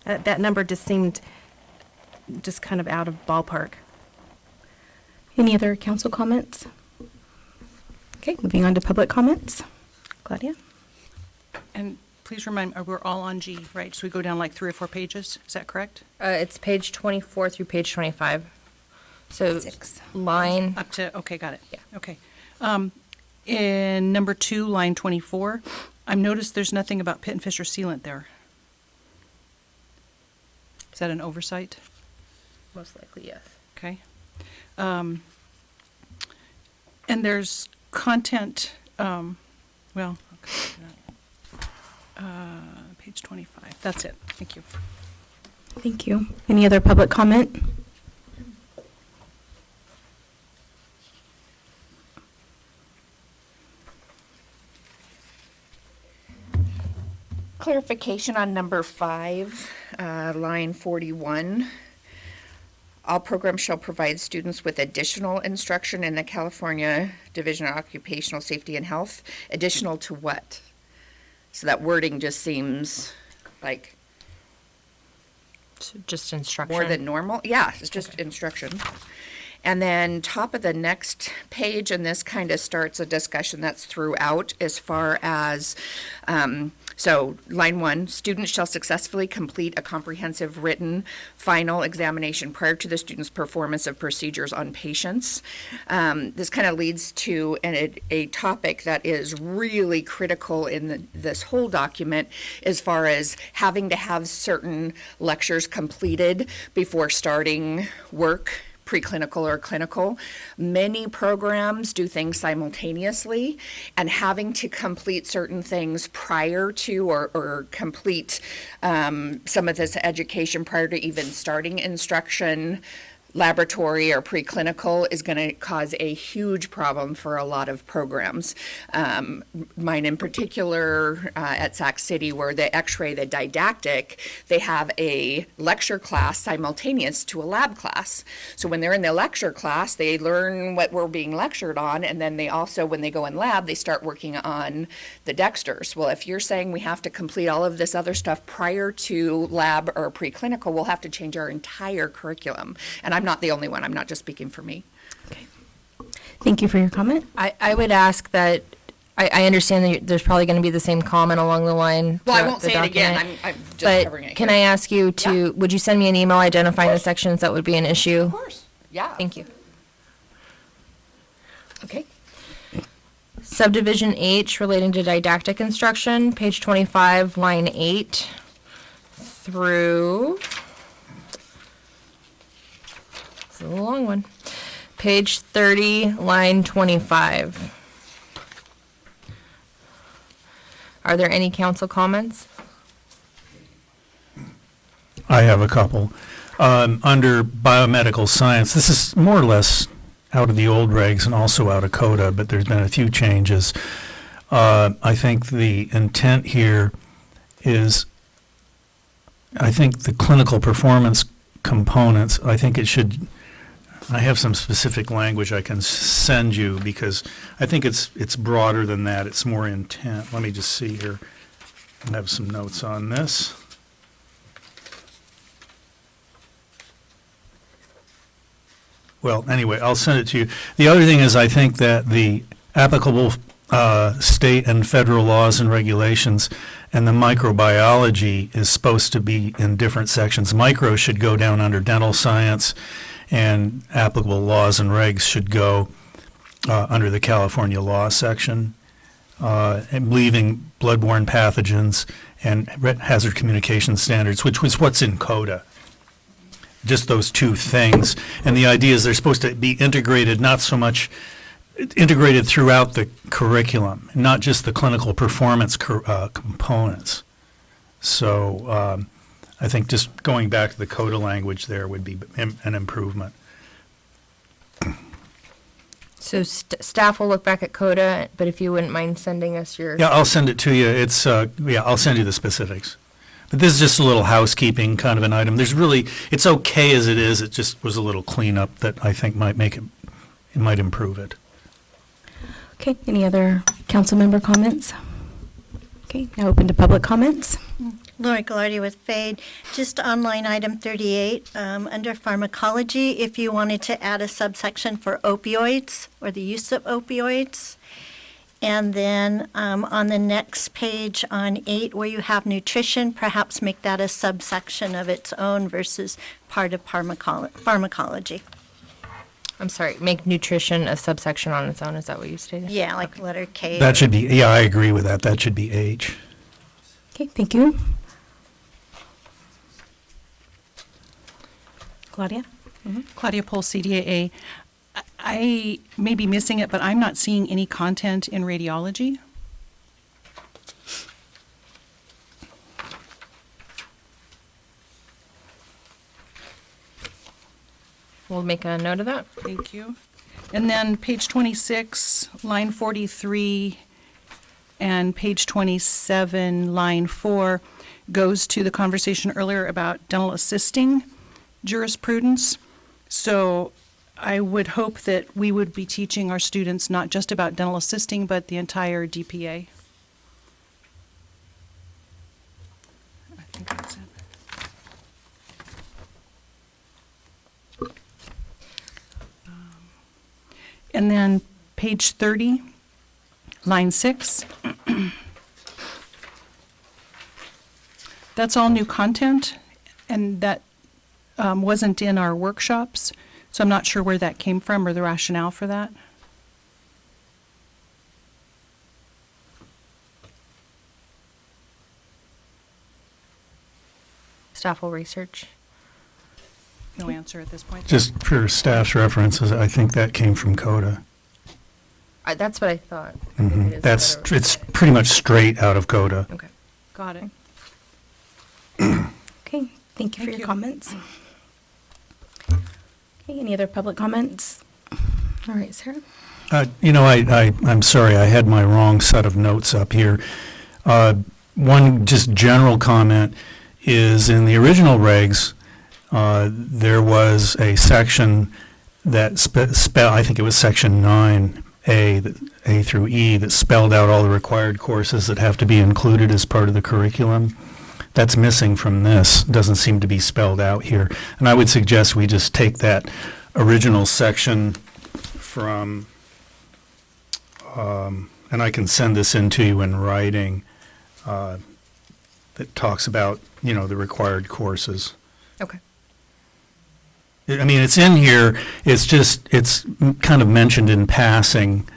S9: That number just seemed just kind of out of ballpark.
S1: Any other council comments? Okay, moving on to public comments. Claudia?
S12: And please remind, we're all on G, right? So we go down like 3 or 4 pages, is that correct?
S2: It's page 24 through page 25. So line.
S12: Up to, okay, got it.
S2: Yeah.
S12: Okay. In number 2, line 24, I've noticed there's nothing about Pitt and Fisher sealant there. Is that an oversight?
S2: Most likely, yes.
S12: Okay. And there's content, well, okay, page 25. That's it. Thank you.
S1: Thank you. Any other public comment?
S7: Clarification on number 5, line 41. All programs shall provide students with additional instruction in the California Division of Occupational Safety and Health. Additional to what? So that wording just seems like
S2: So just instruction.
S7: more than normal. Yeah, it's just instruction. And then top of the next page, and this kind of starts a discussion that's throughout as far as, so line 1, students shall successfully complete a comprehensive written final examination prior to the student's performance of procedures on patients. This kind of leads to a topic that is really critical in this whole document as far as having to have certain lectures completed before starting work, preclinical or clinical. Many programs do things simultaneously, and having to complete certain things prior to or complete some of this education prior to even starting instruction, laboratory or preclinical, is going to cause a huge problem for a lot of programs. Mine in particular at Sac City, where the X-ray, the didactic, they have a lecture class simultaneous to a lab class. So when they're in the lecture class, they learn what we're being lectured on, and then they also, when they go in lab, they start working on the dexters. Well, if you're saying we have to complete all of this other stuff prior to lab or preclinical, we'll have to change our entire curriculum. And I'm not the only one. I'm not just speaking for me.
S1: Thank you for your comment.
S2: I would ask that, I understand that there's probably going to be the same comment along the line.
S7: Well, I
S2: throughout
S7: won't
S2: the
S7: say it again.
S2: document.
S7: I'm just
S2: But
S7: covering it
S2: can
S7: here.
S2: I ask you to, would you send me an email identifying the sections that would be an issue?
S7: Of course. Yeah.
S2: Thank you. Okay. Subdivision H relating to didactic instruction, page 25, line 8 through, it's a long one, page 30, line 25. Are there any council comments?
S3: I have a couple. Under biomedical science, this is more or less out of the old regs and also out of CODA, but there's been a few changes. I think the intent here is, I think the clinical performance components, I think it should, I have some specific language I can send you because I think it's broader than that. It's more intent. Let me just see here. I have some notes on this. Well, anyway, I'll send it to you. The other thing is I think that the applicable state and federal laws and regulations and the microbiology is supposed to be in different sections. Micro should go down under dental science, and applicable laws and regs should go under the California law section, and leaving bloodborne pathogens and hazard communication standards, which was what's in CODA. Just those two things. And the idea is they're supposed to be integrated, not so much integrated throughout the curriculum, not just the clinical performance components. So I think just going back to the CODA language there would be an improvement.
S2: So staff will look back at CODA, but if you wouldn't mind sending us your.
S3: Yeah, I'll send it to you. It's, I'll send you the specifics. But this is just a little housekeeping kind of an item. It's okay as it is. It just was a little cleanup that I think might make it might improve it.
S1: Okay, any other council member comments? Okay, now open to public comments.
S6: Lori Gallardi with FADE. Just on line item 38, under pharmacology, if you wanted to add a subsection for opioids or the use of opioids. And then on the next page on 8, where you have nutrition, perhaps make that a subsection of its own versus part of pharmacology.
S2: I'm sorry, make nutrition a subsection on its own. Is that what you stated?
S6: Yeah, like letter K.
S3: That should be, yeah, I agree with that. That should be H.
S1: Okay, thank you. Claudia?
S12: Claudia Pohl, CDAA. I may be missing it, but I'm not seeing any content in radiology.
S2: We'll make a note of that.
S12: Thank you. And then page 26, line 43, and page 27, line 4, goes to the conversation earlier about dental assisting jurisprudence. So I would hope that we would be teaching our students not just about dental assisting, but the entire DPA. I think that's it. And then page 30, line 6. That's all new content, and that wasn't in our workshops, so I'm not sure where that came from or the rationale for that.
S2: Staff will research.
S12: No answer at this point.
S3: Just for staff's references, I think that came from CODA.
S2: That's what I thought. I think it is CODA.
S3: It's pretty much straight out of CODA.
S2: Okay.
S12: Got it.
S1: Okay, thank you for your comments. Okay, any other public comments? All right, Sarah?
S3: I'm sorry, I had my wrong set of notes up here. One just general comment is in the original regs, there was a section that I think it was section 9A, A through E, that spelled out all the required courses that have to be included as part of the curriculum. That's missing from this, doesn't seem to be spelled out here. And I would suggest we just take that original section from, and I can send this in to you in writing, that talks about, the required courses.
S2: Okay.
S3: I mean, it's in here, it's kind of mentioned in passing.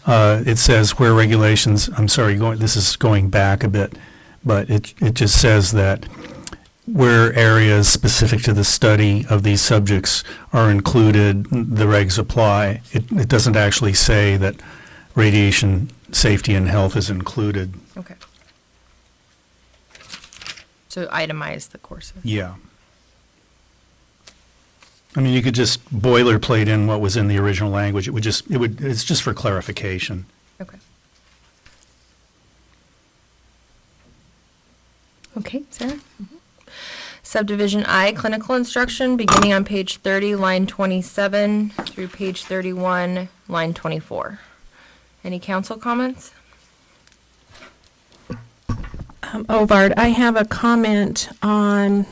S3: It says where regulations, I'm sorry, this is going back a bit, but it just says that where areas specific to the study of these subjects are included, the regs apply. It doesn't actually say that radiation safety and health is included.
S2: Okay. So itemize the courses.
S3: Yeah. I mean, you could just boilerplate in what was in the original language. It's just for clarification.
S2: Okay.
S1: Okay, Sarah?
S2: Subdivision I, clinical instruction, beginning on page 30, line 27 through page 31, line 24. Any council comments?
S9: Ovard, I have a comment on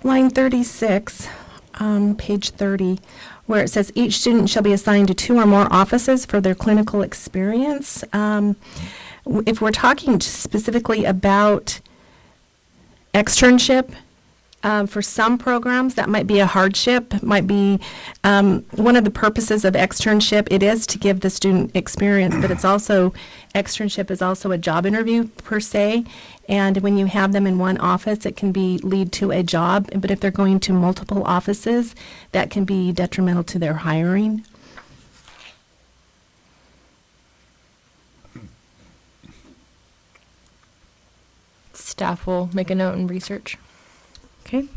S9: line 36, page 30, where it says each student shall be assigned to 2 or more offices for their clinical experience. If we're talking specifically about externship, for some programs, that might be a hardship, might be one of the purposes of externship. It is to give the student experience, but externship is also a job interview per se. And when you have them in one office, it can lead to a job. But if they're going to multiple offices, that can be detrimental to their hiring.
S2: staff will make a note and research.
S1: Okay.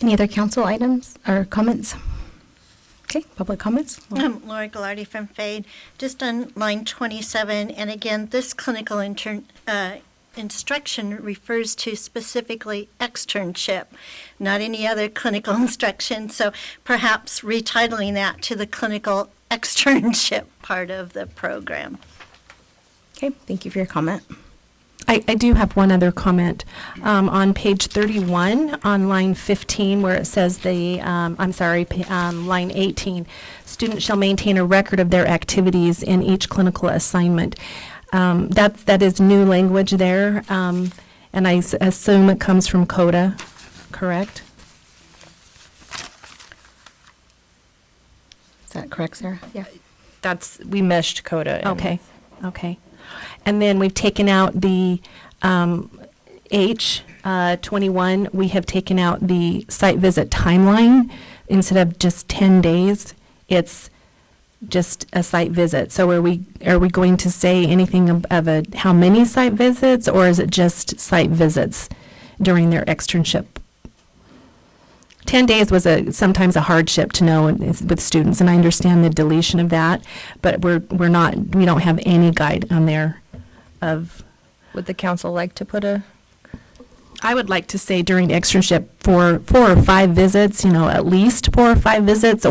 S1: Any other council items or comments? Okay, public comments?
S6: Laura Gallardi from FADE, just on line 27, and again, this clinical instruction refers to specifically externship, not any other clinical instruction, so perhaps retitling that to the clinical externship part of the program.
S1: Okay, thank you for your comment.
S9: I do have one other comment. On page 31, on line 15, where it says line 18, students shall maintain a record of their activities in each clinical assignment. That is new language there, and I assume it comes from CODA, correct?
S1: Is that correct, Sarah? Yeah.
S2: We meshed CODA.
S9: Okay. And then we've taken out the H21, we have taken out the site visit timeline. Instead of just 10 days, it's just a site visit. So are we going to say anything of how many site visits, or is it just site visits during their externship? 10 days was sometimes a hardship to know with students, and I understand the deletion of that, but we don't have any guide on there of.
S2: Would the council like to put a?
S9: I would like to say during externship for 4 or 5 visits, at least 4 or 5 visits,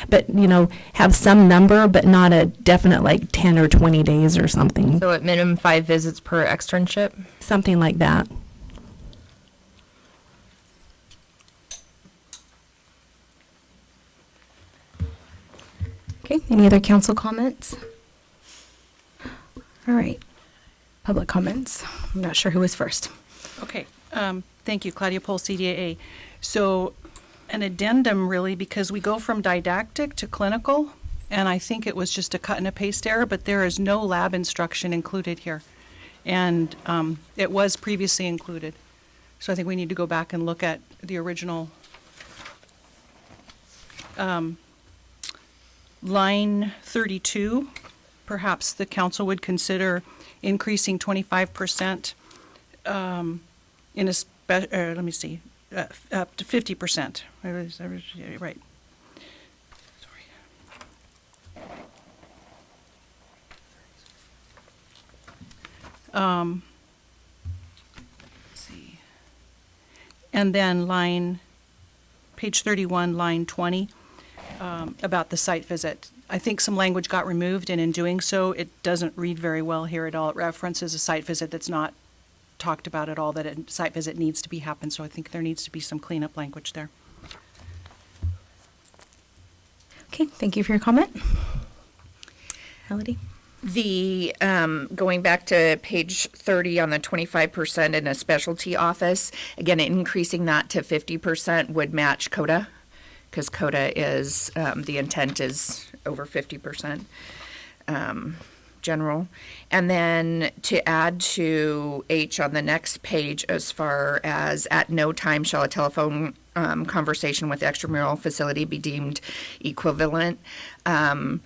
S9: but have some number, but not a definite like 10 or 20 days or something.
S2: So at minimum 5 visits per externship?
S9: Something like that.
S1: Okay, any other council comments? All right, public comments. I'm not sure who was first.
S12: Okay, thank you, Claudia Pohl, CDAA. So an addendum really, because we go from didactic to clinical, and I think it was just a cut and a paste error, but there is no lab instruction included here. And it was previously included. So I think we need to go back and look at the original line 32. Perhaps the council would consider increasing 25% let me see, up to 50%. Right. Sorry. Let's see. And then page 31, line 20, about the site visit. I think some language got removed, and in doing so, it doesn't read very well here at all. It references a site visit that's not talked about at all, that a site visit needs to be happen, so I think there needs to be some cleanup language there.
S1: Okay, thank you for your comment. Melody?
S7: The, going back to page 30 on the 25% in a specialty office, again, increasing that to 50% would match CODA, because CODA is, the intent is over 50%. General. And then to add to H on the next page, as far as at no time shall a telephone conversation with extramural facility be deemed equivalent. There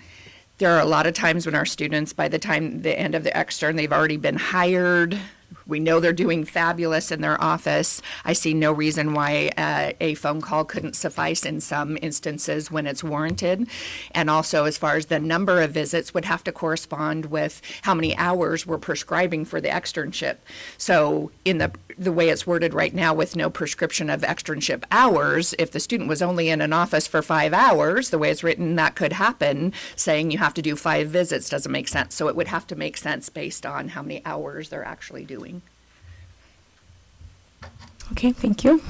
S7: are a lot of times when our students, by the time the end of the extern, they've already been hired. We know they're doing fabulous in their office. I see no reason why a phone call couldn't suffice in some instances when it's warranted. And also, as far as the number of visits, would have to correspond with how many hours we're prescribing for the externship. So in the way it's worded right now, with no prescription of externship hours, if the student was only in an office for 5 hours, the way it's written, that could happen. Saying you have to do 5 visits doesn't make sense. So it would have to make sense based on how many hours they're actually doing.
S1: Okay, thank you.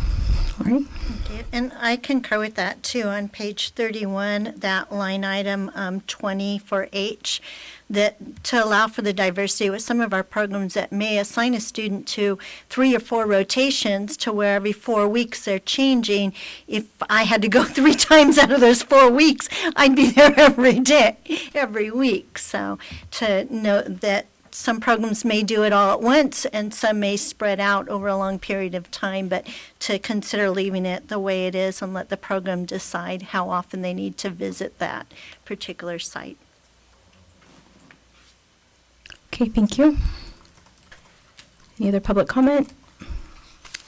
S1: All right.
S6: Thank you. And I concur with that too. On page 31, that line item 20 for H, that to allow for the diversity with some of our programs that may assign a student to 3 or 4 rotations to where every 4 weeks they're changing. If I had to go 3 times out of those 4 weeks, I'd be there every day, every week. So to note that some programs may do it all at once and some may spread out over a long period of time, but to consider leaving it the way it is and let the program decide how often they need to visit that particular site.
S1: Okay, thank you. Any other public comment?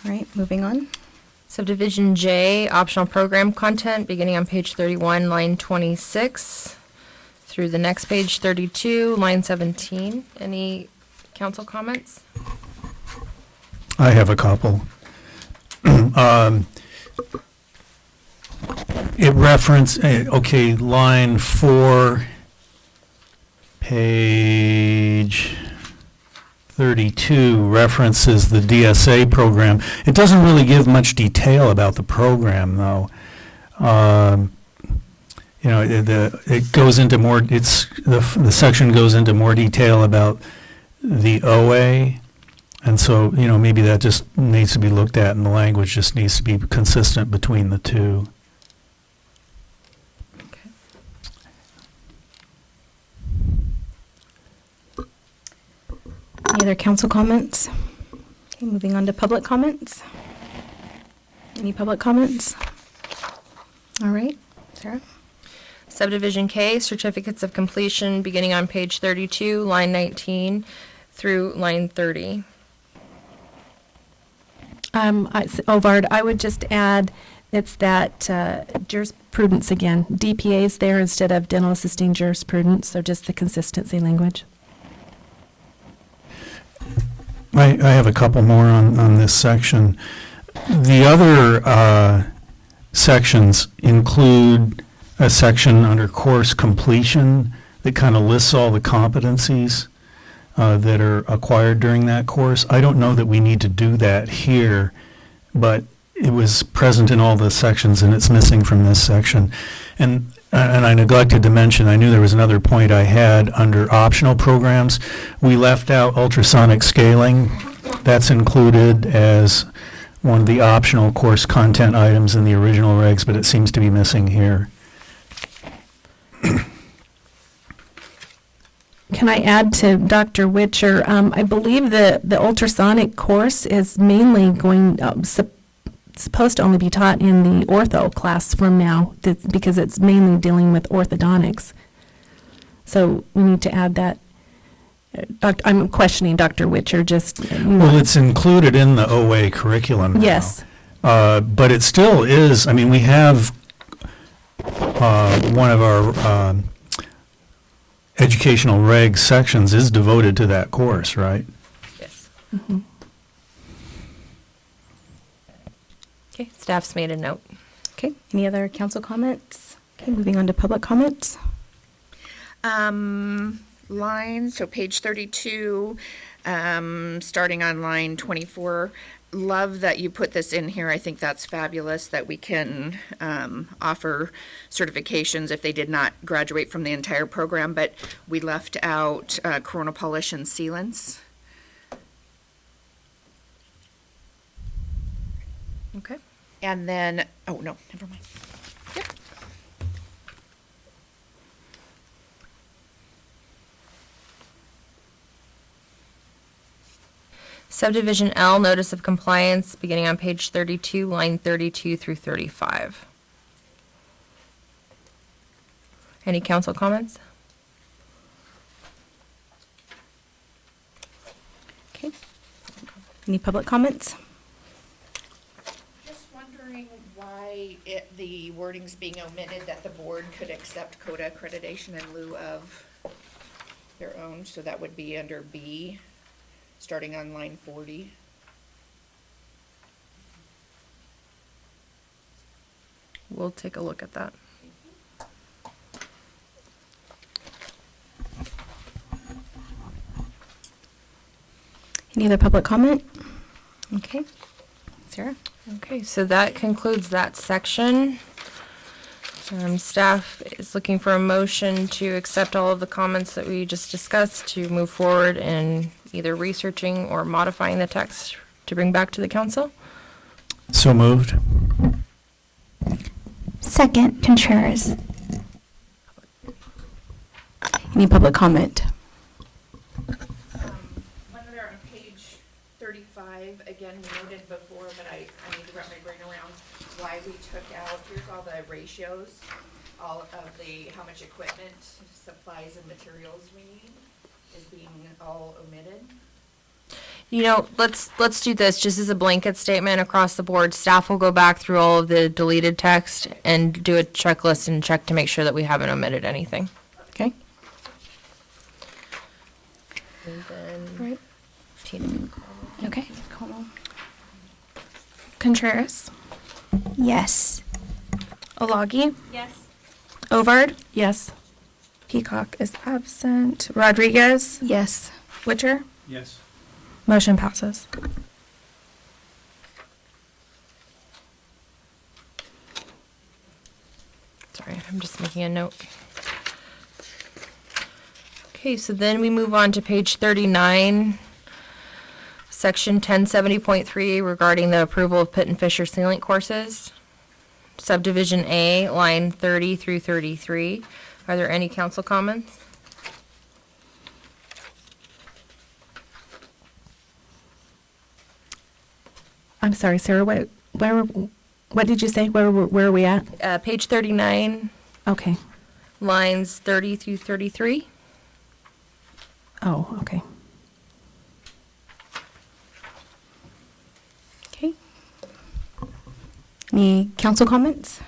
S1: All right, moving on.
S2: Subdivision J, optional program content, beginning on page 31, line 26, through the next page, 32, line 17. Any council comments?
S3: I have a couple. Okay, line 4, page 32 references the DSA program. It doesn't really give much detail about the program, though. It goes into more, the section goes into more detail about the OA. And so, maybe that just needs to be looked at, and the language just needs to be consistent between the two.
S1: Any other council comments? Okay, moving on to public comments. Any public comments? All right, Sarah?
S2: Subdivision K, certificates of completion, beginning on page 32, line 19, through line 30.
S9: Ovard, I would just add, it's that jurisprudence again. DPA is there instead of dental assisting jurisprudence, so just the consistency language.
S3: I have a couple more on this section. The other sections include a section under course completion that kind of lists all the competencies that are acquired during that course. I don't know that we need to do that here, but it was present in all the sections and it's missing from this section. And I neglected to mention, I knew there was another point I had under optional programs. We left out ultrasonic scaling. That's included as one of the optional course content items in the original regs, but it seems to be missing here.
S9: Can I add to Dr. Witcher? I believe the ultrasonic course is mainly supposed to only be taught in the ortho class from now, because it's mainly dealing with orthodontics. So we need to add that. I'm questioning Dr. Witcher,
S3: Well, it's included in the OA curriculum now.
S9: Yes.
S3: But it still is, we have one of our educational reg sections is devoted to that course, right?
S2: Yes.
S9: Mm-hmm.
S2: Okay, staff's made a note.
S1: Okay, any other council comments? Okay, moving on to public comments.
S7: So page 32, starting on line 24. Love that you put this in here. I think that's fabulous that we can offer certifications if they did not graduate from the entire program, but we left out Corona polish and sealants.
S2: Okay.
S7: And then, oh, no, never mind. Yep.
S2: Subdivision L, notice of compliance, beginning on page 32, line 32 through 35. Any council comments?
S1: Okay. Any public comments?
S7: Just wondering why the wording's being omitted, that the board could accept CODA accreditation in lieu of their own, so that would be under B, starting on line 40.
S2: We'll take a look at that.
S1: Any other public comment? Okay, Sarah?
S2: Okay, so that concludes that section. Staff is looking for a motion to accept all of the comments that we just discussed to move forward in either researching or modifying the text to bring back to the council.
S3: So moved.
S5: Second, Contreras.
S1: Any public comment?
S7: One other on page 35, again, we noted before, but I need to wrap my brain around why we took out, here's all the ratios, all of how much equipment, supplies, and materials we need is being all omitted.
S2: You know, let's do this just as a blanket statement across the board. Staff will go back through all of the deleted text and do a checklist and check to make sure that we haven't omitted anything.
S1: Okay.
S2: And then
S1: Right.
S2: Tina.
S1: Okay. Cool.
S5: Contreras. Yes.
S1: Olagi.
S5: Yes.
S1: Ovard.
S9: Yes.
S1: Peacock is absent. Rodriguez.
S5: Yes.
S1: Witcher.
S17: Yes.
S1: Motion passes.
S2: Sorry, I'm just making a note. Okay, so then we move on to page 39, section 1070.3 regarding the approval of Pitt and Fisher sealant courses. Subdivision A, line 30 through 33. Are there any council comments?
S9: I'm sorry, Sarah, what did you say? Where are we at?
S2: Page 39,
S9: Okay.
S2: lines 30 through 33.
S9: Oh, okay.
S1: Okay. Any council comments?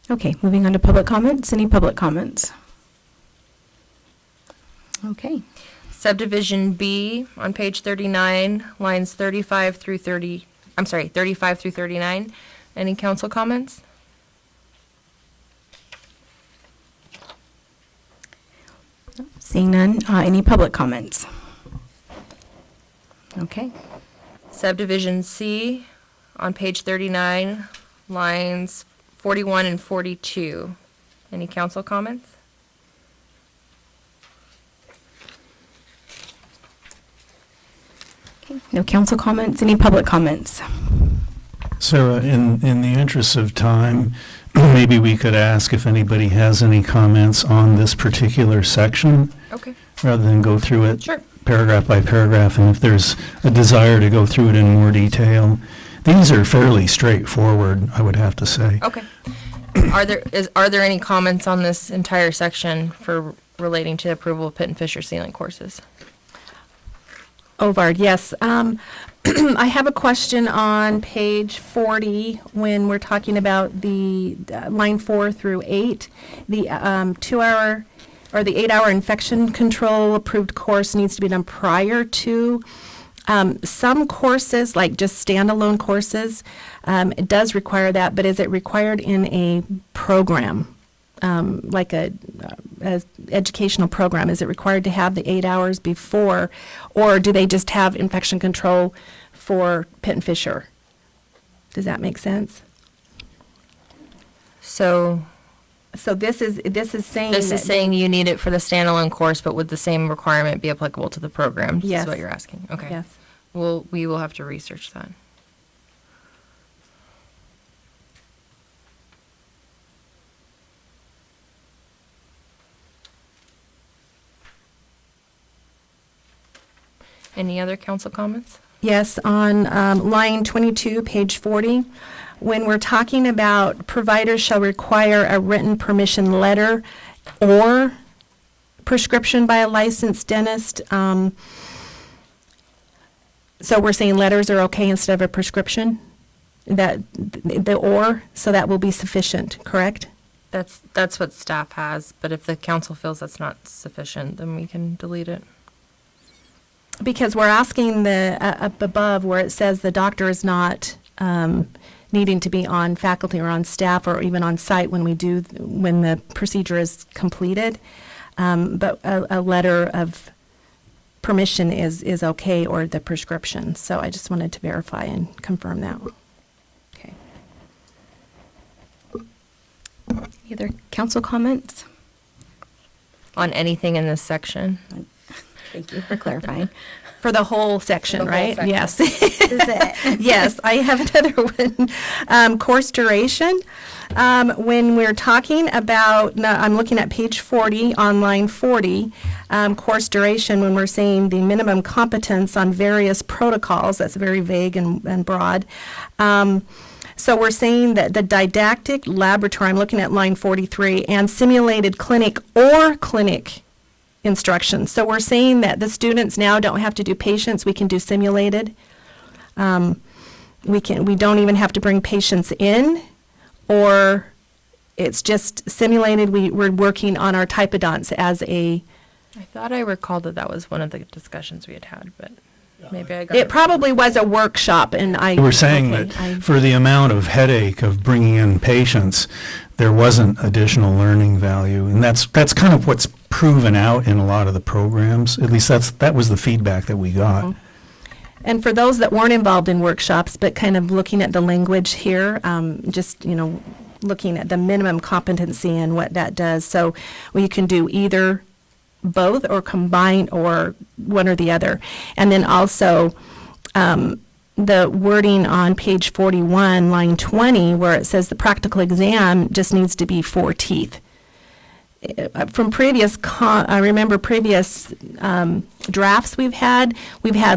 S1: Okay, moving on to public comments. Any public comments? Okay.
S2: Subdivision B on page 39, lines 35 through 39. Any council comments?
S1: Seeing none, any public comments? Okay.
S2: Subdivision C on page 39, lines 41 and 42. Any council comments?
S1: No council comments. Any public comments?
S3: Sarah, in the interest of time, maybe we could ask if anybody has any comments on this particular section,
S2: Okay.
S3: rather than go through it
S2: Sure.
S3: paragraph by paragraph, and if there's a desire to go through it in more detail. These are fairly straightforward, I would have to say.
S2: Okay. Are there any comments on this entire section for relating to approval of Pitt and Fisher sealant courses?
S9: Ovard, yes. I have a question on page 40 when we're talking about the line 4 through 8. The 2-hour or the 8-hour infection control approved course needs to be done prior to. Some courses, like just standalone courses, it does require that, but is it required in a program? Like a educational program, is it required to have the 8 hours before, or do they just have infection control for Pitt and Fisher? Does that make sense?
S2: So
S9: this is saying
S2: this is
S9: that
S2: saying you need it for the standalone course, but would the same requirement be applicable to the program?
S9: Yes.
S2: Is what you're asking? Okay.
S9: Yes.
S2: Well, we will have to research that. Any other council comments?
S9: Yes, on line 22, page 40, when we're talking about providers shall require a written permission letter or prescription by a licensed dentist. So we're saying letters are okay instead of a prescription? So that will be sufficient, correct?
S2: That's what staff has, but if the council feels that's not sufficient, then we can delete it.
S9: Because we're asking up above where it says the doctor is not needing to be on faculty or on staff or even on site when the procedure is completed. But a letter of permission is okay, or the prescription. So I just wanted to verify and confirm that. Okay.
S1: Any other council comments?
S2: On anything in this section?
S1: Thank you for clarifying.
S9: For the whole section,
S2: For the whole
S9: right?
S2: section.
S9: Yes.
S5: Is it?
S9: Yes, I have another one. Course duration. When we're talking about, no, I'm looking at page 40, on line 40, course duration, when we're saying the minimum competence on various protocols, that's very vague and broad. So we're saying that the didactic laboratory, I'm looking at line 43, and simulated clinic or clinic instruction. So we're saying that the students now don't have to do patients, we can do simulated. We don't even have to bring patients in, or it's just simulated. We're working on our typodonts as a.
S2: I thought I recalled that was one of the discussions we had, but maybe I got
S9: It probably was a workshop, and I.
S3: We're saying
S9: okay,
S3: that for the amount of headache of bringing in patients, there wasn't additional learning value, and that's kind of what's proven out in a lot of the programs. At least that was the feedback that we got.
S9: Mhm. And for those that weren't involved in workshops, but kind of looking at the language here, just, looking at the minimum competency and what that does. So we can do either both or combine or one or the other. And then also the wording on page 41, line 20, where it says the practical exam just needs to be 4 teeth. From previous, I remember previous drafts we've had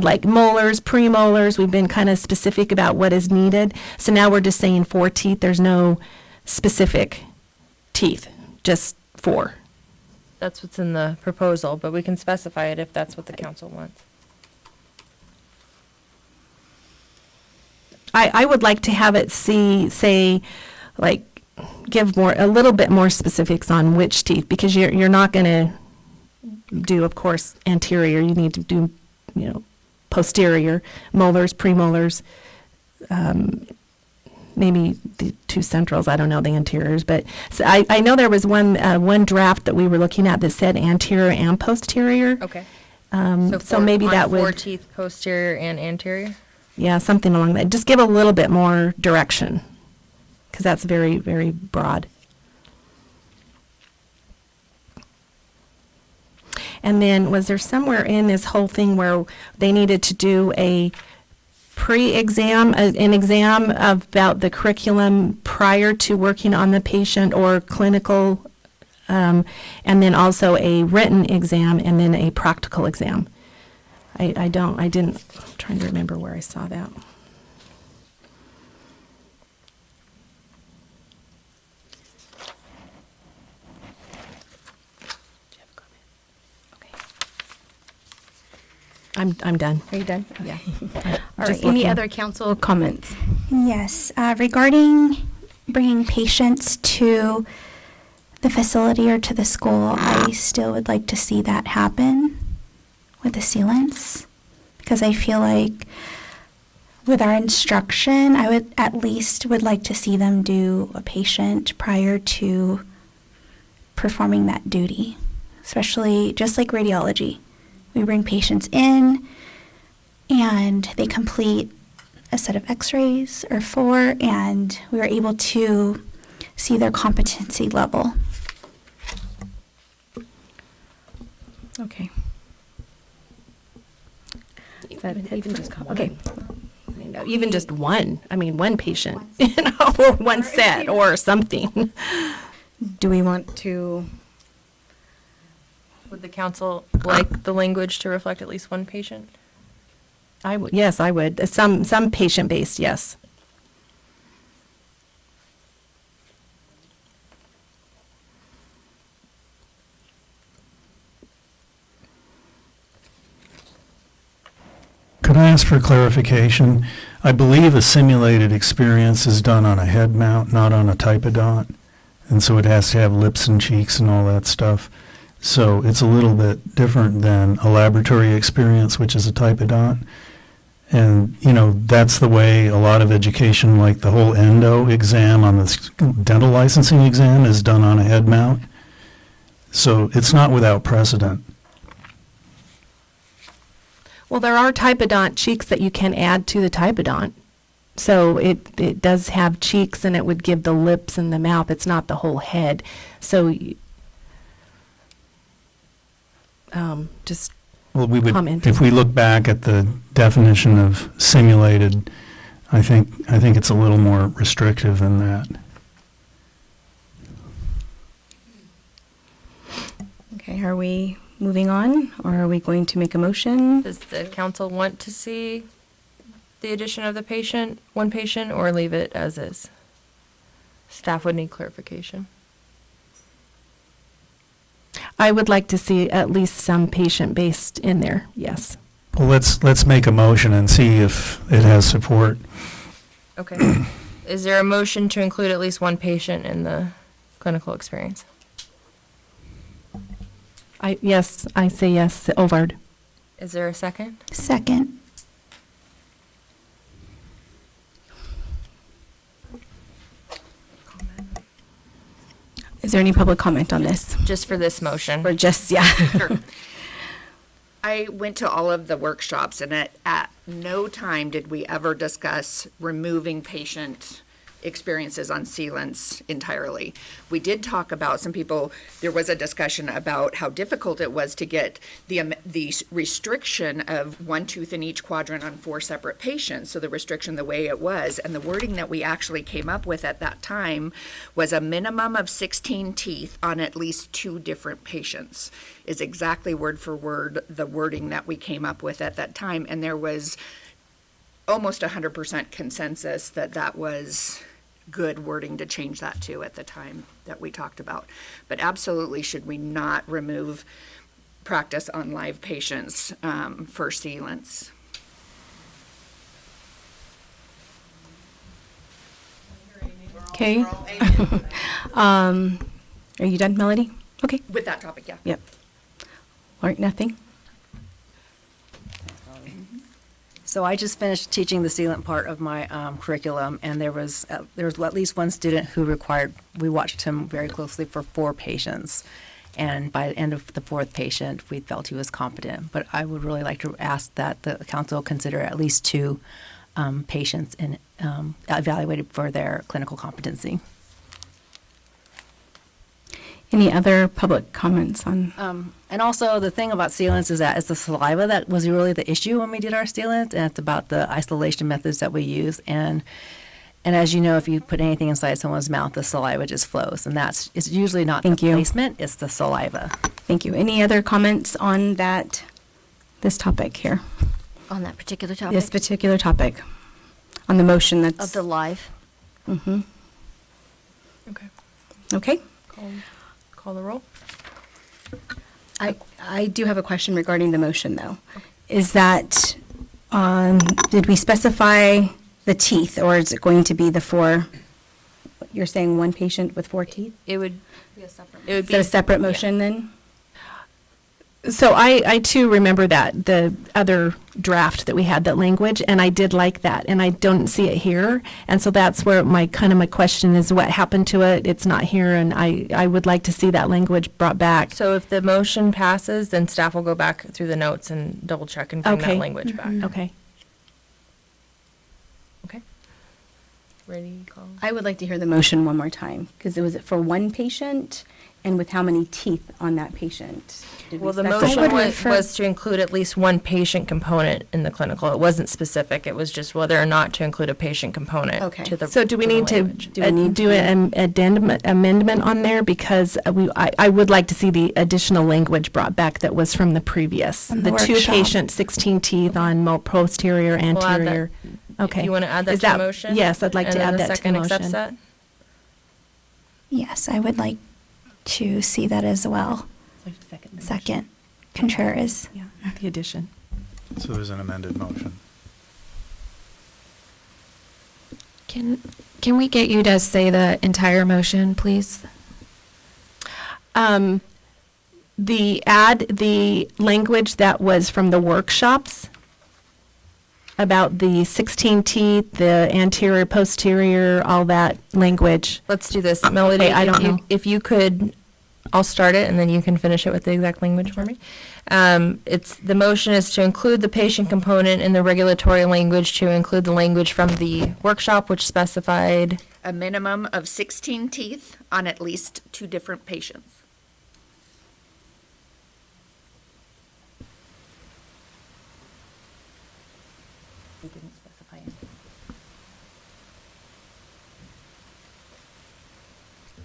S9: like molars, premolars. We've been kind of specific about what is needed. So now we're just saying 4 teeth. There's no specific teeth, just 4.
S2: that's what's in the proposal, but we can specify it if that's what the council wants.
S9: I would like to have it say, like, give a little bit more specifics on which teeth, because you're not going to do, of course, anterior. You need to do, posterior, molars, premolars, maybe the 2 centrals. I don't know the anteriors, but so I know there was one draft that we were looking at that said anterior and posterior.
S2: Okay.
S9: So maybe that would
S2: 4 teeth, posterior and anterior?
S9: Yeah, something along that. Just give a little bit more direction, because that's very, very broad. And then was there somewhere in this whole thing where they needed to do a pre-exam, an exam about the curriculum prior to working on the patient, or clinical, and then also a written exam and then a practical exam? I'm trying to remember where I saw that. I'm done.
S1: Are you done?
S9: Yeah.
S1: All
S9: Just
S1: right, any
S9: looking.
S1: other council comments?
S5: Yes, regarding bringing patients to the facility or to the school, I still would like to see that happen with the sealants, because I feel like with our instruction, I would at least like to see them do a patient prior to performing that duty, especially just like radiology. We bring patients in and they complete a set of x-rays or 4, and we are able to see their competency level.
S1: Okay. Even just okay.
S9: Even just one. I mean, one patient, or one set, or something.
S1: Do we want to?
S2: Would the council like the language to reflect at least one patient?
S9: I would. Yes, I would. Some patient-based, yes.
S3: Could I ask for clarification? I believe a simulated experience is done on a head mount, not on a typodont, and so it has to have lips and cheeks and all that stuff. So it's a little bit different than a laboratory experience, which is a typodont. And, that's the way a lot of education, like the whole endo exam on the dental licensing exam, is done on a head mount. So it's not without precedent.
S9: Well, there are typodont cheeks that you can add to the typodont. So it does have cheeks, and it would give the lips and the mouth. It's not the whole head. So just
S3: Well,
S9: comment.
S3: if we look back at the definition of simulated, I think it's a little more restrictive than that.
S1: Okay, are we moving on, or are we going to make a motion?
S2: Does the council want to see the addition of the patient, one patient, or leave it as is? Staff would need clarification.
S9: I would like to see at least some patient-based in there, yes.
S3: Well, let's make a motion and see if it has support.
S2: Okay. Is there a motion to include at least one patient in the clinical experience?
S9: Yes, I say yes, Ovard.
S2: Is there a second?
S5: Second.
S1: Is there any public comment on this?
S2: Just for this motion?
S1: Or just, yeah.
S7: Sure. I went to all of the workshops, and at no time did we ever discuss removing patient experiences on sealants entirely. We did talk about, some people, there was a discussion about how difficult it was to get the restriction of one tooth in each quadrant on 4 separate patients, so the restriction the way it was, and the wording that we actually came up with at that time was a minimum of 16 teeth on at least 2 different patients, is exactly word for word the wording that we came up with at that time, and there was almost 100% consensus that that was good wording to change that to at the time that we talked about. But absolutely, should we not remove practice on live patients for sealants?
S1: Okay. Are you done, Melody? Okay.
S7: With that topic, yeah.
S1: Yep. All right, nothing?
S11: So I just finished teaching the sealant part of my curriculum, and there was at least one student who we watched him very closely for 4 patients. And by the end of the 4th patient, we felt he was competent. But I would really like to ask that the council consider at least 2 patients evaluated for their clinical competency.
S1: Any other public comments on?
S11: And also, the thing about sealants is that it's the saliva that was really the issue when we did our sealant, and it's about the isolation methods that we use. And as you know, if you put anything inside someone's mouth, the saliva just flows, and it's usually not the placement, it's the saliva.
S1: Thank you. Any other comments on this topic here?
S13: On that particular topic?
S1: This particular topic, on the motion that's.
S13: Of the live?
S1: Mm-hmm.
S2: Okay.
S1: Okay.
S2: Call the roll.
S1: I do have a question regarding the motion, though. Is that, did we specify the teeth, or is it going to be the 4? You're saying 1 patient with 4 teeth?
S2: It would be a
S1: separate motion then?
S9: So I too remember that, the other draft that we had, that language, and I did like that, and I don't see it here. And so that's where my question is, what happened to it? It's not here, and I would like to see that language brought back.
S2: So if the motion passes, then staff will go back through the notes and double check and bring
S9: Okay.
S2: that language back.
S9: Okay.
S2: Okay. Ready, call?
S1: I would like to hear the motion one more time, because it was for 1 patient, and with how many teeth on that patient? Did we
S2: Well, the
S1: specify?
S2: motion was to include at least 1 patient component in the clinical. It wasn't specific. It was just whether or not to include a patient component.
S1: Okay.
S2: To the,
S9: So do we
S2: to the
S9: need to
S2: language.
S9: do an amendment on there? Because I would like to see the additional language brought back that was from the previous.
S5: From the
S9: The 2
S5: workshop.
S9: patient, 16 teeth on posterior,
S2: We'll add that.
S9: anterior. Okay.
S2: If you want to add that
S9: Is
S2: to the motion?
S9: Yes, I'd like to add that to the
S2: And then the second
S9: motion.
S2: accepts
S5: Yes, I would like to see that as well. Second. Contreras.
S9: Yeah, the addition.
S3: So there's an amended motion.
S8: Can we get you to say the entire motion, please?
S9: Add the language that was from the workshops about the 16 teeth, the anterior, posterior, all that language.
S2: Let's do this. Melody,
S9: Okay, I don't know.
S2: if you could, I'll start it and then you can finish it with the exact language for me. The motion is to include the patient component in the regulatory language, to include the language from the workshop which specified.
S7: A minimum of 16 teeth on at least 2 different patients.
S11: We didn't specify anything.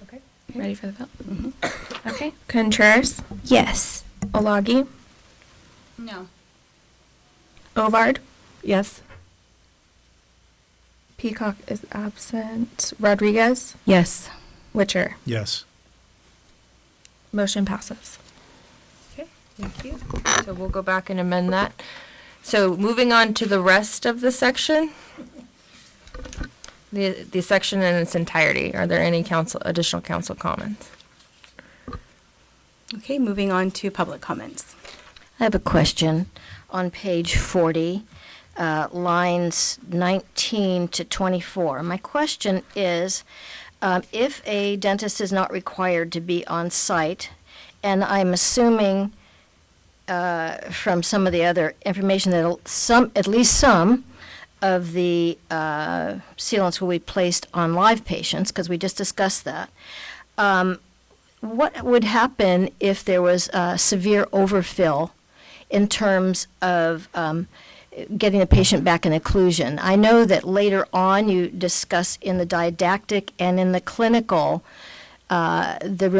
S2: Okay.
S8: Ready for the vote?
S1: Mm-hmm.
S8: Okay. Contreras?
S5: Yes.
S8: Olagi?
S10: No.
S8: Ovard?
S9: Yes.
S8: Peacock is absent. Rodriguez?
S1: Yes.
S8: Witcher?
S3: Yes.
S8: Motion passes.
S2: Thank you. So we'll go back and amend that. So moving on to the rest of the section. The section in its entirety. Are there any additional council comments?
S1: Okay, moving on to public comments.
S13: I have a question on page 40, lines 19 to 24. My question is, if a dentist is not required to be on site, and I'm assuming from some of the other information that at least some of the sealants will be placed on live patients, because we just discussed that. What would happen if there was severe overfill in terms of getting the patient back in occlusion? I know that later on you discuss in the didactic and in the clinical occlusion,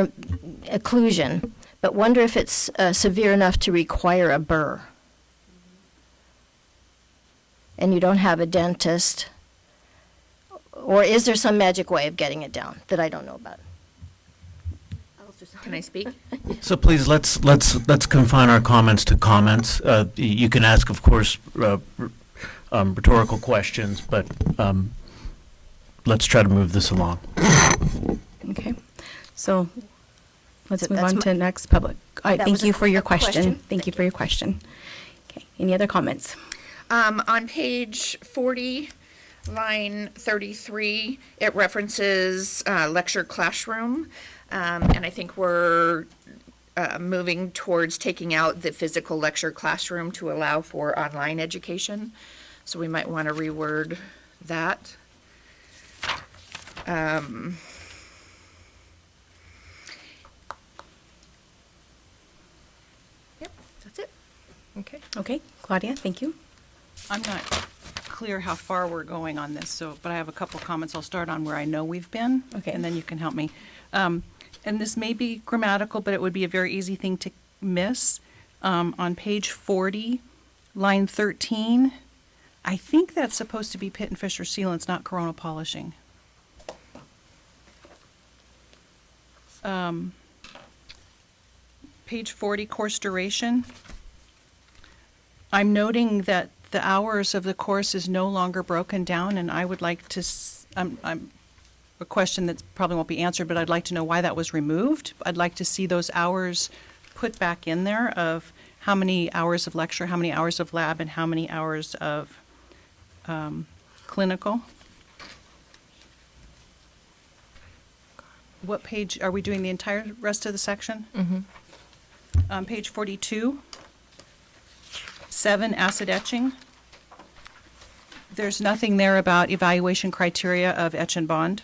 S13: but wonder if it's severe enough to require a burr. And you don't have a dentist, or is there some magic way of getting it down that I don't know about?
S7: Can I speak?
S14: So please, let's confine our comments to comments. You can ask, of course, rhetorical questions, but let's try to move this along.
S1: Okay, so let's
S13: So
S1: move
S13: that's
S1: on to next public.
S13: That
S1: Thank
S13: was
S1: you
S13: a
S1: for your
S13: question.
S1: question. Thank you for your question. Okay, any other comments?
S7: On page 40, line 33, it references lecture classroom. And I think we're moving towards taking out the physical lecture classroom to allow for online education. So we might want to reword that.
S2: Yep, that's it. Okay.
S1: Okay, Claudia, thank you.
S12: I'm not clear how far we're going on this, but I have a couple comments. I'll start on where I know we've been.
S1: Okay.
S12: And then you can help me. And this may be grammatical, but it would be a very easy thing to miss. On page 40, line 13, I think that's supposed to be Pitt and Fisher sealants, not Corona polishing. Page 40, course duration. I'm noting that the hours of the course is no longer broken down, and I would like to, I'm a question that probably won't be answered, but I'd like to know why that was removed. I'd like to see those hours put back in there of how many hours of lecture, how many hours of lab, and how many hours of clinical. What page, are we doing the entire rest of the section?
S2: Mm-hmm.
S12: Page 42, 7, acid etching. There's nothing there about evaluation criteria of etch and bond.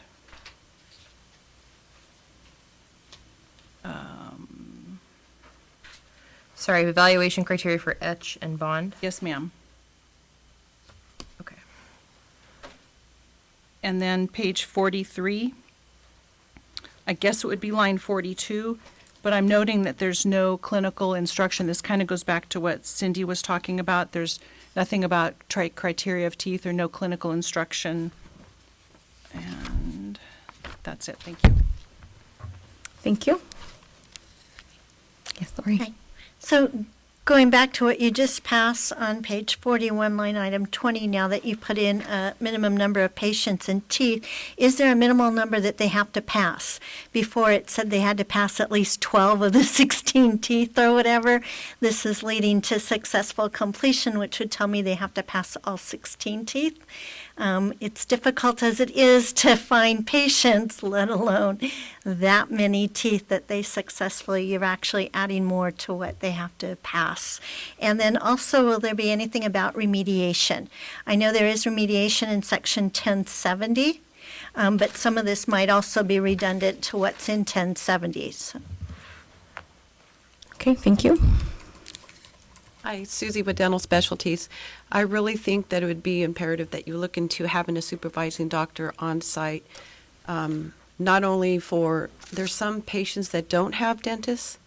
S2: Sorry, evaluation criteria for etch and bond.
S12: Yes, ma'am.
S2: Okay.
S12: And then page 43, I guess it would be line 42, but I'm noting that there's no clinical instruction. This kind of goes back to what Cindy was talking about. There's nothing about criteria of teeth or no clinical instruction. And that's it. Thank you.
S1: Thank you. Yes, Lori.
S6: Hi. So going back to what you just passed on page 41, line item 20, now that you put in a minimum number of patients and teeth, is there a minimal number that they have to pass? Before it said they had to pass at least 12 of the 16 teeth or whatever. This is leading to successful completion, which would tell me they have to pass all 16 teeth. It's difficult as it is to find patients, let alone that many teeth that they successfully, you're actually adding more to what they have to pass. And then also, will there be anything about remediation? I know there is remediation in section 1070, but some of this might also be redundant to what's in 1070. So.
S1: Okay, thank you.
S16: Hi, Susie with Dental Specialties. I really think that it would be imperative that you look into having a supervising doctor on site. Not only for, there's some patients that don't have dentists,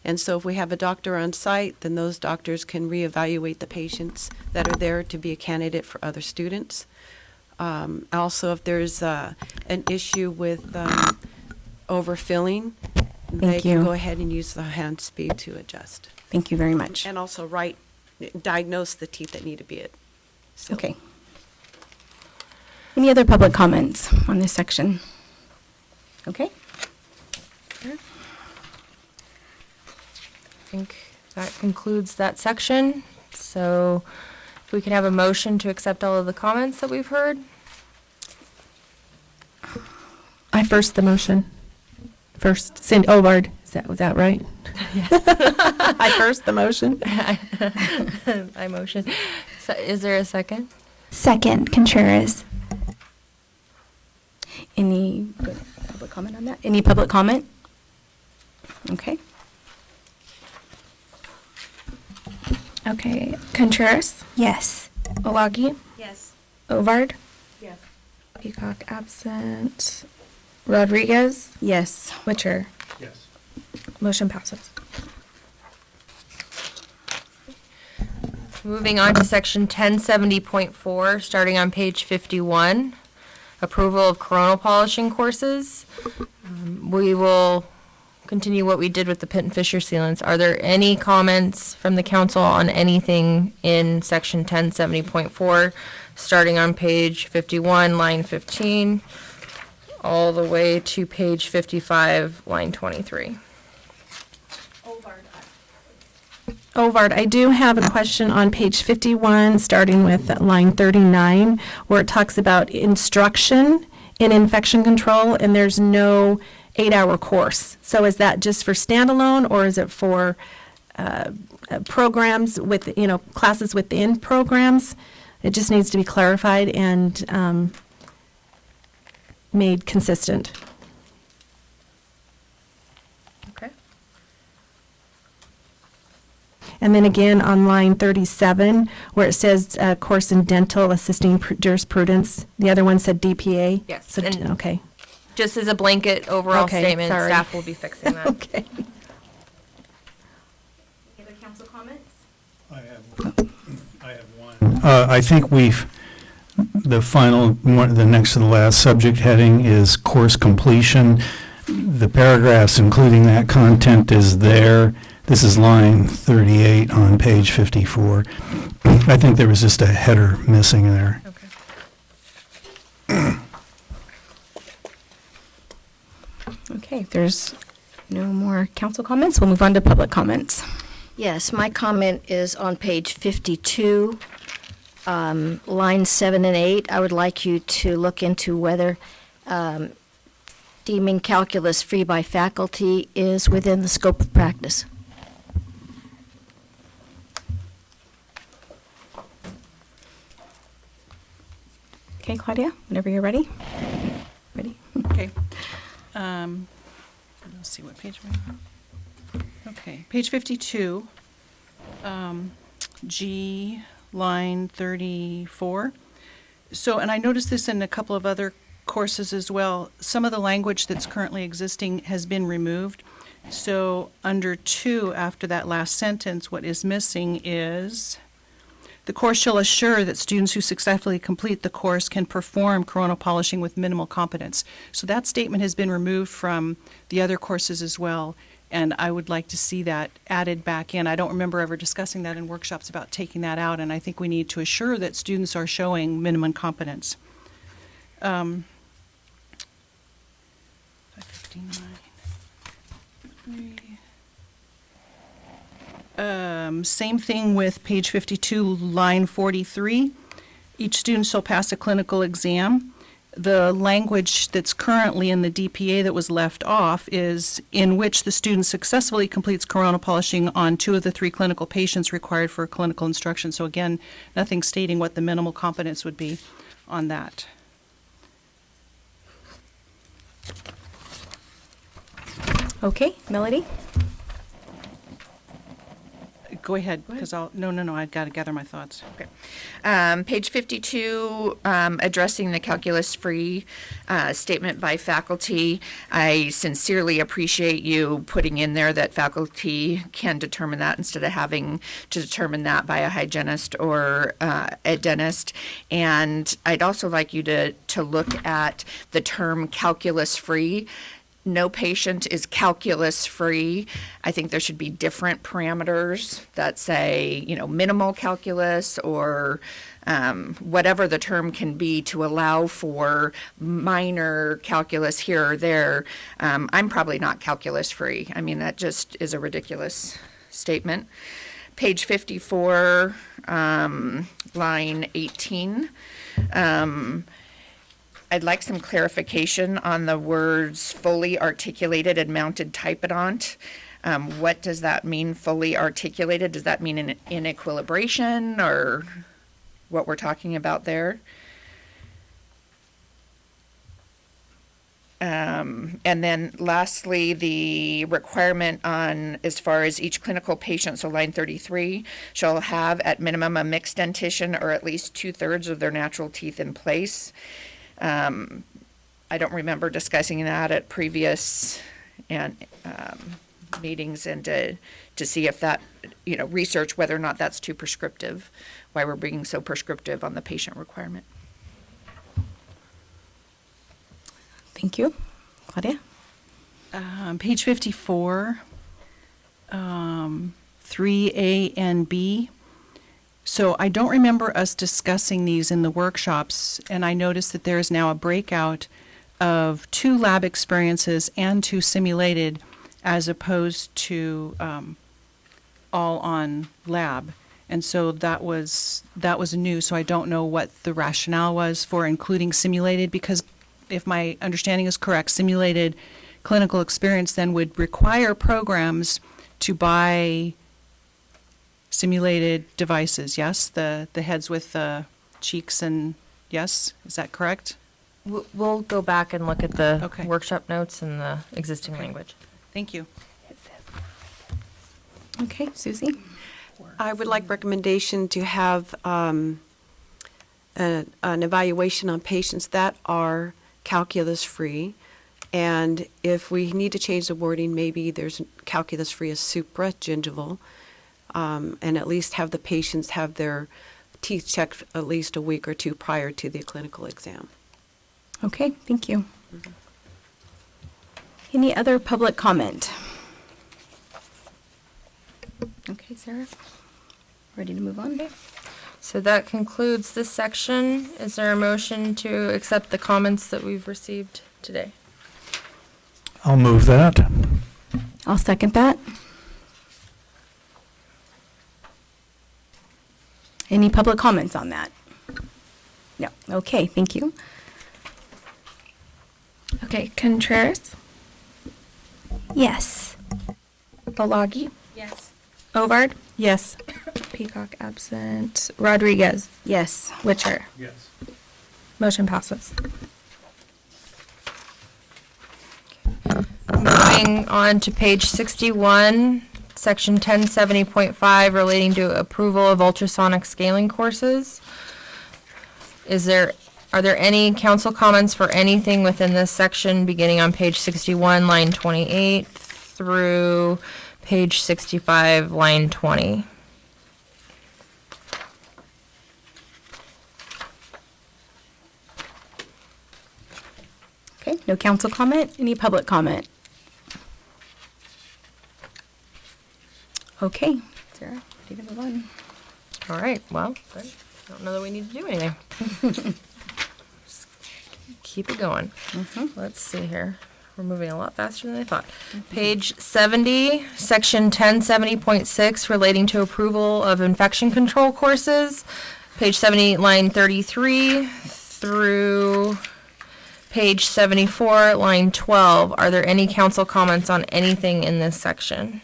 S16: and so if we have a doctor on site, then those doctors can reevaluate the patients that are there to be a candidate for other students. Also, if there's an issue with overfilling, they
S1: Thank
S16: can
S1: you.
S16: go ahead and use the hand speed to adjust.
S1: Thank you very much.
S16: And also diagnose the teeth that need to be sealed.
S1: Okay. Any other public comments on this section? Okay.
S2: I think that concludes that section. So if we can have a motion to accept all of the comments that we've heard.
S9: I first the motion. First, Cindy Ovard, was that right?
S2: Yes.
S9: I first the motion.
S2: I motion. So is there a second?
S5: Second, Contreras.
S1: Any public comment on that? Any public comment? Okay.
S8: Okay, Contreras,
S5: Yes.
S8: Olagi,
S13: Yes.
S8: Ovard,
S13: Yes.
S8: Peacock absent, Rodriguez,
S1: Yes.
S8: Witcher.
S17: Yes.
S8: Motion passes.
S2: Moving on to section 1070.4, starting on page 51, approval of coronal polishing courses. We will continue what we did with the Pitt and Fisher sealants. Are there any comments from the council on anything in section 1070.4, starting on page 51, line 15, all the way to page 55, line 23?
S9: Ovard, I do have a question on page 51, starting with line 39, where it talks about instruction in infection control, and there's no 8-hour course. So is that just for standalone, or is it for programs with, classes within programs? It just needs to be clarified and made consistent.
S2: Okay.
S9: And then again on line 37, where it says course in dental assisting jurisprudence, the other one said DPA.
S2: Yes,
S9: So,
S2: and-
S9: okay.
S2: Just as a blanket overall
S9: Okay,
S2: statement,
S9: sorry.
S2: staff will be fixing that.
S9: Okay.
S1: Any other council comments?
S3: I have one. I think the final one, the next to the last subject heading is course completion. The paragraphs including that content is there. This is line 38 on page 54. I think there was just a header missing there.
S2: Okay.
S1: Okay, if there's no more council comments, we'll move on to public comments.
S13: Yes, my comment is on page 52, lines 7 and 8. I would like you to look into whether deeming calculus free by faculty is within the scope of practice.
S1: Okay, Claudia, whenever you're ready. Ready?
S12: Okay. Let's see what page we're on. Okay, page 52, G, line 34. So, and I noticed this in a couple of other courses as well. Some of the language that's currently existing has been removed. So, under 2, after that last sentence, what is missing is, the course shall assure that students who successfully complete the course can perform coronal polishing with minimal competence. So that statement has been removed from the other courses as well, and I would like to see that added back in. I don't remember ever discussing that in workshops about taking that out, and I think we need to assure that students are showing minimum competence. 559. Same thing with page 52, line 43. Each student shall pass a clinical exam. The language that's currently in the DPA that was left off is in which the student successfully completes coronal polishing on 2 of the 3 clinical patients required for clinical instruction. So again, nothing stating what the minimal competence would be on that.
S1: Okay, Melody?
S12: Go ahead, because no, I've got to gather my thoughts.
S7: Okay. Page 52, addressing the calculus-free statement by faculty. I sincerely appreciate you putting in there that faculty can determine that instead of having to determine that by a hygienist or a dentist. And I'd also like you to look at the term calculus-free. no patient is calculus-free. I think there should be different parameters that say, minimal calculus or whatever the term can be to allow for minor calculus here or there. I'm probably not calculus-free. I mean, that just is a ridiculous statement. Page 54, line 18. I'd like some clarification on the words fully articulated and mounted typodont. What does that mean, fully articulated? Does that mean in equilibration, or what we're talking about there? And then lastly, the requirement on, as far as each clinical patient, so line 33, shall have at minimum a mixed dentition or at least 2/3 of their natural teeth in place. I don't remember discussing that at previous meetings, and to see if that, research whether or not that's too prescriptive, why we're being so prescriptive on the patient requirement.
S1: Thank you. Claudia?
S12: Page 54, 3A and B. So I don't remember us discussing these in the workshops, and I noticed that there is now a breakout of 2 lab experiences and 2 simulated, as opposed to all on lab. And so that was new, so I don't know what the rationale was for including simulated, because if my understanding is correct, simulated clinical experience then would require programs to buy simulated devices, yes? The heads with the cheeks and, yes? Is that correct?
S2: We'll go back and look at the
S12: Okay.
S2: workshop notes and the existing language.
S12: Thank you.
S1: Okay, Susie?
S16: I would like recommendation to have an evaluation on patients that are calculus-free. And if we need to change the wording, maybe there's calculus-free as supragingival, and at least have the patients have their teeth checked at least a week or 2 prior to the clinical exam.
S1: Okay, thank you. Any other public comment? Okay, Sarah? Ready to move on?
S2: So that concludes this section. Is there a motion to accept the comments that we've received today?
S3: I'll move that.
S1: I'll second that. Any public comments on that? No. Okay, thank you.
S8: Okay, Contreras,
S5: Yes.
S8: Balagi,
S13: Yes.
S8: Ovard,
S9: Yes.
S8: Peacock absent, Rodriguez,
S1: Yes.
S8: Witcher.
S3: Yes.
S8: Motion passes.
S2: Moving on to page 61, section 1070.5, relating to approval of ultrasonic scaling courses. Are there any council comments for anything within this section, beginning on page 61, line 28, through page 65, line 20?
S1: Okay, no council comment. Any public comment? Okay, Sarah, ready to move on.
S2: All right, well, good. I don't know that we need to do anything. Just keep it going. Let's see here. We're moving a lot faster than I thought. Page 70, section 1070.6, relating to approval of infection control courses. Page 70, line 33 through page 74, line 12. Are there any council comments on anything in this section?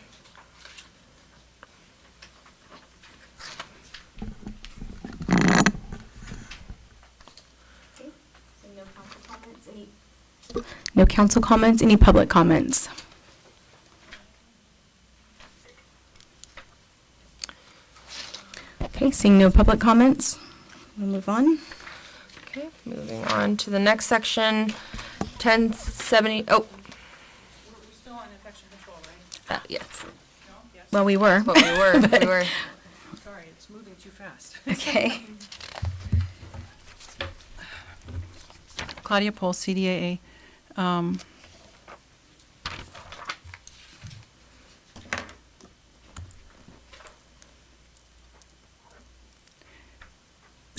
S1: No council comments. Any public comments? Okay, seeing no public comments, we'll move on.
S2: Okay, moving on to the next section, 1070, oh. We're still on infection control, right? Yes.
S1: Well, we were.
S2: Well, we were.
S12: Sorry, it's moving too fast.
S1: Okay.
S12: Claudia Pohl, CDAA.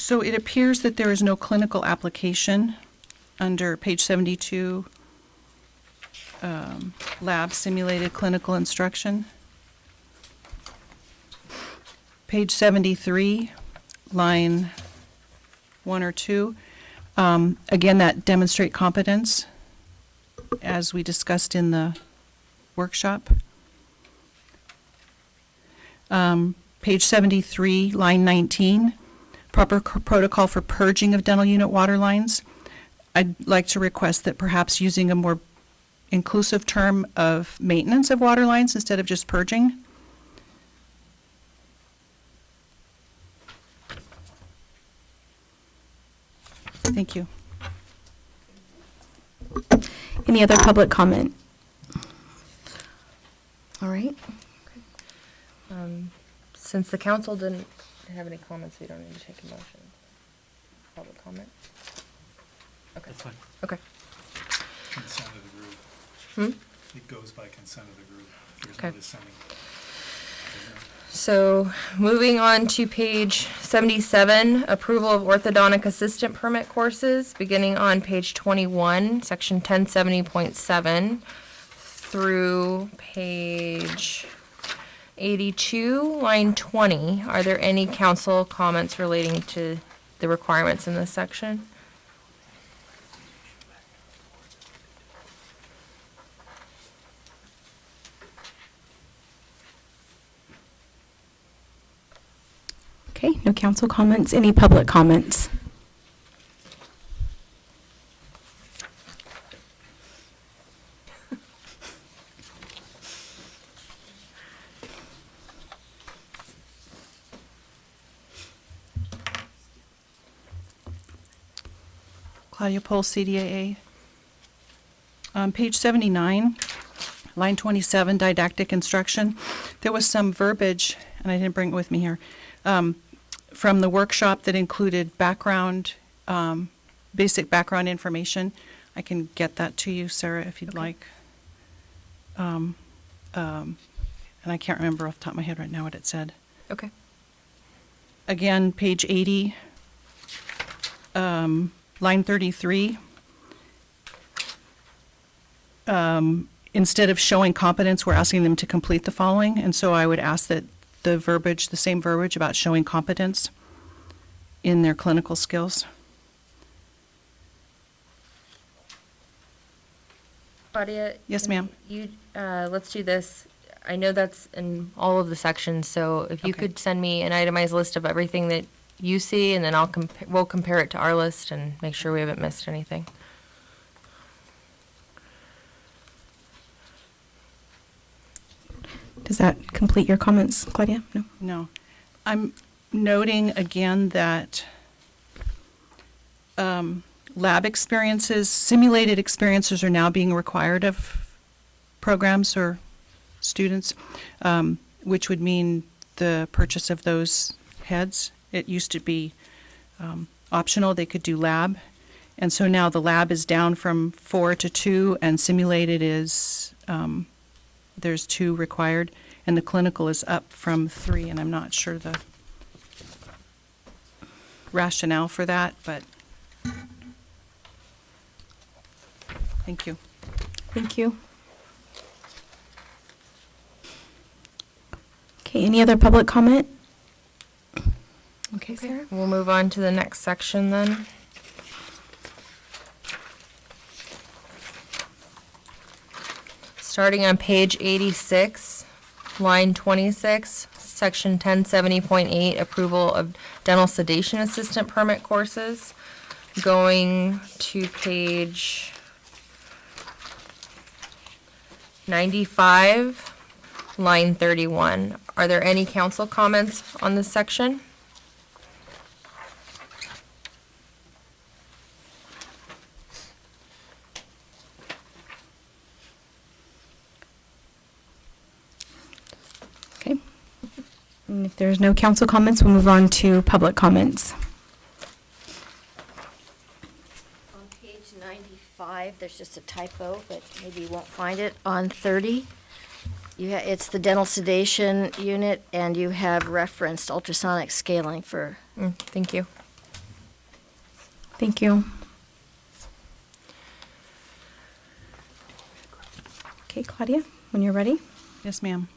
S12: So it appears that there is no clinical application under page 72, lab simulated clinical instruction. Page 73, line 1 or 2. Again, that demonstrate competence, as we discussed in the workshop. Page 73, line 19, proper protocol for purging of dental unit water lines. I'd like to request that perhaps using a more inclusive term of maintenance of water lines instead of just purging. Thank you.
S1: Any other public comment? All right.
S2: Since the council didn't have any comments, we don't need to take a motion. Public comment? Okay.
S3: That's fine.
S2: Okay.
S3: Consent of the group.
S2: Hmm?
S3: It goes by consent of the group. There's
S2: Okay.
S3: no dissenting.
S2: So, moving on to page 77, approval of orthodontic assistant permit courses, beginning on page 21, section 1070.7, through page 82, line 20. Are there any council comments relating to the requirements in this section?
S1: Okay, no council comments. Any public comments?
S12: Claudia Pohl, CDAA. On page 79, line 27, didactic instruction, there was some verbiage, and I didn't bring it with me here, from the workshop that included background, basic background information. I can get that to you, Sarah, if you'd like. And I can't remember off the top of my head right now what it said.
S2: Okay.
S12: Again, page 80, line 33. Instead of showing competence, we're asking them to complete the following. And so I would ask that the verbiage, the same verbiage about showing competence in their clinical skills.
S2: Claudia?
S12: Yes,
S2: can
S12: ma'am.
S2: You, let's do this. I know that's in all of the sections, so if you
S12: Okay.
S2: could send me an itemized list of everything that you see, and then we'll compare it to our list and make sure we haven't missed anything.
S1: Does that complete your comments, Claudia? No?
S12: No. I'm noting again that lab experiences, simulated experiences are now being required of programs or students, which would mean the purchase of those heads. It used to be optional. They could do lab. And so now the lab is down from 4 to 2, and simulated is, there's 2 required, and the clinical is up from 3, and I'm not sure the rationale for that, but thank you.
S1: Thank you. Okay, any other public comment? Okay, Sarah?
S2: We'll move on to the next section then. Starting on page 86, line 26, section 1070.8, approval of dental sedation assistant permit courses. Going to page 95, line 31. Are there any council comments on this section?
S1: Okay. And if there's no council comments, we'll move on to public comments.
S13: On page 95, there's just a typo, but maybe you won't find it. On 30, it's the dental sedation unit, and you have referenced ultrasonic scaling for.
S2: Thank you.
S1: Thank you. Okay, Claudia, when you're ready.
S12: Yes, ma'am.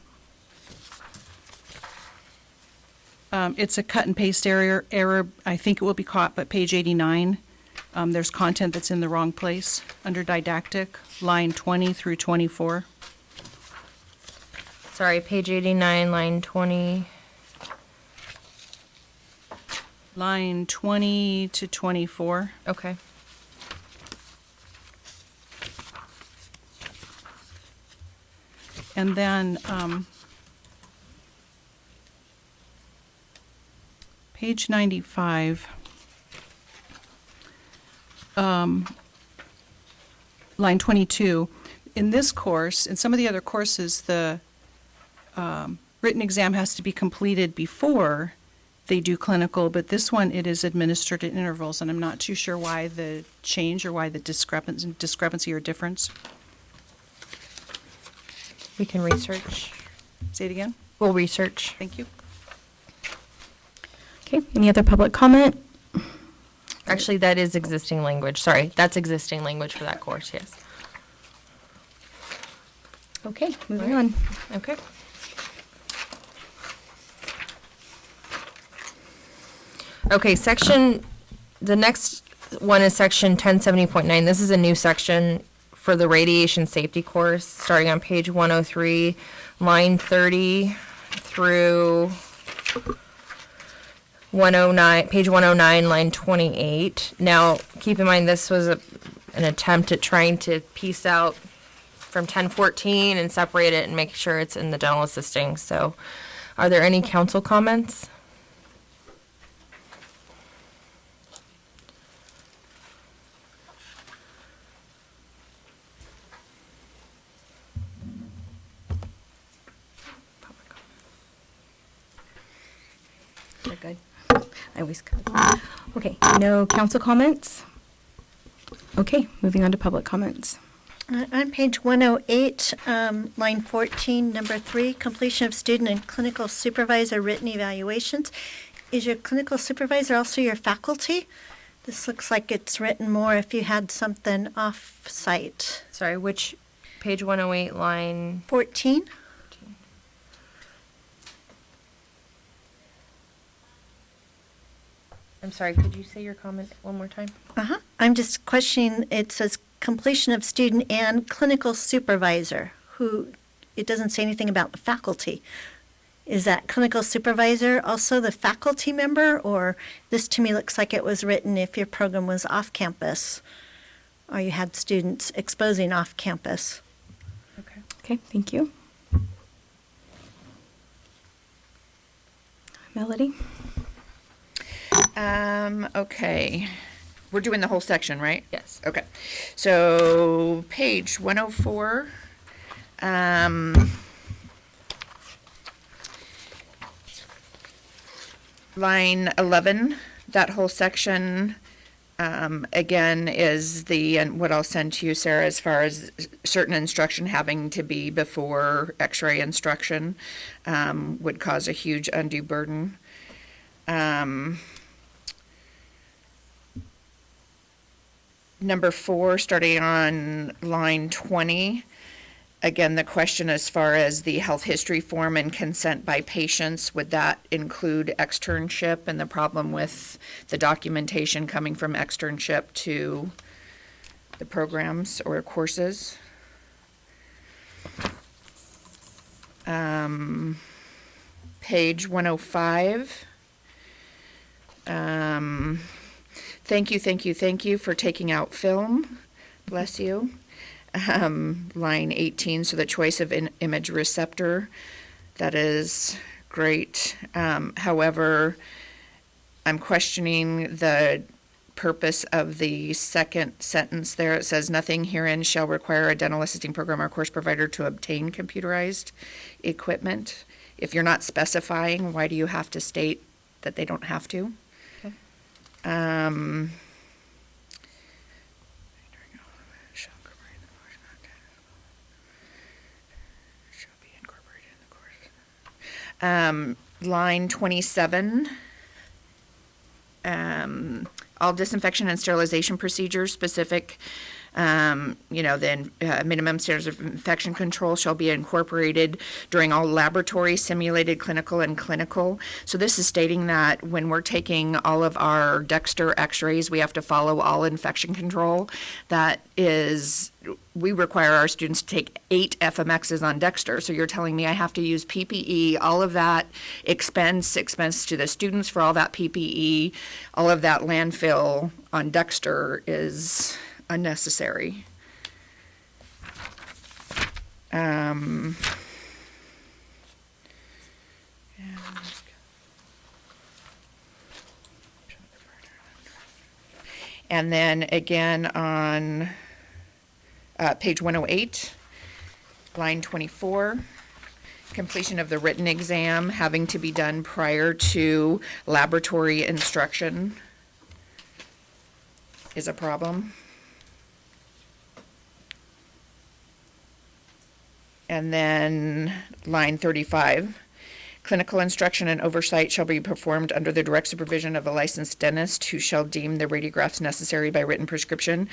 S12: It's a cut and paste error. I think it will be caught, but page 89, there's content that's in the wrong place under didactic, line 20 through 24.
S2: Sorry, page 89, line 20.
S12: Line 20 to 24.
S2: Okay.
S12: And then page 95, line 22. In this course, in some of the other courses, the written exam has to be completed before they do clinical, but this one, it is administered at intervals, and I'm not too sure why the change or why the discrepancy or difference.
S2: We can research.
S12: Say it again.
S2: We'll research.
S12: Thank you.
S1: Okay, any other public comment?
S2: Actually, that is existing language. Sorry, that's existing language for that course, yes.
S1: Okay, moving on.
S2: Okay. Okay, the next one is section 1070.9. This is a new section for the radiation safety course, starting on page 103, line 30 through 109, page 109, line 28. Now, keep in mind, this was an attempt at trying to piece out from 1014 and separate it and make sure it's in the dental assisting. So, are there any council comments?
S1: They're good. I always cut. Okay, no council comments? Okay, moving on to public comments.
S6: On page 108, line 14, number 3, completion of student and clinical supervisor written evaluations. Is your clinical supervisor also your faculty? This looks like it's written more if you had something off-site.
S2: Sorry, which page 108, line
S6: 14?
S2: I'm sorry, could you say your comment one more time?
S6: Uh-huh. I'm just questioning, it says completion of student and clinical supervisor, who, it doesn't say anything about the faculty. Is that clinical supervisor also the faculty member, or this to me looks like it was written if your program was off campus, or you had students exposing off campus?
S12: Okay.
S1: Okay, thank you. Melody?
S7: Okay. We're doing the whole section, right?
S2: Yes.
S7: Okay. So, page 104. Line 11, that whole section, again, is and what I'll send to you, Sarah, as far as certain instruction having to be before x-ray instruction, would cause a huge undue burden. Number 4, starting on line 20, again, the question as far as the health history form and consent by patients, would that include externship and the problem with the documentation coming from externship to the programs or courses? Page 105. Thank you for taking out film. Bless you. Line 18, so the choice of image receptor, that is great. However, I'm questioning the purpose of the second sentence there. It says, nothing herein shall require a dental assisting program or course provider to obtain computerized equipment. If you're not specifying, why do you have to state that they don't have to? Line 27, all disinfection and sterilization procedures specific, then minimum standards of infection control shall be incorporated during all laboratory, simulated, clinical, and clinical. So this is stating that when we're taking all of our Dexter x-rays, we have to follow all infection control. That is, we require our students to take 8 FMXs on Dexter. So you're telling me I have to use PPE, all of that expense to the students for all that PPE, all of that landfill on Dexter is unnecessary. And then again on page 108, line 24, completion of the written exam having to be done prior to laboratory instruction is a problem. And then line 35, clinical instruction and oversight shall be performed under the direct supervision of a licensed dentist who shall deem the radiographs necessary by written prescription.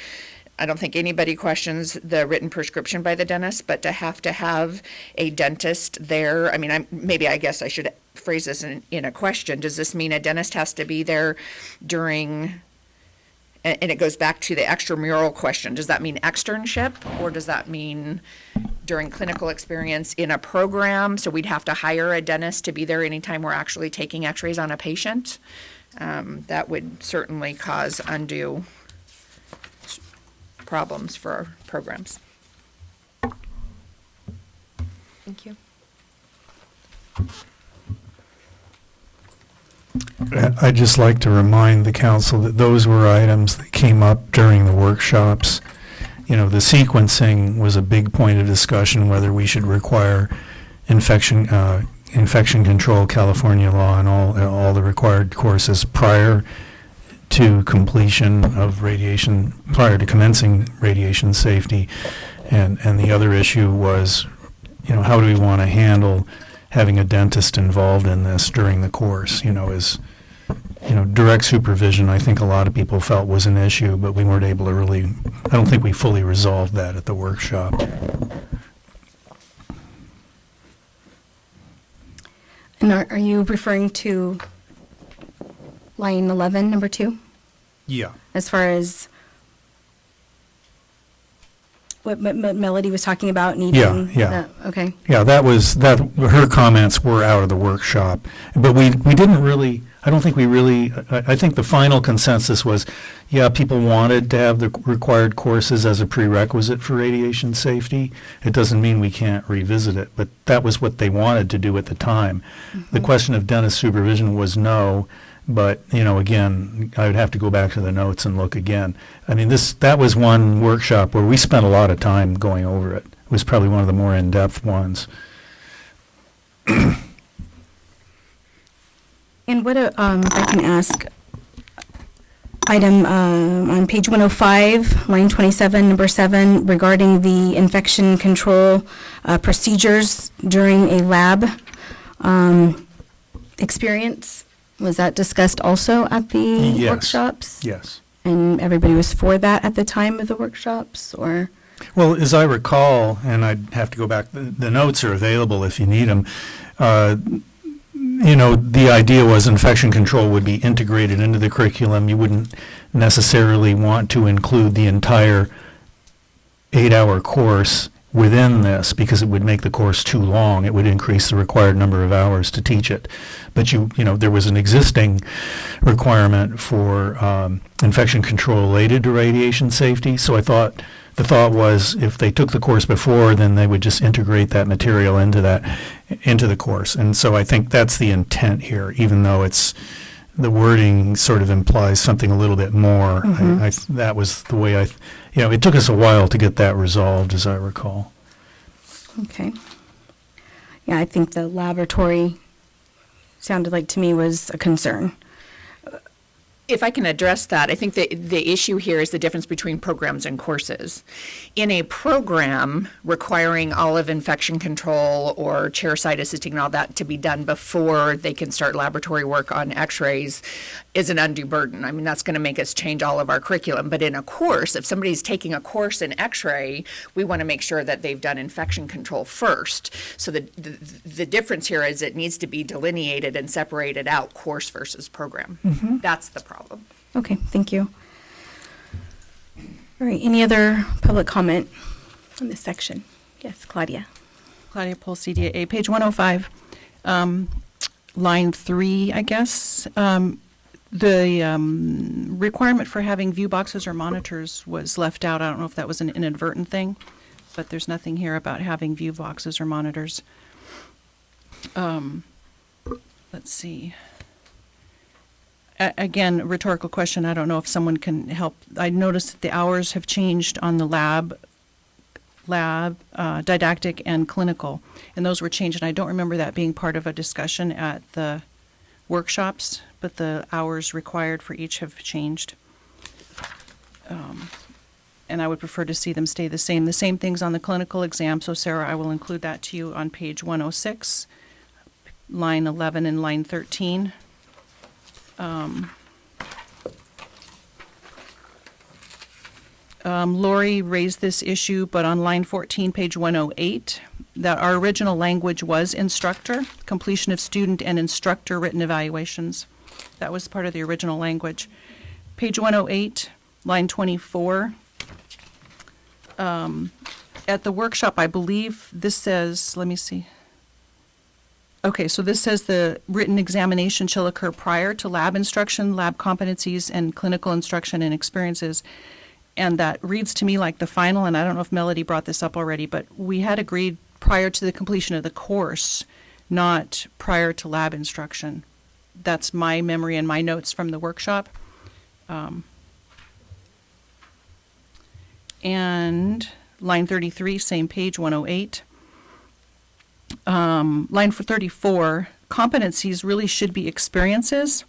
S7: I don't think anybody questions the written prescription by the dentist, but to have a dentist there, I guess I should phrase this in a question. Does this mean a dentist has to be there during, and it goes back to the extramural question, does that mean externship, or does that mean during clinical experience in a program? So we'd have to hire a dentist to be there anytime we're actually taking x-rays on a patient. That would certainly cause undue problems for our programs. Thank you.
S3: I'd just like to remind the council that those were items that came up during the workshops. The sequencing was a big point of discussion, whether we should require infection control, California law, and all the required courses prior to completion of prior to commencing radiation safety. And the other issue was, how do we want to handle having a dentist involved in this during the course? Direct supervision, I think a lot of people felt was an issue, but we weren't able to I don't think we fully resolved that at the workshop.
S1: And are you referring to line 11, number 2?
S3: Yeah.
S1: As far as what Melody was talking about needing?
S3: Yeah.
S1: Okay.
S3: Yeah, her comments were out of the workshop, but we didn't really, I think the final consensus was, people wanted to have the required courses as a prerequisite for radiation safety. It doesn't mean we can't revisit it, but that was what they wanted to do at the time. The question of dentist supervision was no, but, again, I would have to go back to the notes and look again. That was one workshop where we spent a lot of time going over it. It was probably one of the more in-depth ones.
S1: And what, if I can ask, item on page 105, line 27, number 7, regarding the infection control procedures during a lab experience, was that discussed also at the workshops?
S3: Yes.
S1: And everybody was for that at the time of the workshops, or?
S3: Well, as I recall, and I'd have to go back, the notes are available if you need them. The idea was infection control would be integrated into the curriculum. You wouldn't necessarily want to include the entire 8-hour course within this because it would make the course too long. It would increase the required number of hours to teach it. But there was an existing requirement for infection control related to radiation safety. So the thought was if they took the course before, then they would just integrate that material into the course. And so I think that's the intent here, even though the wording sort of implies something a little bit more. That was the way it took us a while to get that resolved, as I recall.
S1: Okay. Yeah, I think the laboratory sounded like to me was a concern.
S7: If I can address that, I think the issue here is the difference between programs and courses. In a program requiring all of infection control or chair-side assisting and all that to be done before they can start laboratory work on x-rays is an undue burden. I mean, that's going to make us change all of our curriculum. But in a course, if somebody's taking a course in x-ray, we want to make sure that they've done infection control first. So the difference here is it needs to be delineated and separated out, course versus program.
S1: Mhm.
S7: That's the problem.
S1: Okay, thank you. All right, any other public comment on this section? Yes, Claudia.
S12: Claudia Pohl, CDAA, page 105, line 3, I guess. The requirement for having view boxes or monitors was left out. I don't know if that was an inadvertent thing, but there's nothing here about having view boxes or monitors. Let's see. Again, rhetorical question. I don't know if someone can help. I noticed that the hours have changed on the lab, didactic, and clinical, and those were changed. And I don't remember that being part of a discussion at the workshops, but the hours required for each have changed. And I would prefer to see them stay the same. The same things on the clinical exam. So Sarah, I will include that to you on page 106, line 11 and line 13. Lori raised this issue, but on line 14, page 108, that our original language was instructor, completion of student and instructor written evaluations. That was part of the original language. Page 108, line 24. At the workshop, I believe this says, let me see. Okay, so this says the written examination shall occur prior to lab instruction, lab competencies, and clinical instruction and experiences. And that reads to me like the final, and I don't know if Melody brought this up already, but we had agreed prior to the completion of the course, not prior to lab instruction. That's my memory and my notes from the workshop. And line 33, same page, 108. Line 34, competencies really should be experiences,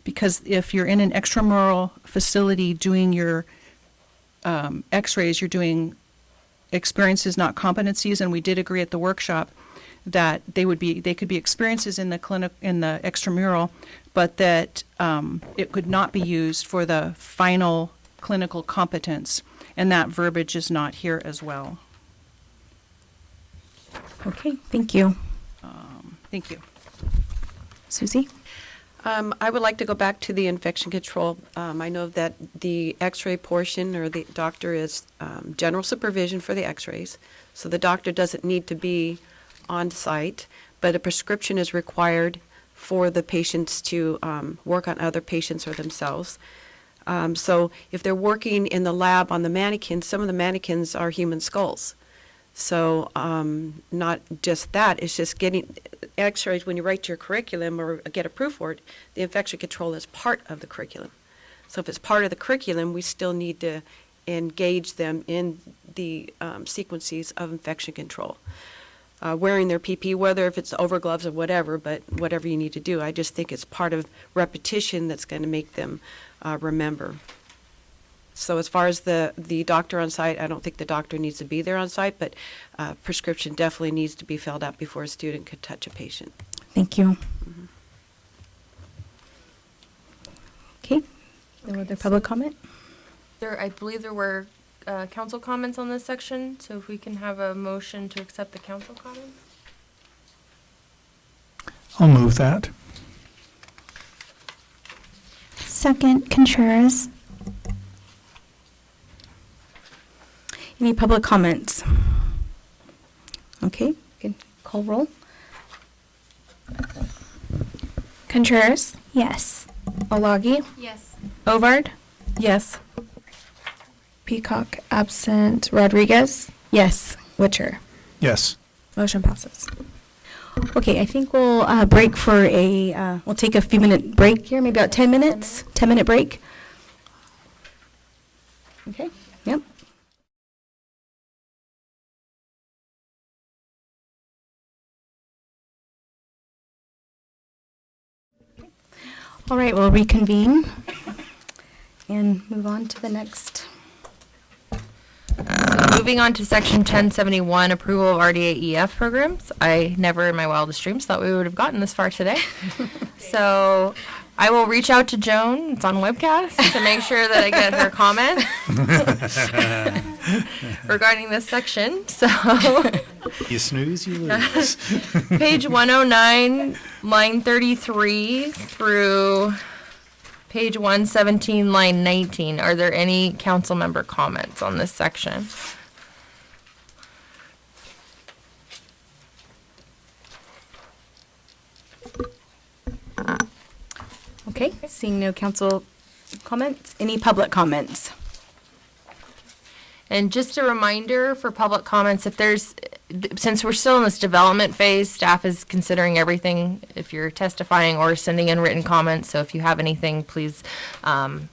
S12: because if you're in an extramural facility doing your x-rays, you're doing experiences, not competencies, and we did agree at the workshop that they could be experiences in the clinic, in the extramural, but that it could not be used for the final clinical competence, and that verbiage is not here as well.
S1: Okay, thank you.
S12: Thank you.
S1: Susie?
S16: I would like to go back to the infection control. I know that the x-ray portion, or the doctor is general supervision for the x-rays, so the doctor doesn't need to be on site, but a prescription is required for the patients to work on other patients or themselves. So if they're working in the lab on the mannequins, some of the mannequins are human skulls. So not just that, it's just getting x-rays. When you write your curriculum or get approved for it, the infection control is part of the curriculum. So if it's part of the curriculum, we still need to engage them in the sequences of infection control. Wearing their PPE, whether if it's over gloves or whatever, but whatever you need to do. I just think it's part of repetition that's going to make them remember. So as far as the doctor on site, I don't think the doctor needs to be there on site, but prescription definitely needs to be filled out before a student could touch a patient.
S1: Thank you. Okay, no other public comment?
S2: I believe there were council comments on this section, so if we can have a motion to accept the council comments?
S3: I'll move that.
S5: Second, Contreras.
S1: Any public comments? Okay, you can call roll.
S5: Contreras? Yes.
S8: Olagi?
S2: Yes.
S8: Ovard?
S1: Yes.
S8: Peacock, absent. Rodriguez?
S1: Yes.
S8: Witcher?
S3: Yes.
S8: Motion passes.
S1: Okay, I think we'll break for we'll take a few minute break here, maybe about 10 minutes, 10-minute break. Okay, yep. All right, we'll reconvene. and move on to the next.
S2: Moving on to section 1071, approval of RDA-EF programs. I never in my wildest dreams thought we would have gotten this far today. So I will reach out to Joan, it's on webcast, to make sure that I get her comment regarding this section. So
S3: You snooze, you lose.
S2: page 109, line 33 through page 117, line 19. Are there any council member comments on this section?
S1: Okay, seeing no council comments, any public comments?
S2: And just a reminder for public comments, if there's, since we're still in this development phase, staff is considering everything if you're testifying or sending in written comments. So if you have anything, please, I'd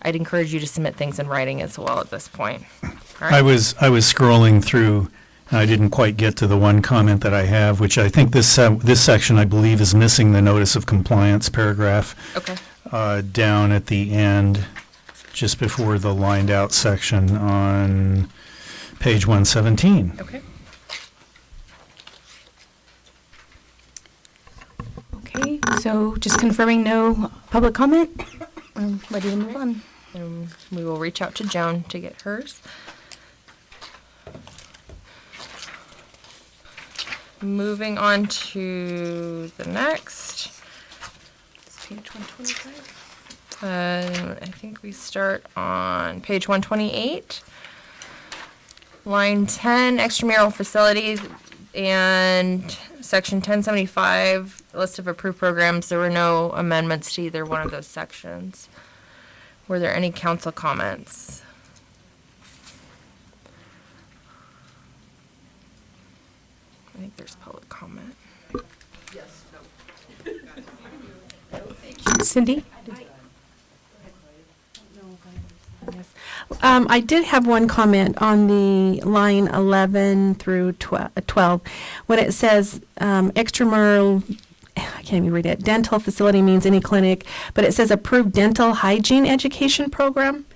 S2: encourage you to submit things in writing as well at this point. All right.
S3: I was scrolling through, and I didn't quite get to the one comment that I have, which I think this section, I believe, is missing the notice of compliance paragraph.
S2: Okay.
S3: Down at the end, just before the lined out section on page 117.
S2: Okay.
S1: Okay, so just confirming no public comment. I'm ready to move on.
S2: And we will reach out to Joan to get hers. Moving on to the next.
S1: It's page 125.
S2: I think we start on page 128. Line 10, extramural facilities, and section 1075, list of approved programs. There were no amendments to either one of those sections. Were there any council comments? I think there's public comment.
S1: Cindy?
S9: I did have one comment on the line 11 through 12. When it says extramural, I can't even read it, dental facility means any clinic, but it says approved dental hygiene education program.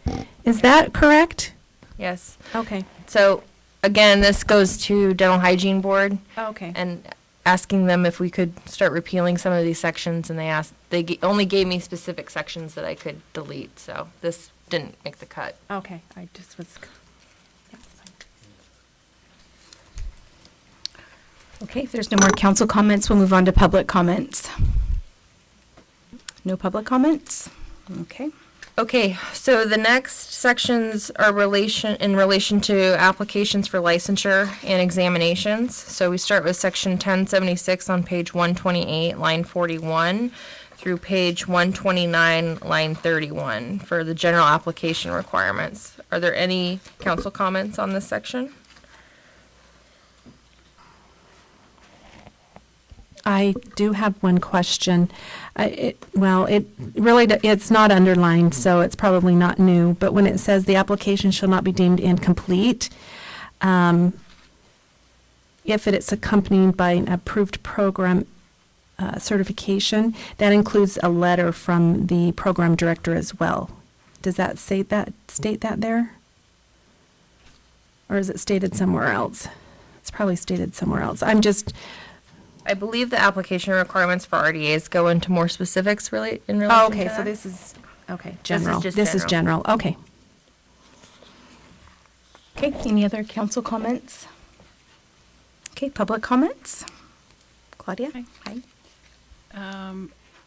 S9: Is that correct?
S2: Yes.
S9: Okay.
S2: So, again, this goes to Dental Hygiene Board.
S9: Okay.
S2: And asking them if we could start repealing some of these sections, and they only gave me specific sections that I could delete, so this didn't make the cut.
S9: Okay, I just was.
S1: Okay, if there's no more council comments, we'll move on to public comments. No public comments? Okay.
S2: Okay, so the next sections are in relation to applications for licensure and examinations. So we start with section 1076 on page 128, line 41, through page 129, line 31, for the general application requirements. Are there any council comments on this section?
S9: I do have one question. It's not underlined, so it's probably not new, but when it says the application shall not be deemed incomplete, if it is accompanied by an approved program certification, that includes a letter from the program director as well. Does that state that there? Or is it stated somewhere else? It's probably stated somewhere else.
S2: I believe the application requirements for RDAs go into more specifics in relation to that.
S9: Okay, so this is, general.
S2: just
S9: This is general, okay.
S1: Okay, any other council comments? Okay, public comments? Claudia? Hi.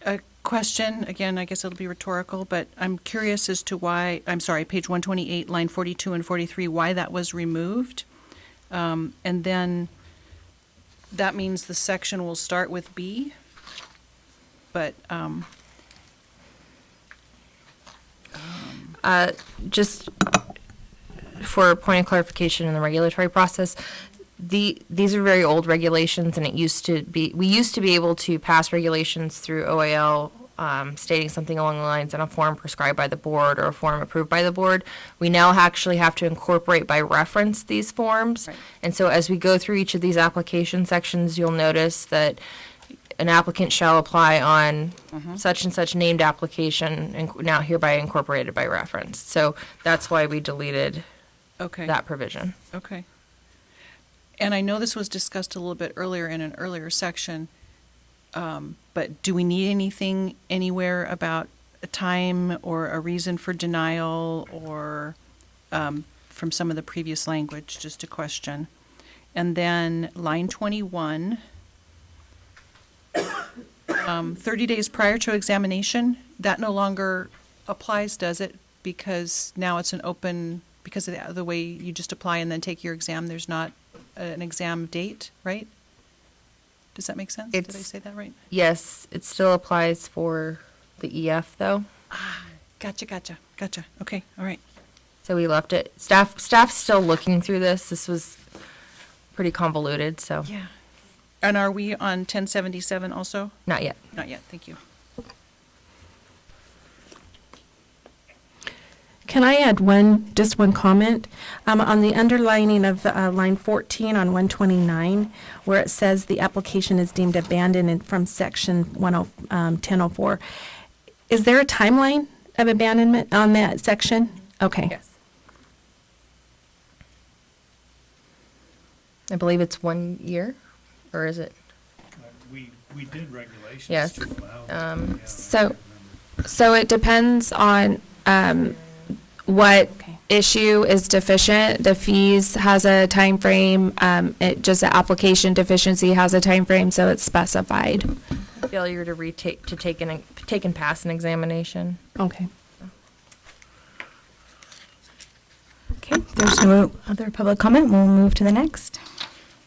S12: A question, again, I guess it'll be rhetorical, but I'm curious as to why, I'm sorry, page 128, line 42 and 43, why that was removed. And then that means the section will start with B, but,
S2: just for a point of clarification in the regulatory process, these are very old regulations, and we used to be able to pass regulations through OAL stating something along the lines in a form prescribed by the board or a form approved by the board. We now actually have to incorporate by reference these forms. Right. And so as we go through each of these application sections, you'll notice that an applicant shall apply on such and such named application, and now hereby incorporated by reference. So that's why we deleted
S12: Okay.
S2: that provision.
S12: Okay. And I know this was discussed a little bit earlier in an earlier section, but do we need anything anywhere about a time or a reason for denial or from some of the previous language, just a question. And then line 21, 30 days prior to examination, that no longer applies, does it? Because now it's an open, because of the way you just apply and then take your exam, there's not an exam date, right? Does that make sense? Did I say that right?
S2: Yes, it still applies for the EF though.
S12: Gotcha. Okay, all right.
S2: So we left it. Staff's still looking through this. This was pretty convoluted, so.
S12: Yeah. And are we on 1077 also?
S2: Not yet.
S12: Not yet, thank you.
S9: Can I add just one comment? On the underlining of line 14 on 129, where it says the application is deemed abandoned from section 1004. Is there a timeline of abandonment on that section? Okay.
S2: Yes. I believe it's 1 year, or is it?
S3: We did regulations
S2: Yes.
S3: to allow them.
S8: So it depends on what issue is deficient. The fees has a time frame. Just the application deficiency has a time frame, so it's specified.
S2: Failure to take and pass an examination.
S9: Okay.
S1: Okay, if there's no other public comment, we'll move to the next.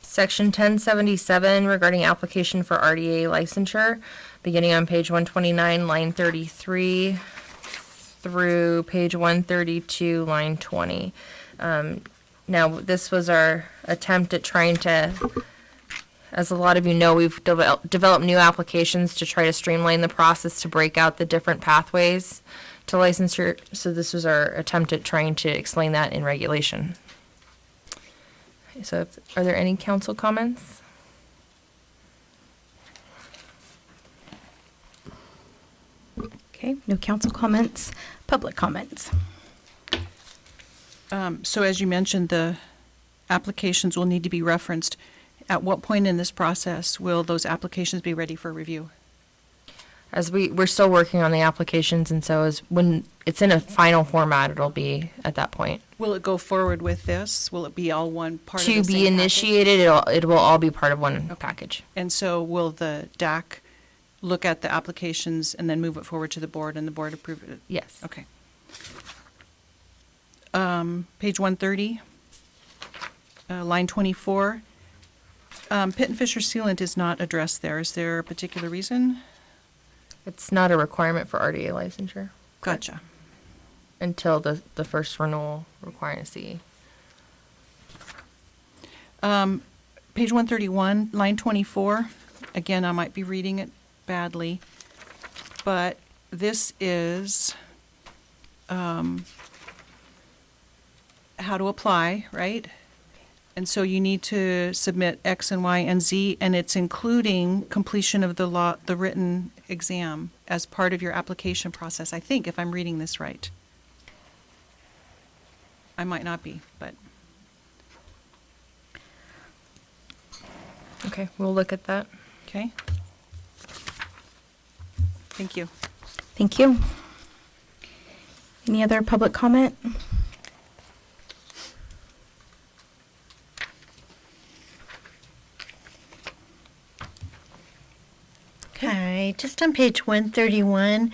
S2: Section 1077 regarding application for RDA licensure, beginning on page 129, line 33 through page 132, line 20. Now, this was our attempt at trying to, as a lot of you know, we've developed new applications to try to streamline the process to break out the different pathways to licensure. So this was our attempt at trying to explain that in regulation. So are there any council comments?
S1: Okay, no council comments, public comments.
S12: So as you mentioned, the applications will need to be referenced. At what point in this process will those applications be ready for review?
S2: As we're still working on the applications, and so as when it's in a final format, it'll be at that point.
S12: Will it go forward with this? Will it be all one part of the
S2: To
S12: same
S2: be
S12: package?
S2: initiated, it will all be part of one package.
S12: And so will the DAC look at the applications and then move it forward to the board and the board approve it?
S2: Yes.
S12: Okay. Page 130, line 24. Pit and Fisher sealant is not addressed there. Is there a particular reason?
S2: It's not a requirement for RDA licensure.
S12: Gotcha.
S2: Until the first renewal requires CE.
S12: Page 131, line 24. Again, I might be reading it badly, but this is how to apply, right? And so you need to submit X and Y and Z, and it's including completion of the written exam as part of your application process, I think, if I'm reading this right. I might not be, but.
S2: Okay, we'll look at that.
S12: Okay. Thank you.
S1: Thank you. Any other public comment?
S6: Okay, just on page 131,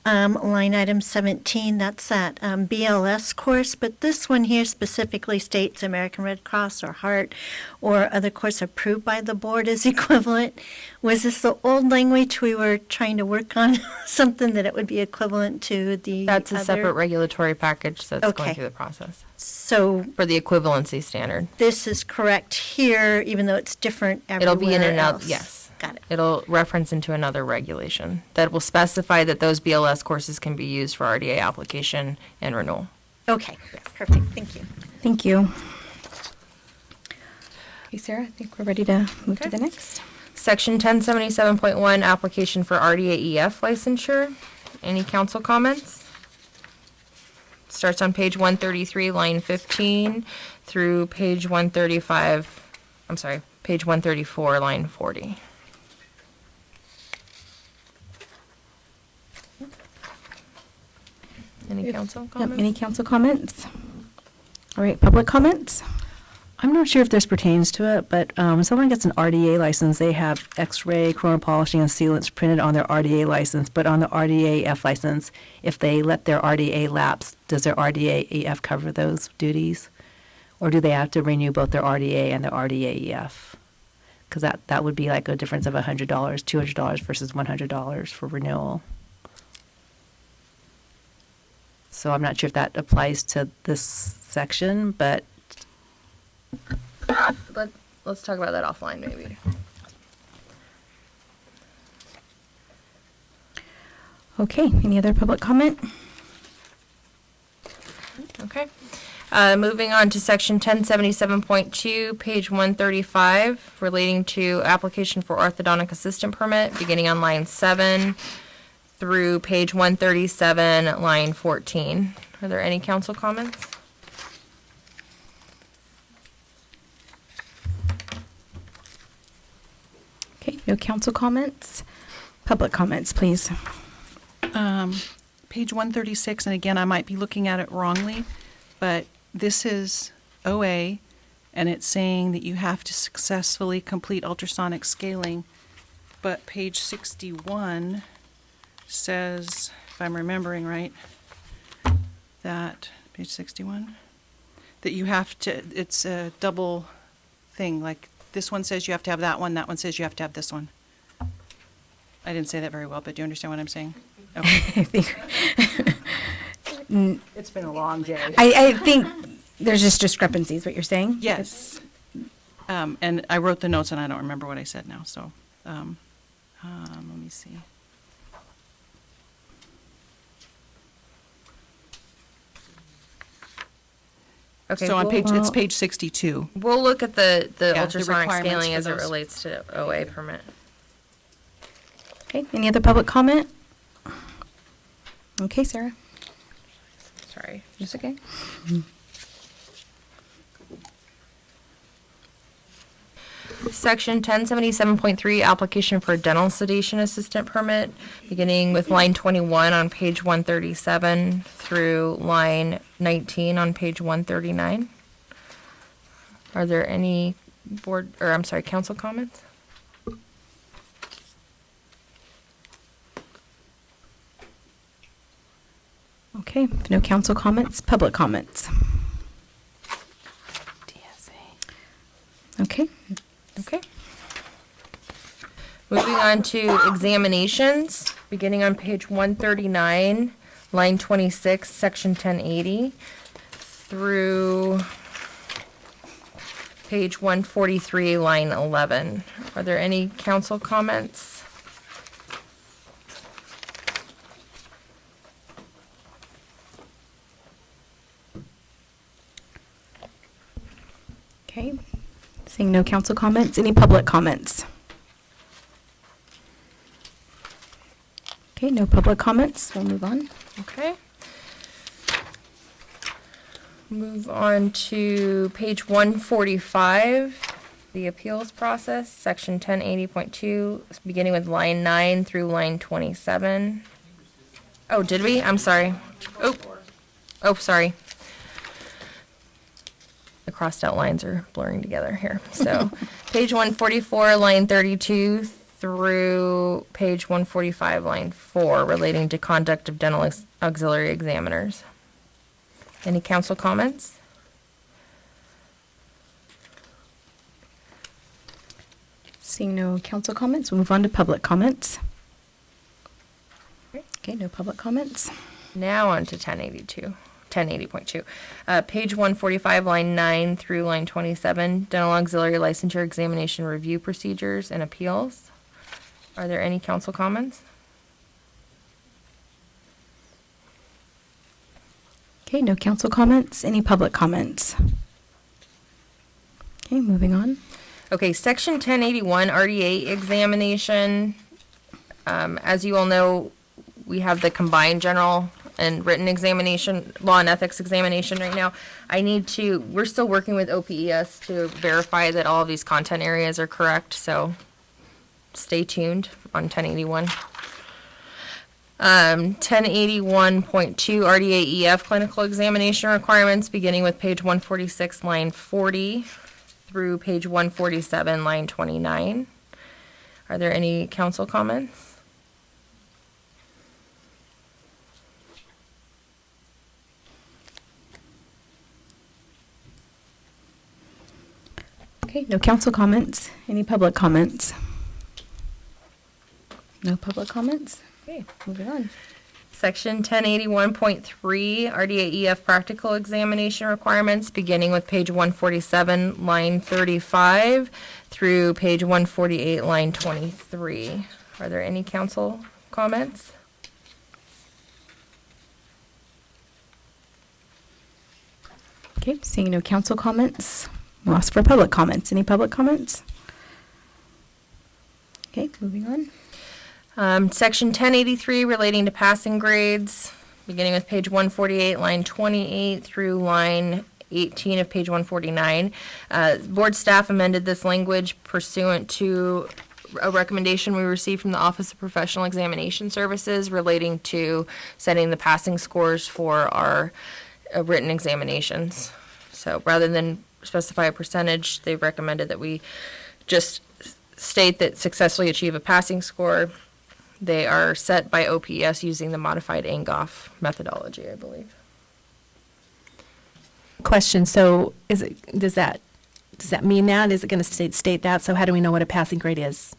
S6: line item 17, that's that BLS course, but this one here specifically states American Red Cross or Heart or other course approved by the board as equivalent. Was this the old language we were trying to work on, something that it would be equivalent to the
S2: That's a
S6: other?
S2: separate regulatory package that's
S6: Okay.
S2: going through the process.
S6: So
S2: For the equivalency standard.
S6: this is correct here, even though it's different everywhere
S2: It'll be in another,
S6: else?
S2: yes.
S6: Got it.
S2: It'll reference into another regulation that will specify that those BLS courses can be used for RDA application and renewal.
S6: Okay, perfect, thank you.
S1: Thank you. Okay, Sarah, I think we're ready to move to the next.
S2: Section 1077.1, application for RDAEF licensure. Any council comments? Starts on page 133, line 15, through page 135, I'm sorry, page 134, line 40. Any council
S1: Yep,
S2: comments?
S1: any council comments? All right, public comments?
S11: I'm not sure if this pertains to it, but when someone gets an RDA license, they have X-ray, corona polishing, and sealants printed on their RDA license. But on the RDA-F license, if they let their RDA lapse, does their RDA-EF cover those duties? Or do they have to renew both their RDA and their RDA-EF? Because that would be like a difference of $100, $200 versus $100 for renewal. So I'm not sure if that applies to this section, but
S2: Let's talk about that offline, maybe.
S1: Okay, any other public comment?
S2: Okay. Moving on to section 1077.2, page 135, relating to application for orthodontic assistant permit, beginning on line 7 through page 137, line 14. Are there any council comments?
S1: Okay, no council comments? Public comments, please.
S12: Page 136, and again, I might be looking at it wrongly, but this is OA, and it's saying that you have to successfully complete ultrasonic scaling. But page 61 says, if I'm remembering right, that, page 61, that you have to, it's a double thing, like this one says you have to have that one says you have to have this one. I didn't say that very well, but do you understand what I'm saying? Okay.
S1: I think,
S11: it's been a long day.
S1: I think there's just discrepancies, what you're saying?
S12: Yes. And I wrote the notes and I don't remember what I said now, so, let me see.
S2: Okay.
S12: So on
S2: we'll-
S12: page, it's page 62.
S2: We'll look at the
S12: Yeah, the
S2: ultrasonic
S12: requirements
S2: scaling
S12: for
S2: as it
S12: those.
S2: relates to OA permit.
S1: Okay, any other public comment? Okay, Sarah.
S2: Sorry.
S1: That's okay.
S2: Section 1077.3, application for dental sedation assistant permit, beginning with line 21 on page 137 through line 19 on page 139. Are there any council comments?
S1: Okay, if no council comments, public comments. Okay.
S2: Okay. Moving on to examinations, beginning on page 139, line 26, section 1080, through page 143, line 11. Are there any council comments?
S1: Okay, seeing no council comments, any public comments? Okay, no public comments, we'll move on.
S2: Okay. Move on to page 145, the appeals process, section 1080.2, beginning with line 9 through line 27. Oh, did we? I'm sorry. Oh, sorry. The crossed out lines are blurring together here. So, page 144, line 32 through page 145, line 4, relating to conduct of dental auxiliary examiners. Any council comments?
S1: Seeing no council comments, we'll move on to public comments. Okay, no public comments.
S2: Now on to 1080.2. Page 145, line 9 through line 27, dental auxiliary licensure examination review procedures and appeals. Are there any council comments?
S1: Okay, no council comments, any public comments? Okay, moving on.
S2: Okay, section 1081 RDA examination. As you all know, we have the combined general and written examination, law and ethics examination right now. We're still working with OPES to verify that all of these content areas are correct, so stay tuned on 1081. 1081.2 RDA EF clinical examination requirements, beginning with page 146, line 40 through page 147, line 29. Are there any council comments?
S1: Okay, no council comments. Any public comments? No public comments? Okay, moving on.
S2: Section 1081.3 RDA EF practical examination requirements, beginning with page 147, line 35 through page 148, line 23. Are there any council comments?
S1: Okay, seeing no council comments, we'll ask for public comments. Any public comments? Okay, moving on.
S2: Section 1083 relating to passing grades, beginning with page 148, line 28 through line 18 of page 149. Board staff amended this language pursuant to a recommendation we received from the Office of Professional Examination Services relating to setting the passing scores for our written examinations. So rather than specify a percentage, they've recommended that we just state that successfully achieve a passing score. They are set by OPS using the modified Angoff methodology, I believe.
S9: Question, so does that mean that? Is it going to state that? So how do we know what a passing grade is?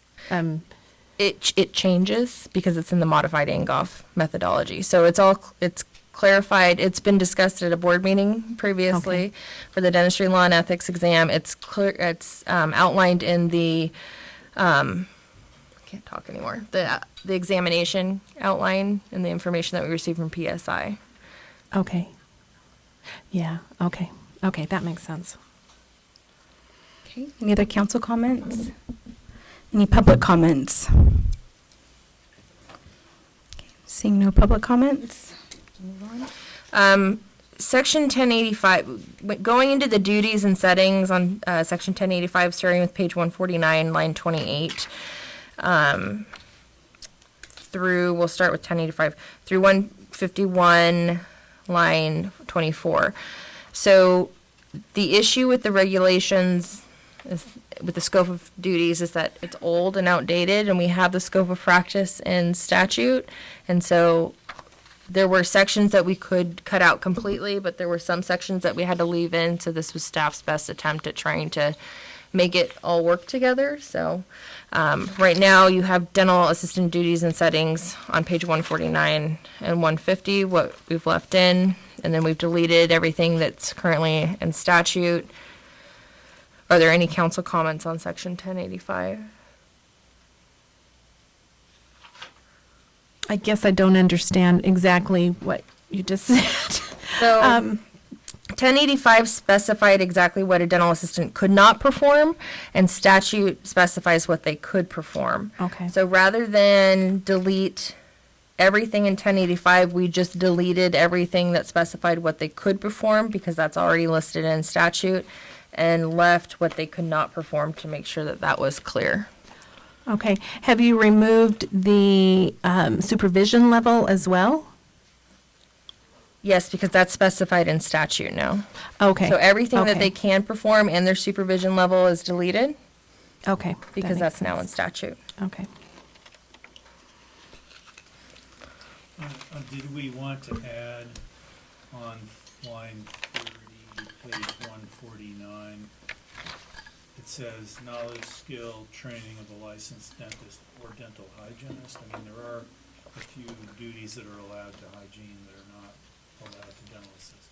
S2: It changes because it's in the modified Angoff methodology. So it's clarified. It's been discussed at a board meeting previously for the dentistry law and ethics exam. It's clear. It's outlined in the can't talk anymore. The examination outline and the information that we received from PSI.
S9: Okay. Yeah, okay. Okay, that makes sense.
S1: Okay, any other council comments? Any public comments? Okay, seeing no public comments, move on.
S2: Section 1085, going into the duties and settings on section 1085, starting with page 149, line 28, we'll start with 1085, through 151, line 24. So the issue with the regulations with the scope of duties is that it's old and outdated, and we have the scope of practice in statute. And so there were sections that we could cut out completely, but there were some sections that we had to leave in. So this was staff's best attempt at trying to make it all work together. So right now you have dental assistant duties and settings on page 149 and 150, what we've left in, and then we've deleted everything that's currently in statute. Are there any council comments on section 1085?
S9: I guess I don't understand exactly what you just said.
S2: So 1085 specified exactly what a dental assistant could not perform, and statute specifies what they could perform.
S9: Okay.
S2: So rather than delete everything in 1085, we just deleted everything that specified what they could perform because that's already listed in statute, and left what they could not perform to make sure that that was clear.
S9: Okay. Have you removed the supervision level as well?
S2: Yes, because that's specified in statute now.
S9: Okay.
S2: So everything that
S9: Okay.
S2: they can perform and their supervision level is deleted
S9: Okay.
S2: because
S9: that makes
S2: that's now in
S9: sense.
S2: statute.
S9: Okay.
S3: Did we want to add on line 30, page 149, it says knowledge, skill, training of a licensed dentist or dental hygienist? I mean, there are a few duties that are allowed to hygiene that are not allowed to dental assistants.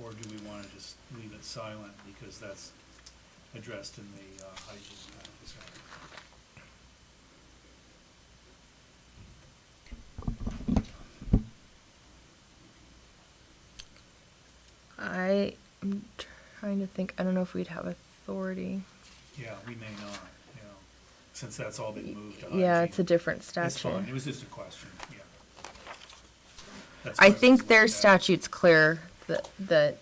S3: Or do we want to just leave it silent because that's addressed in the hygiene practice act?
S2: I am trying to think. I don't know if we'd have a authority.
S3: Yeah, we may not, since that's all been moved to IG.
S2: Yeah, it's a different
S3: That's
S2: statute.
S3: fine, it was just a question, yeah. That's
S2: I
S3: why
S2: think
S3: was
S2: their
S3: looked at.
S2: statute's clear that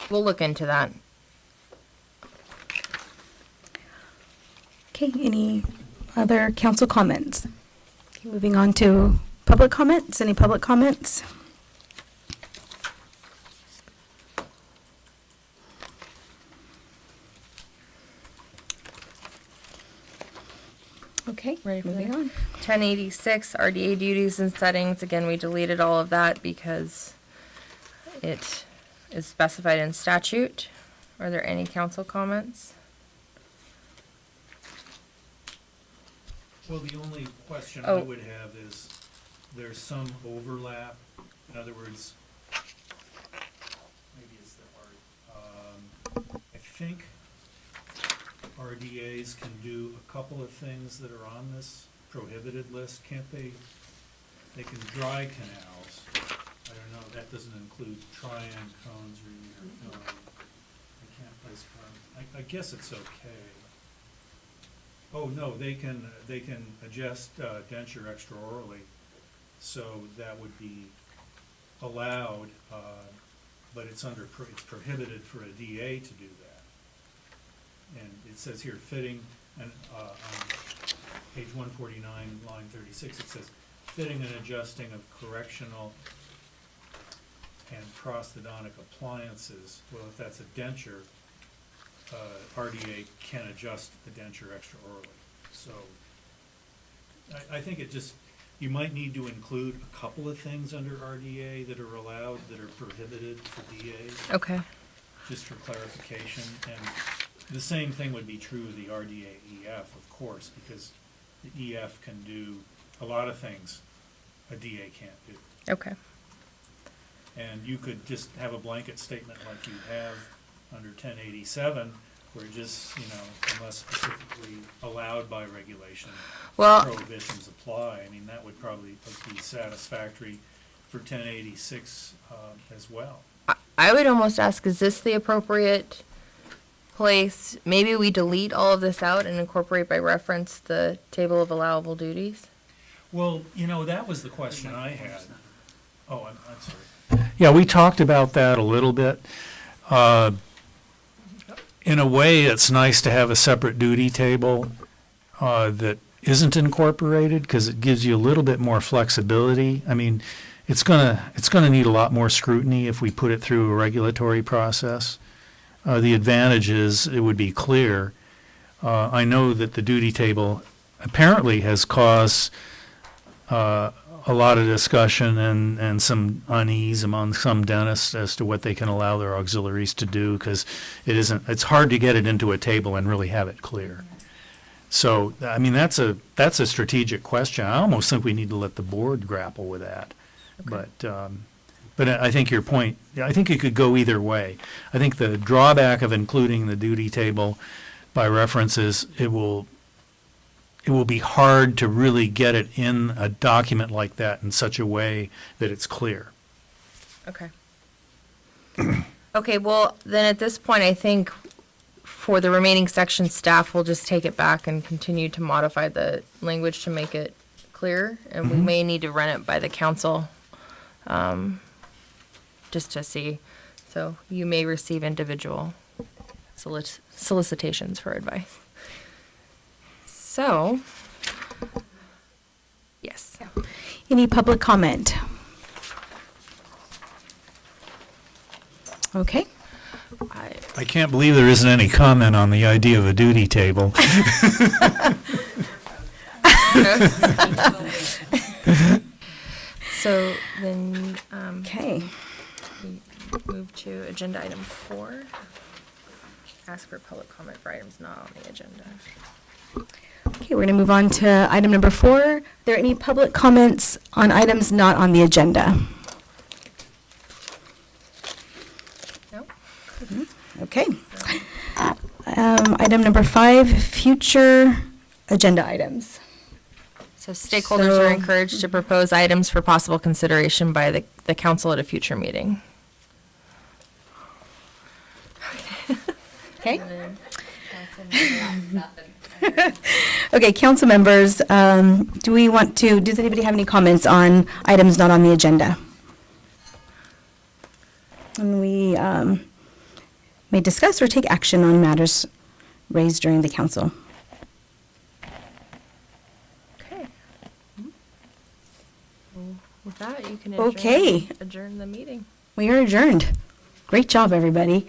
S2: we'll look into that.
S1: Okay, any other council comments? Okay, moving on to public comments. Any public comments? Okay,
S2: Ready for
S1: moving
S2: that?
S1: on.
S2: 1086 RDA duties and settings. Again, we deleted all of that because it is specified in statute. Are there any council comments?
S3: Well, the only question
S2: Oh.
S3: I would have is, there's some overlap, in other words, maybe it's the I think RDAs can do a couple of things that are on this prohibited list, can't they? They can dry canals, I don't know, that doesn't include triang cones or, they can't place cones, I guess it's okay. Oh, no, they can adjust denture extraorally, so that would be allowed, but it's it's prohibited for a DA to do that. And it says here fitting, and on page 149, line 36, it says fitting and adjusting of correctional and prosthodontic appliances. Well, if that's a denture, RDA can adjust the denture extraorally. So I think it just, you might need to include a couple of things under RDA that are allowed, that are prohibited for DAs,
S2: Okay.
S3: just for clarification. And the same thing would be true of the RDA EF, of course, because the EF can do a lot of things a DA can't do.
S2: Okay.
S3: And you could just have a blanket statement like you have under 1087, where just, unless specifically allowed by regulation,
S2: Well-
S3: prohibitions apply. I mean, that would probably be satisfactory for 1086 as well.
S2: I would almost ask, is this the appropriate place? Maybe we delete all of this out and incorporate by reference the table of allowable duties?
S3: Well, that was the question I had. Oh, I'm sorry. Yeah, we talked about that a little bit. In a way, it's nice to have a separate duty table that isn't incorporated, because it gives you a little bit more flexibility. I mean, it's gonna need a lot more scrutiny if we put it through a regulatory process. The advantage is it would be clear. I know that the duty table apparently has caused a lot of discussion and some unease among some dentists as to what they can allow their auxiliaries to do, because it's hard to get it into a table and really have it clear. So, I mean, that's a strategic question. I almost think we need to let the board grapple with that. But I think your point, I think it could go either way. I think the drawback of including the duty table by reference is it will be hard to really get it in a document like that in such a way that it's clear.
S2: Okay. Okay, well, then at this point, I think for the remaining section, staff will just take it back and continue to modify the language to make it clear, and we may need to run it by the council, just to see. So you may receive individual solicitations for advice. So, yes.
S1: Any public comment? Okay.
S3: I can't believe there isn't any comment on the idea of a duty table.
S2: So then,
S1: Okay.
S2: we move to agenda item 4. Ask for public comment for items not on the agenda.
S1: Okay, we're going to move on to item number 4. Are there any public comments on items not on the agenda?
S2: No?
S1: Okay. Item number 5, future agenda items.
S2: So stakeholders are encouraged to propose items for possible consideration by the council at a future meeting.
S1: Okay. Okay, council members, does anybody have any comments on items not on the agenda? And we may discuss or take action on matters raised during the council.
S2: Okay. Well, with that, you can
S1: Okay.
S2: adjourn the meeting.
S1: We are adjourned. Great job, everybody.